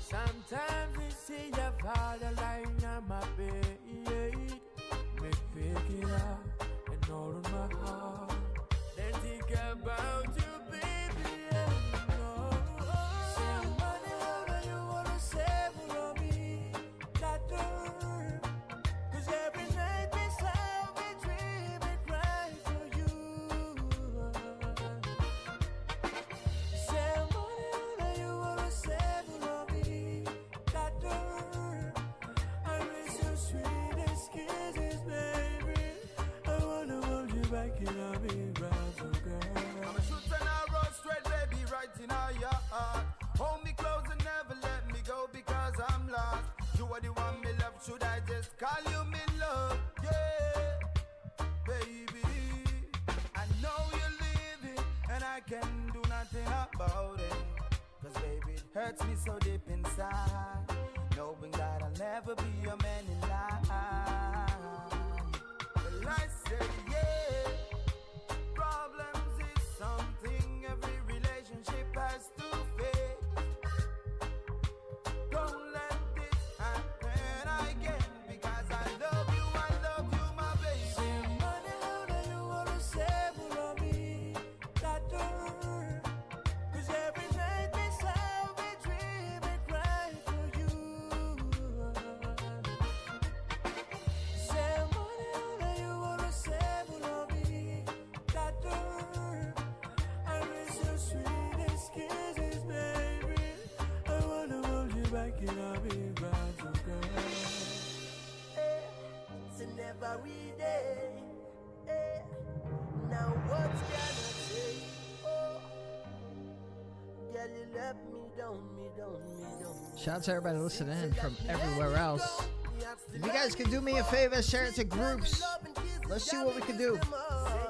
Sometimes you see your father lying on my bed, me pick it up. All in my heart, then think about you, baby. Yeah, no. Somebody that you wanna save for me, that girl. 'Cause every night beside me, dream and cry for you. Somebody that you wanna save for me, that girl. I miss your sweetest kisses, baby. Back in our big round, so girl. I'm a shooter and I roll straight, baby, right in our yard. Hold me close and never let me go because I'm lost. You are the one me love, should I just call you me love? Yeah, baby. I know you're leaving and I can do nothing about it. 'Cause baby, it hurts me so deep inside, knowing that I'll never be your man in life. Well, I say yeah, problems is something every relationship has to face. Don't let this happen again, because I love you, my baby. Somebody that you wanna save for me, that girl. 'Cause every night beside me, dream and cry for you. every day. Eh. Now what can I say? Oh, girl, you let me down, me down, me down. Shout out to everybody listening in from everywhere else. If you guys can do me a favor, share it to groups. Let's see what we can do. Say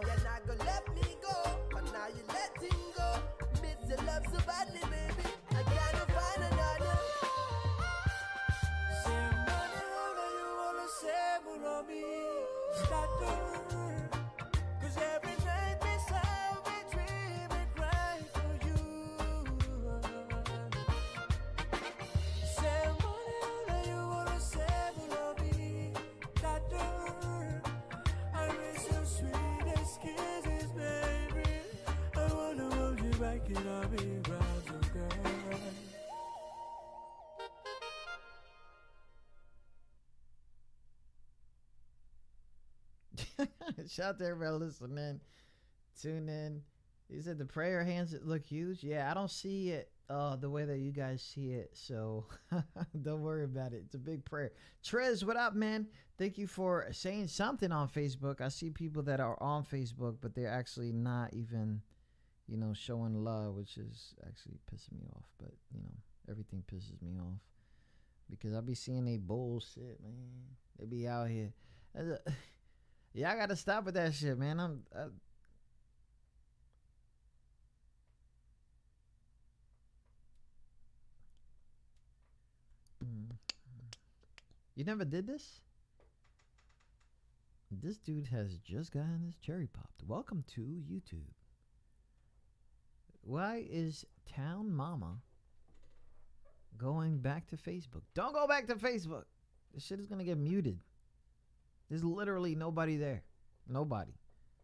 you're not gonna let me go, but now you're letting go. Miss your love so badly, baby. I gotta find another. Say money, you wanna say more of me. Start to, 'cause every night beside me, dream and cry for you. Say money, you wanna say more of me. Start to, I miss your sweetest kisses, baby. I wanna hold you back in our big arms, oh girl. Shout out to everybody listening. Tune in. He said the prayer hands look huge. Yeah, I don't see it the way that you guys see it. So don't worry about it. It's a big prayer. Trez, what up, man? Thank you for saying something on Facebook. I see people that are on Facebook, but they're actually not even, showing love, which is actually pissing me off. But, everything pisses me off. Because I be seeing they bullshit, man. They be out here. Yeah, I gotta stop with that shit, man. You never did this? This dude has just gotten his cherry popped. Welcome to YouTube. Why is Town Mama going back to Facebook? Don't go back to Facebook. This shit is gonna get muted. There's literally nobody there. Nobody.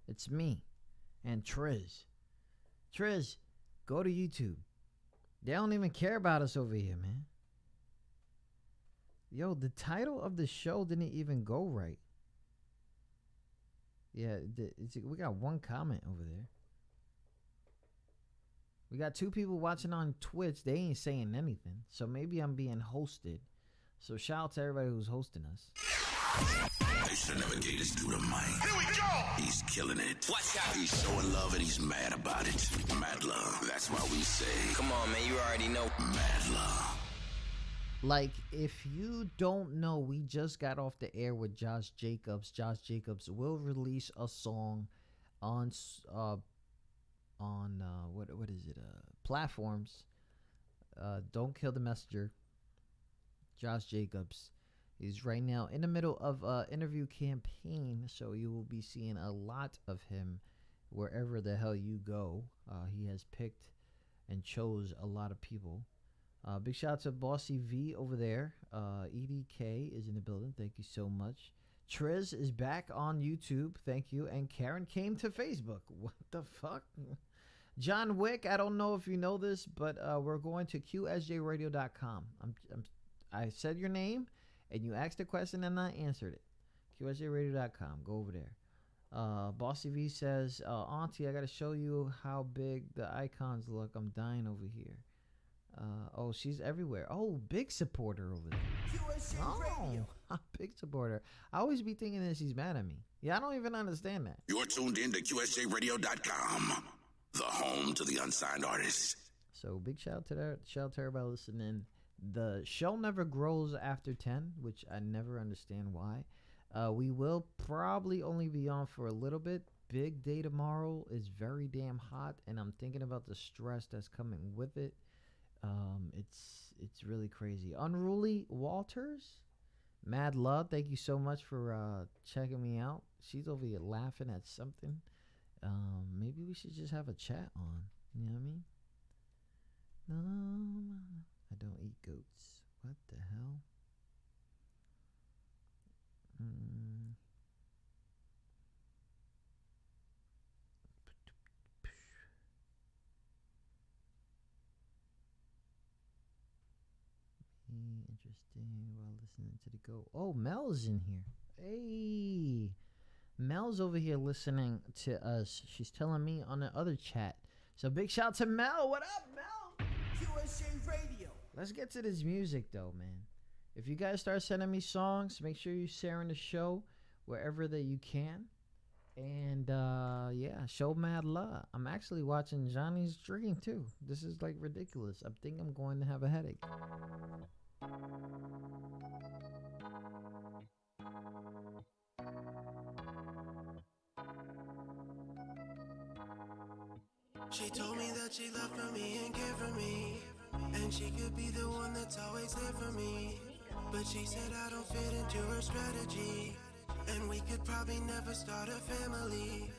It's me and Triz. Triz, go to YouTube. They don't even care about us over here, man. Yo, the title of the show didn't even go right. Yeah, we got one comment over there. We got 2 people watching on Twitch. They ain't saying anything. So maybe I'm being hosted. So shout out to everybody who's hosting us. They should never gave this dude a mic. Here we go! He's killing it. Watch out! He's showing love and he's mad about it. Madluh. That's why we say, come on, man, you already know. Madluh. Like, if you don't know, we just got off the air with Josh Jacobs. Josh Jacobs will release a song on what is it? Platforms. Don't Kill the Messenger. Josh Jacobs. He's right now in the middle of an interview campaign, so you will be seeing a lot of him wherever the hell you go. He has picked and chose a lot of people. Big shout out to Bossy V over there. EDK is in the building. Thank you so much. Trez is back on YouTube. Thank you. And Karen came to Facebook. What the fuck? John Wick, I don't know if you know this, but we're going to QSJRadio.com. I said your name, and you asked a question, and I answered it. QSJRadio.com. Go over there. Bossy V says, Auntie, I got to show you how big the icons look. I'm dying over here. Oh, she's everywhere. Oh, big supporter over there. Oh, big supporter. I always be thinking that she's mad at me. Yeah, I don't even understand that. You're tuned in to QSJRadio.com, the home to the unsigned artists. So big shout out to that. Shout out to everybody listening. The show never grows after 10, which I never understand why. We will probably only be on for a little bit. Big day tomorrow is very damn hot, and I'm thinking about the stress that's coming with it. It's really crazy. Unruly Walters, Madluh, thank you so much for checking me out. She's over here laughing at something. Maybe we should just have a chat on. You know what I mean? No, I don't eat goats. What the hell? Interesting while listening to the go. Oh, Mel's in here. Hey, Mel's over here listening to us. She's telling me on the other chat. So big shout out to Mel. What up, Mel? QSJ Radio. Let's get to this music though, man. If you guys start sending me songs, make sure you're sharing the show. wherever that you can. And yeah, show mad love. I'm actually watching Johnny's Dream too. This is like ridiculous. I think I'm going to have a headache. She told me that she loved for me and cared for me, and she could be the one that's always there for me. But she said I don't fit into her strategy, and we could probably never start a family.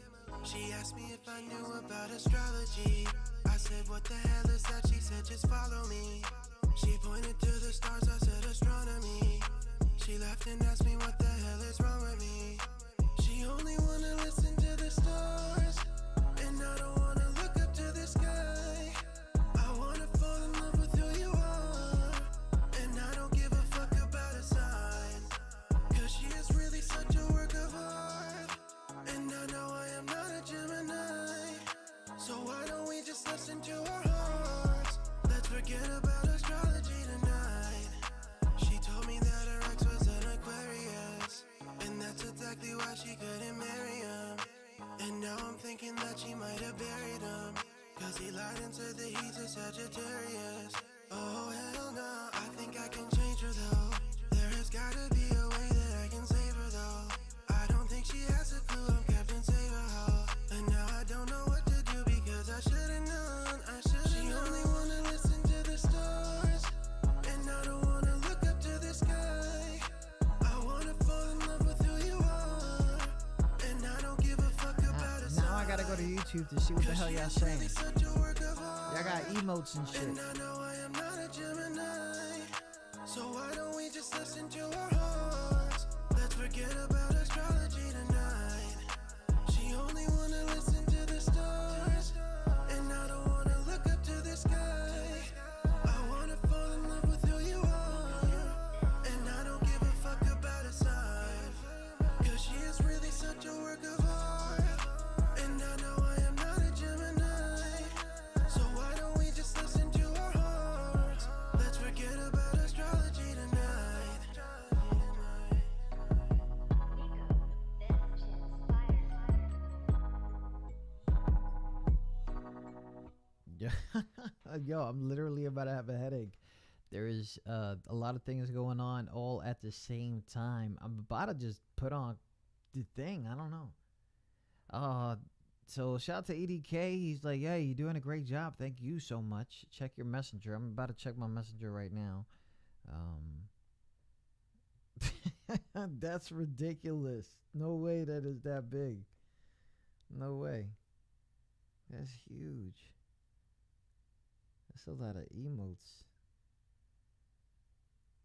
She asked me if I knew about astrology. I said, what the hell is that? She said, just follow me. She pointed to the stars, I said astronomy. She laughed and asked me what the hell is wrong with me. She only wanna listen to the stars, and I don't wanna look up to the sky. I wanna fall in love with who you are, and I don't give a fuck about a sign. Cause she is really such a work of art, and I know I am not a Gemini. So why don't we just listen to our hearts? Let's forget about astrology tonight. She told me that her ex was an Aquarius, and that's exactly why she couldn't marry him. And now I'm thinking that she might have buried him, cause he lied and said that he's a Sagittarius. Oh hell no, I think I can change her though. There has gotta be a way that I can save her though. I don't think she has a clue I'm Captain Save-A-Ho, and now I don't know what to do because I should've known, I should've known. She only wanna listen to the stars, and I don't wanna look up to the sky. I wanna fall in love with who you are, and I don't give a fuck about a sign. Now I gotta go to YouTube to see what the hell y'all saying. Y'all got emotes and shit. And I know I am not a Gemini. So why don't we just listen to our hearts? Let's forget about astrology tonight. She only wanna listen to the stars, and I don't wanna look up to the sky. I wanna fall in love with who you are, and I don't give a fuck about a sign. Cause she is really such a work of art, and I know I am not a Gemini. So why don't we just listen to our hearts? Let's forget about astrology tonight. Yo, I'm literally about to have a headache. There is a lot of things going on all at the same time. I'm about to just put on the thing. I don't know. So shout out to EDK. He's like, yeah, you're doing a great job. Thank you so much. Check your messenger. I'm about to check my messenger right now. That's ridiculous. No way that is that big. No way. That's huge. That's a lot of emotes.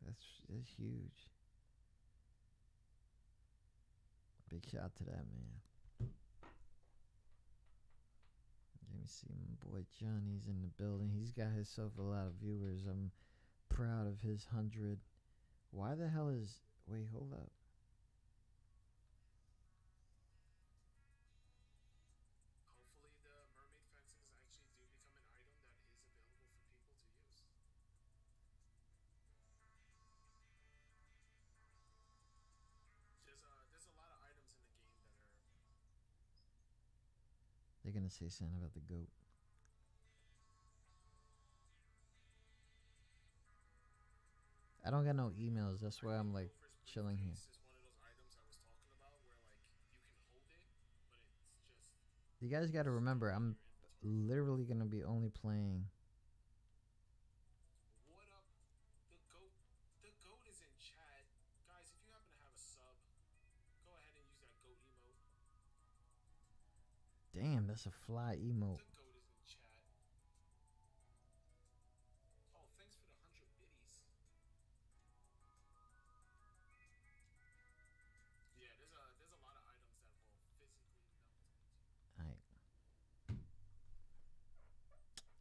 That's huge. Big shout out to that, man. Let me see, my boy Johnny's in the building. He's got himself a lot of viewers. I'm proud of his 100. Why the hell is... Wait, hold up. Hopefully the mermaid fences actually do become an item that is available for people to use. There's a lot of items in the game that are... They're gonna say something about the goat. I don't got no emails. That's why I'm like chilling here. Is one of those items I was talking about where like you can hold it, but it's just... You guys got to remember, I'm literally gonna be only playing. What up? The goat is in chat. Guys, if you happen to have a sub, go ahead and use that goat emote. Damn, that's a fly emote. The goat is in chat. Oh, thanks for the 100 biddies. Yeah, there's a lot of items that will physically melt. Alright.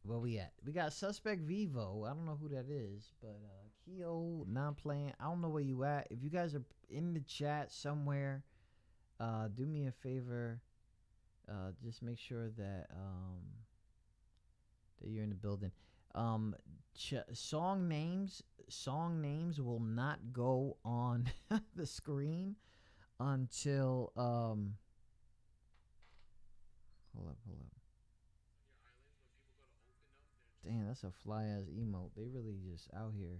Where we at? We got Suspect Vivo. I don't know who that is, but Keo, non-playing. I don't know where you at. If you guys are in the chat somewhere, do me a favor. Just make sure that that you're in the building. Song names will not go on the screen until hold up. Damn, that's a fly ass emote. They really just out here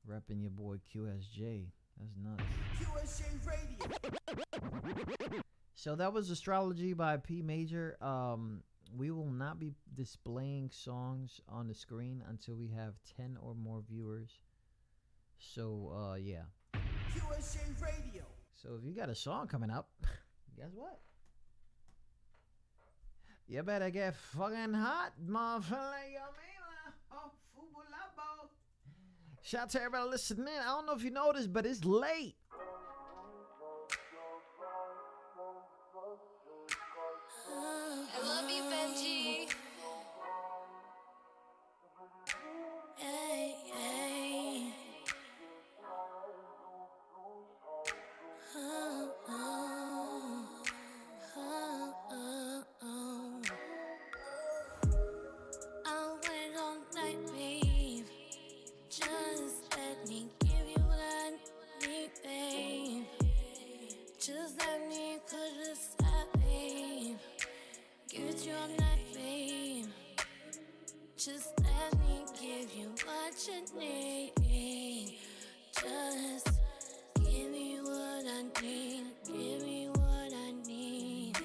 repping your boy QSJ. That's nuts. QSJ Radio. So that was Astrology by P Major. We will not be displaying songs on the screen until we have 10 or more viewers. So yeah. QSJ Radio. So if you got a song coming up, guess what? You better get fucking hot, motherfucker. Shout out to everybody listening in. I don't know if you noticed, but it's late. I love you, Benji. Hey, hey. Oh, oh, oh, oh, oh. I went all night, babe. Just let me give you what I need, babe. Just let me put it aside, babe. Give it to you all night, babe. Just let me give you what you need. Just give me what I need. Give me what I need.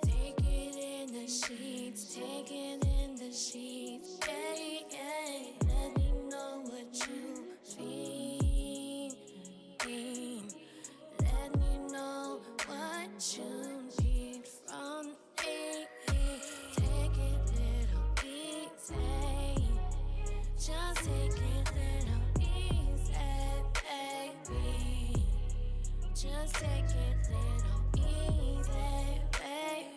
Take it in the sheets. Take it in the sheets. Yeah, yeah. Let me know what you feel. Let me know what you need from me. Take it little easy. Just take it little easy, baby. Just take it little easy, baby.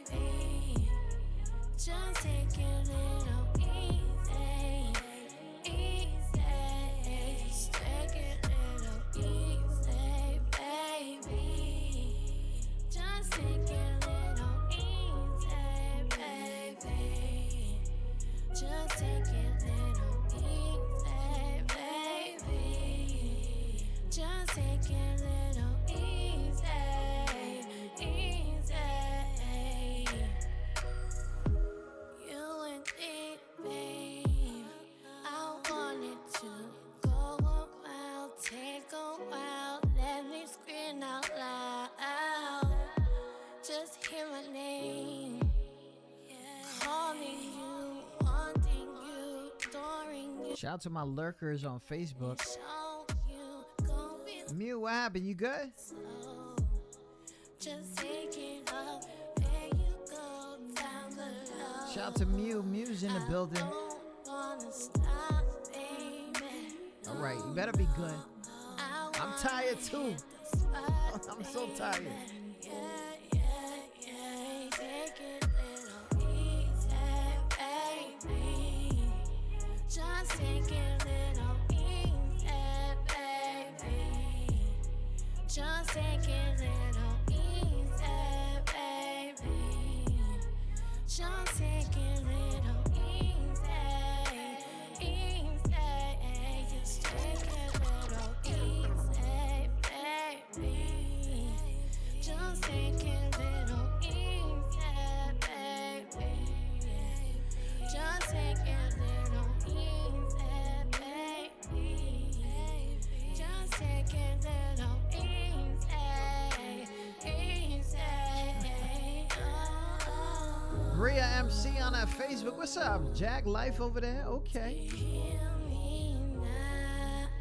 Just take it little easy, easy. Just take it little easy, baby. Just take it little easy, baby. Just take it little easy, baby. Just take it little easy, easy. You and me, babe. I wanted to go a while, take a while, let me scream out loud. Just hear my name. Call me you, wanting you, adoring you. Shout out to my lurkers on Facebook. Show you, go with Mew, what happened? You good? slow. Just take it up, there you go, down below. Shout out to Mew. Mew's in the building. Don't wanna stop, baby. All right, you better be good. I'm tired too. I'm so tired. Yeah, yeah, yeah. Take it little easy, baby. Just take it little easy, baby. Just take it little easy, baby. Just take it little easy, easy. Just take it little easy, baby. Just take it little easy, baby. Just take it little easy, baby. Just take it little easy, easy. Oh. Bria MC on that Facebook. What's up? Jag Life over there? Okay. Hear me now.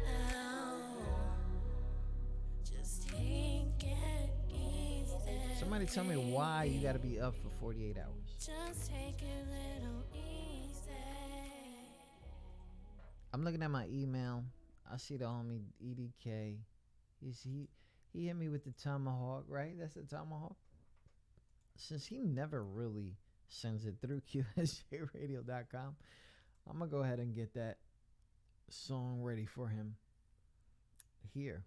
Just take it easy. Somebody tell me why you gotta be up for 48 hours. Just take it little easy. I'm looking at my email. I see the homie EDK. He hit me with the tomahawk, right? That's the tomahawk. Since he never really sends it through QSJRadio.com, I'm gonna go ahead and get that song ready for him here.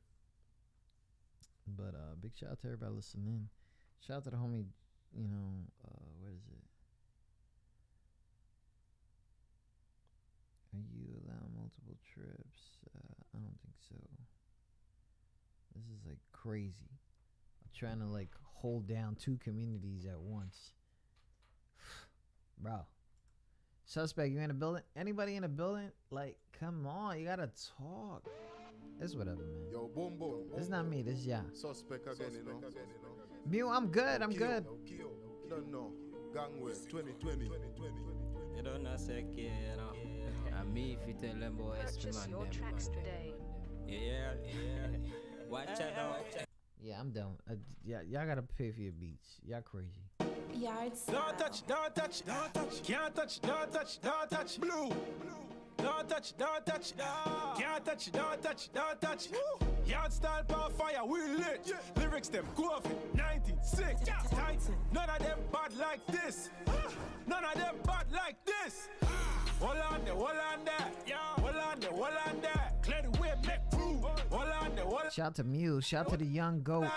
But big shout out to everybody listening. Shout out to the homie, what is it? Are you allowing multiple trips? I don't think so. This is like crazy. trying to like hold down 2 communities at once. Bro. Suspect, you in a building? Anybody in a building? Like, come on, you gotta talk. It's whatever, man. Yo, boom, boom. This is not me, this is ya. Suspect again, you know. Mew, I'm good, I'm good. You don't know. Gangway 2020. You don't know, say, you know. And me, if you tell them about Purchase your tracks today. Yeah. Watch out. Yeah, I'm done. Yeah, y'all gotta pay for your beats. Y'all crazy. Yards. Don't touch, can't touch, don't touch, blue. Don't touch, can't touch, don't touch. Yard style power fire, we lit. Lyrics them go off it, 1906. Tight, none of them bad like this. None of them bad like this. Hold on there, hold on there. Clear the way, make proof. Hold on there, Shout out to Mew, shout out to the young goat.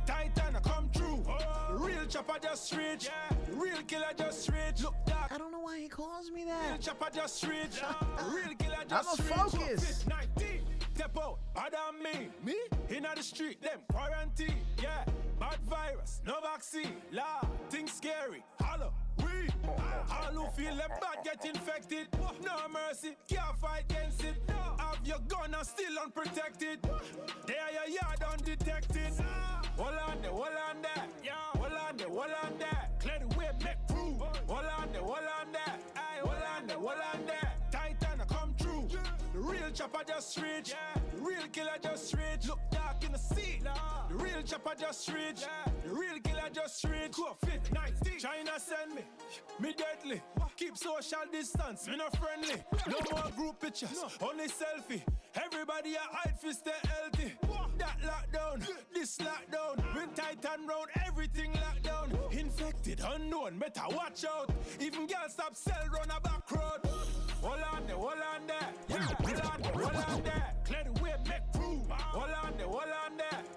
Titan come true. The real chopper just reach. The real killer just reach. Look dark. I don't know why he calls me that. Real chopper just reach. The real killer just reach. I'm a focus. 19. Step out, bad on me. Me? Inna the street, them quarantine. Yeah, bad virus, no vaccine. La, things scary. Holla, we. All who feel them bad get infected. No mercy, can't fight against it. Have your gun and still unprotected. There your yard undetected. Hold on there, hold on there. Clear the way, make proof. Hold on there. Aye, hold on there. Titan come true. The real chopper just reach. The real killer just reach. Look dark in the sea. The real chopper just reach. The real killer just reach. COVID 19. China send me deadly. Keep social distance, me not friendly. No more group pictures, only selfie. Everybody a hide fi stay healthy. That lockdown, this lockdown. When Titan round, everything lockdown. Infected, unknown, better watch out. Even girls stop sell run a back road. Hold on there. Yeah, hold on there. Clear the way, make proof. Hold on there.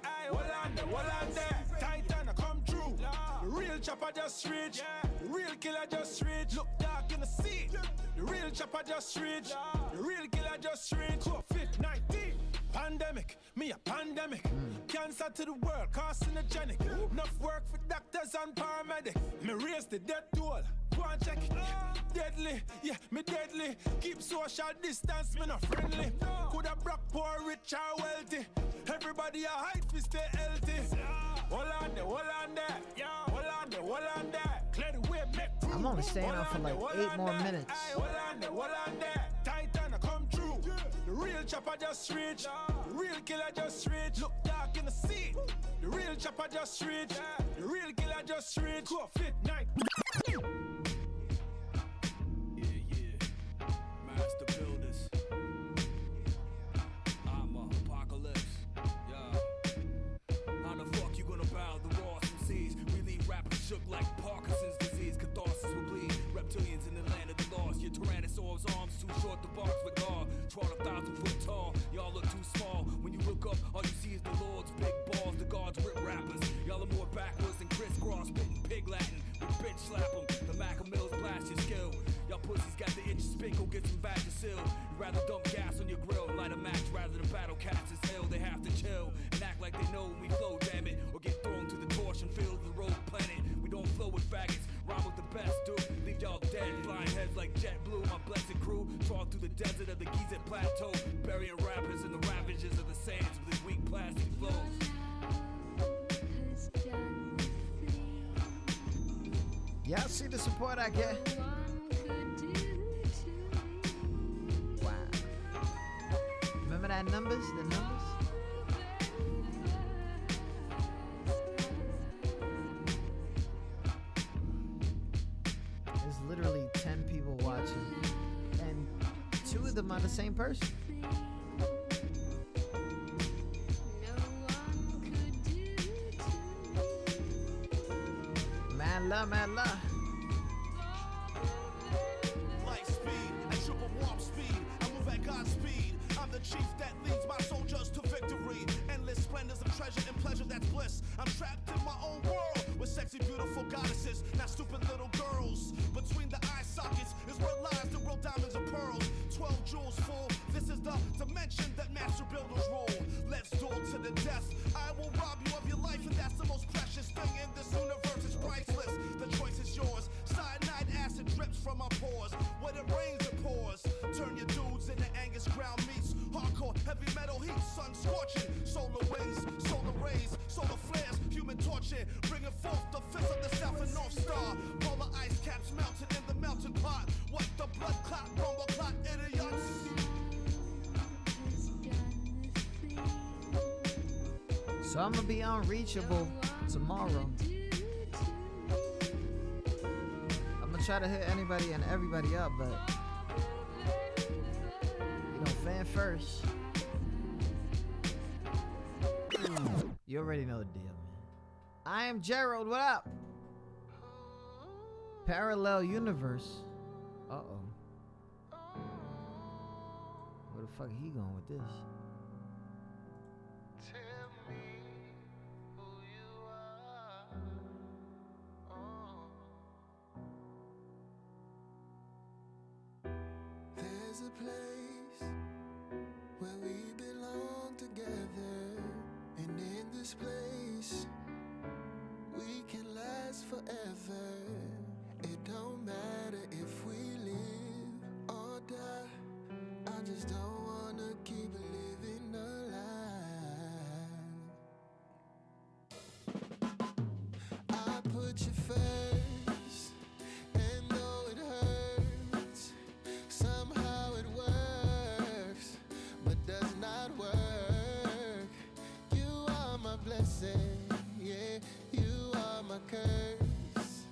Aye, hold on there. Titan come true. The real chopper just reach. The real killer just reach. Look dark in the sea. The real chopper just reach. The real killer just reach. COVID 19. Pandemic, me a pandemic. Cancer to the world, carcinogenic. Enough work for doctors and paramedics. Me raise the death toll. Go and check it. Deadly, yeah, me deadly. Keep social distance, me not friendly. Coulda broke poor, rich or wealthy. Everybody a hide fi stay healthy. Hold on there. Yeah, hold on there. Clear the way, make proof. I'm only staying on for like 8 more minutes. Hold on there. Titan come true. The real chopper just reach. The real killer just reach. Look dark in the sea. The real chopper just reach. The real killer just reach. COVID 19. Master builders. I'm a apocalypse. Yeah. How the fuck you gonna bow the raw MCs? We leave rappers shook like Parkinson's disease. Catharsis will bleed. Reptilians in the land of the lost. Your Tyrannosaurus arms too short to box with guard. Trod 1,000 foot tall. Y'all look too small. When you look up, all you see is the Lord's big balls. The guards rip rappers. Y'all are more backwards than crisscross. Spitting pig Latin. We bitch slap them. The Mac Mills blast your skill. Y'all pussies got the itch to spit. Go get some Vagisil. You'd rather dump gas on your grill. Light a match rather than battle cats. It's hell. They have to chill and act like they know when we flow, damn it. Or get thrown to the torch and fill the road planet. We don't flow with faggots. Rhyme with the best, dude. Leave y'all dead. Flying heads like JetBlue. My blessed crew. Trawl through the desert of the Gizeh Plateau. Burying rappers in the ravages of the sands with his weak plastic flows. Y'all see the support I get? Wow. Remember that numbers? The numbers? There's literally 10 people watching, and 2 of them are the same person. Mad love. Light speed and triple warp speed. I move at God's speed. I'm the chief that leads my soldiers to victory. Endless splendors of treasure and pleasure that's bliss. I'm trapped in my own world with sexy, beautiful goddesses, not stupid little girls. Between the eye sockets is where lies the real diamonds and pearls. 12 jewels full. This is the dimension that master builders rule. Let's duel to the death. I will rob you of your life, and that's the most scorching. Solar winds, solar rays, solar flares, human torching, bringing forth the fist of the South and North Star. Polar ice caps melting in the melting pot. What the blood clot, rumble clot, idiots. So I'm gonna be unreachable tomorrow. I'm gonna try to hit anybody and everybody up, but you know, fan first. You already know the deal, man. I am Gerald, what up? Parallel universe. Uh-oh. Where the fuck he going with this? There's a place where we belong together, and in this place we can last forever. It don't matter if we live or die, I just don't wanna keep living a lie. I put you first, and though it hurts, somehow it works, but does not work. You are my blessing, yeah, you are my curse.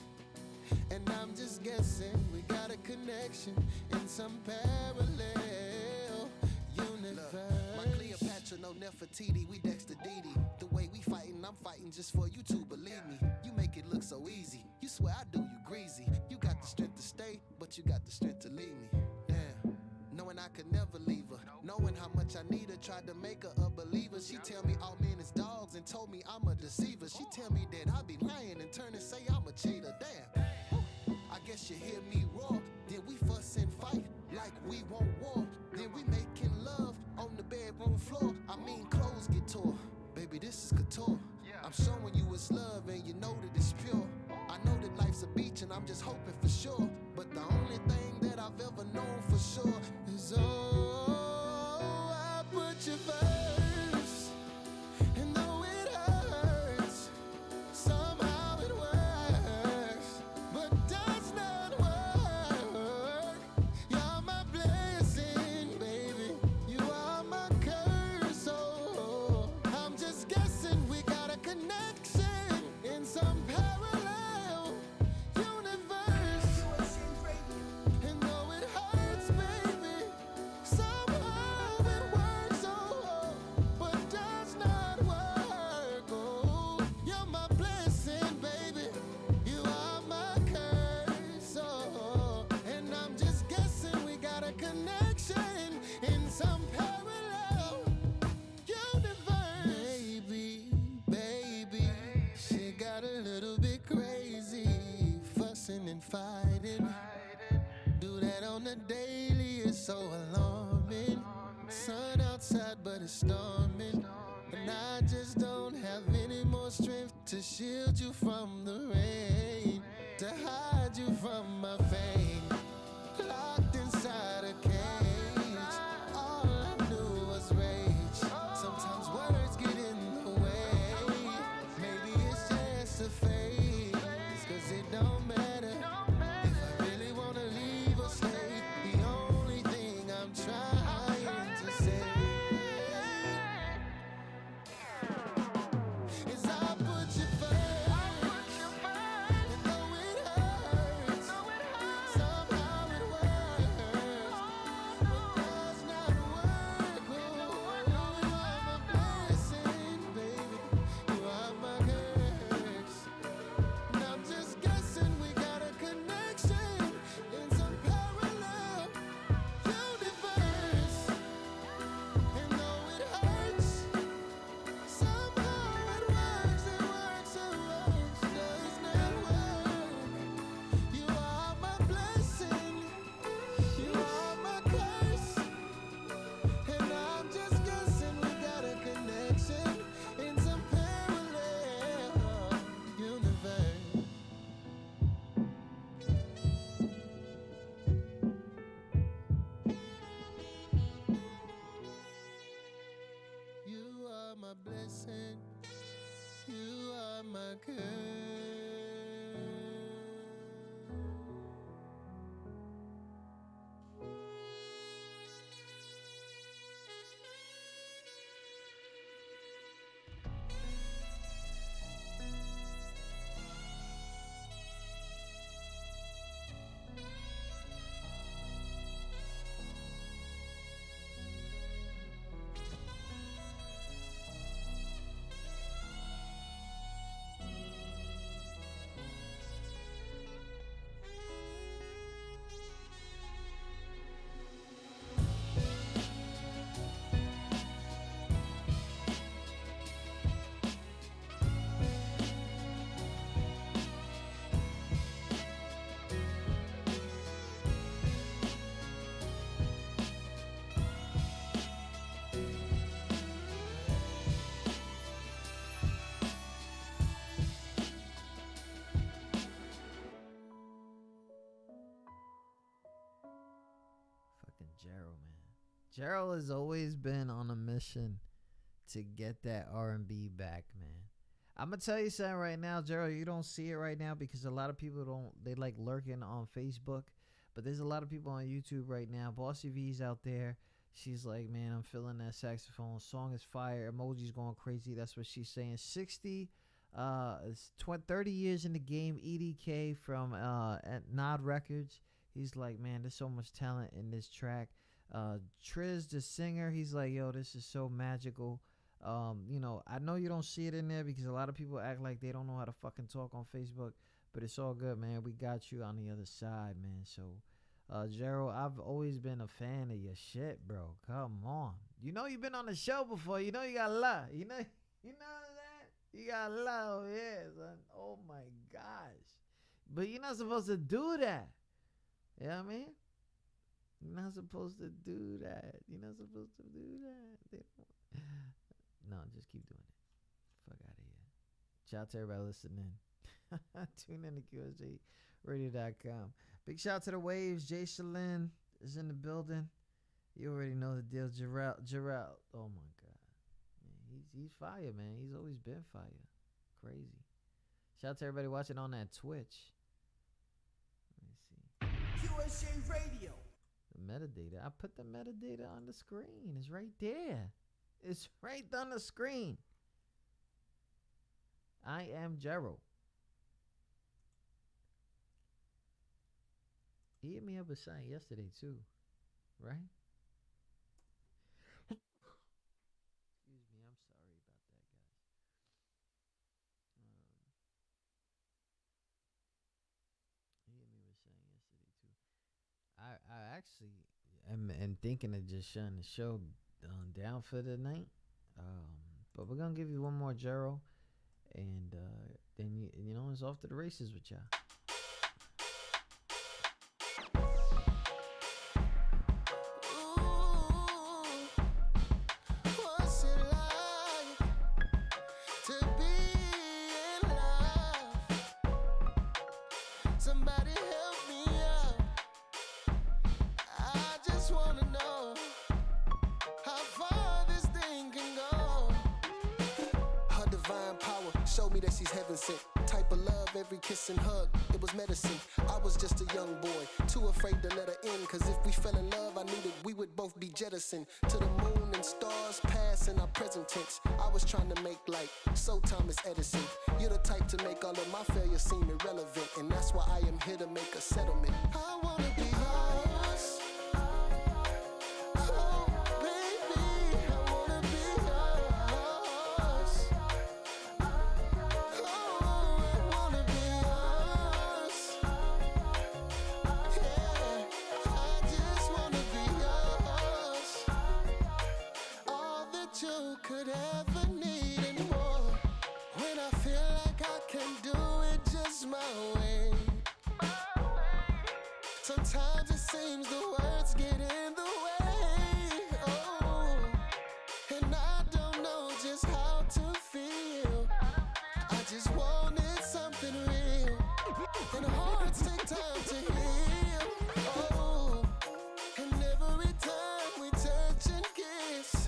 And I'm just guessing we got a connection in some parallel universe. My Cleopatra, no Nefertiti, we Dexter Didi. The way we fighting, I'm fighting just for you to believe me. You make it look so easy. You swear I do you greasy. You got the strength to stay, but you got the strength to leave me. Damn, knowing I could never leave her, knowing how much I need her, tried to make her a believer. She tell me all men is dogs and told me I'm a deceiver. She tell me that I be lying and turn and say I'm a cheater. Damn. I guess you hear me roar, then we fuss and fight like we want war. Then we making love on the bedroom floor. I mean clothes get tore, baby this is couture. I'm showing you it's love and you know that it's pure. I know that life's a beach and I'm just hoping for sure, but the only thing that I've ever known for sure is I put you first, and though it hurts, somehow it works, but does not work. You're my blessing, baby, you are my curse. Oh, I'm just guessing we got a connection in some parallel universe. And though it hurts, baby, somehow it works. Oh, but does not work. Oh, you're my blessing, baby, you are my curse. Oh, and I'm just guessing we got a connection in some parallel universe. Baby, she got a little bit crazy, fussing and fighting. Do that on the daily, it's so alarming. Sun outside, but it's storming, and I just don't have any more strength to shield you from the rain, to hide you from my fame. Locked inside a cage, all I knew was rage. Sometimes words get in the way. Maybe it's just a phase, 'cause it don't matter if I really wanna leave or stay. The only thing I'm trying to say is I put you first, and though it hurts, somehow it works, my blessing. You are my curse. Fucking Gerald, man. Gerald has always been on a mission to get that R&B back, man. I'm gonna tell you something right now, Gerald. You don't see it right now because a lot of people don't. They like lurking on Facebook, but there's a lot of people on YouTube right now. Bossy V's out there. She's like, man, I'm feeling that saxophone. Song is fire. Emoji's going crazy. That's what she's saying. 30 years in the game. EDK from at Nod Records. He's like, man, there's so much talent in this track. Triz, the singer, he's like, yo, this is so magical. You know, I know you don't see it in there because a lot of people act like they don't know how to fucking talk on Facebook, but it's all good, man. We got you on the other side, man. So, Gerald, I've always been a fan of your shit, bro. Come on. You know you've been on the show before. You know you got love. You know that? You got love, yeah, son. Oh my gosh. But you're not supposed to do that. You know what I mean? You're not supposed to do that. You're not supposed to do that. No, just keep doing it. Fuck out of here. Shout out to everybody listening. Tune in to QSJRadio.com. Big shout out to the Waves. Jay Shalin is in the building. You already know the deal. Gerald. Oh my God. Man, he's fire, man. He's always been fire. Crazy. Shout out to everybody watching on that Twitch. Let me see. QSJ Radio. The metadata. I put the metadata on the screen. It's right there. It's right on the screen. I am Gerald. He hit me up with something yesterday too, right? Excuse me. I'm sorry about that, guys. He hit me with something yesterday too. I actually am thinking of just shutting the show down for the night. But we're gonna give you one more Gerald, and then you know it's off to the races with y'all. Type of love, every kiss and hug, it was medicine. I was just a young boy, too afraid to let her in. Cause if we fell in love, I knew that we would both be jettisoned to the moon and stars, past in our present tense. I was trying to make light, so Thomas Edison. You're the type to make all of my failures seem irrelevant, and that's why I am here to make a settlement. I wanna be yours. Sometimes it seems the words get in the way, oh, and I don't know just how to feel. I just wanted something real, and hearts take time to heal, oh, and every time we touch and kiss,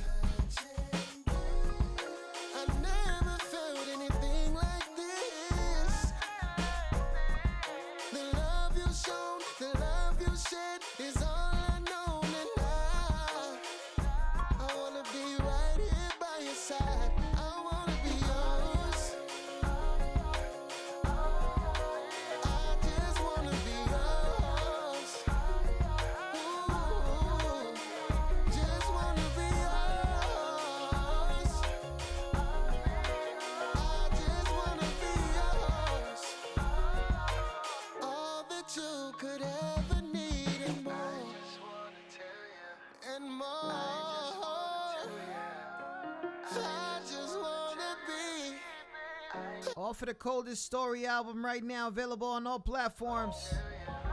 Off of the Coldest Story album right now, available on all platforms.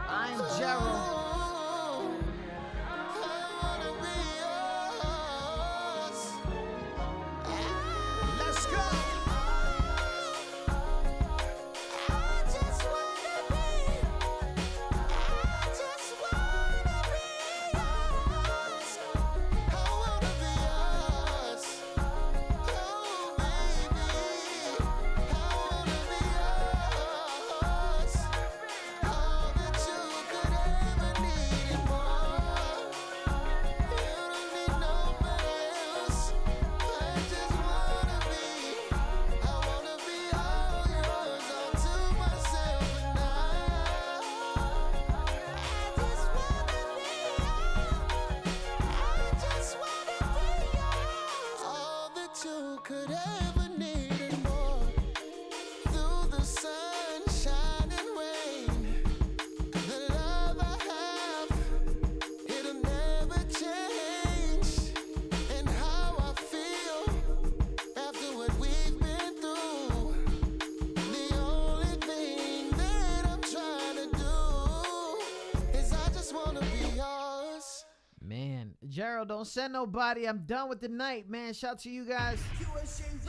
I'm Gerald. Gerald, don't send nobody. I'm done with the night, man. Shout to you guys.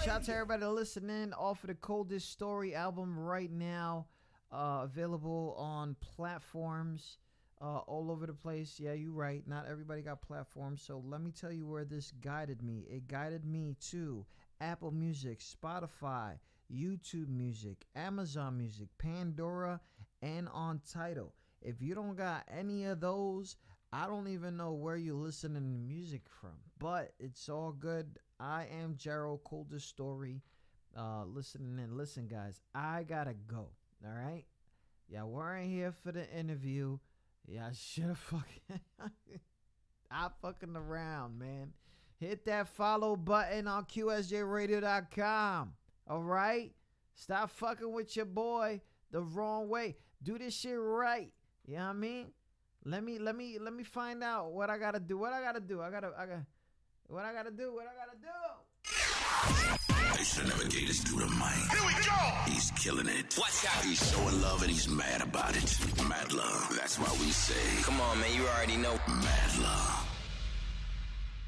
Shout to everybody listening. Off of the Coldest Story album right now. Available on platforms all over the place. Yeah, you're right. Not everybody got platforms. So let me tell you where this guided me. It guided me to Apple Music, Spotify, YouTube Music, Amazon Music, Pandora, and on Tidal. If you don't got any of those, I don't even know where you're listening to music from, but it's all good. I am Gerald, Coldest Story. Listening in. Listen, guys, I gotta go. All right? Y'all weren't here for the interview. Y'all should have fucking... I'm fucking around, man. Hit that follow button on QSJRadio.com. All right? Stop fucking with your boy the wrong way. Do this shit right. You know what I mean? Let me find out what I gotta do. What I gotta do? What I gotta do? They should never gave this dude a mic. Here we go! He's killing it. Watch out. He's showing love and he's mad about it. Madluh. That's why we say. Come on, man. You already know. Madluh.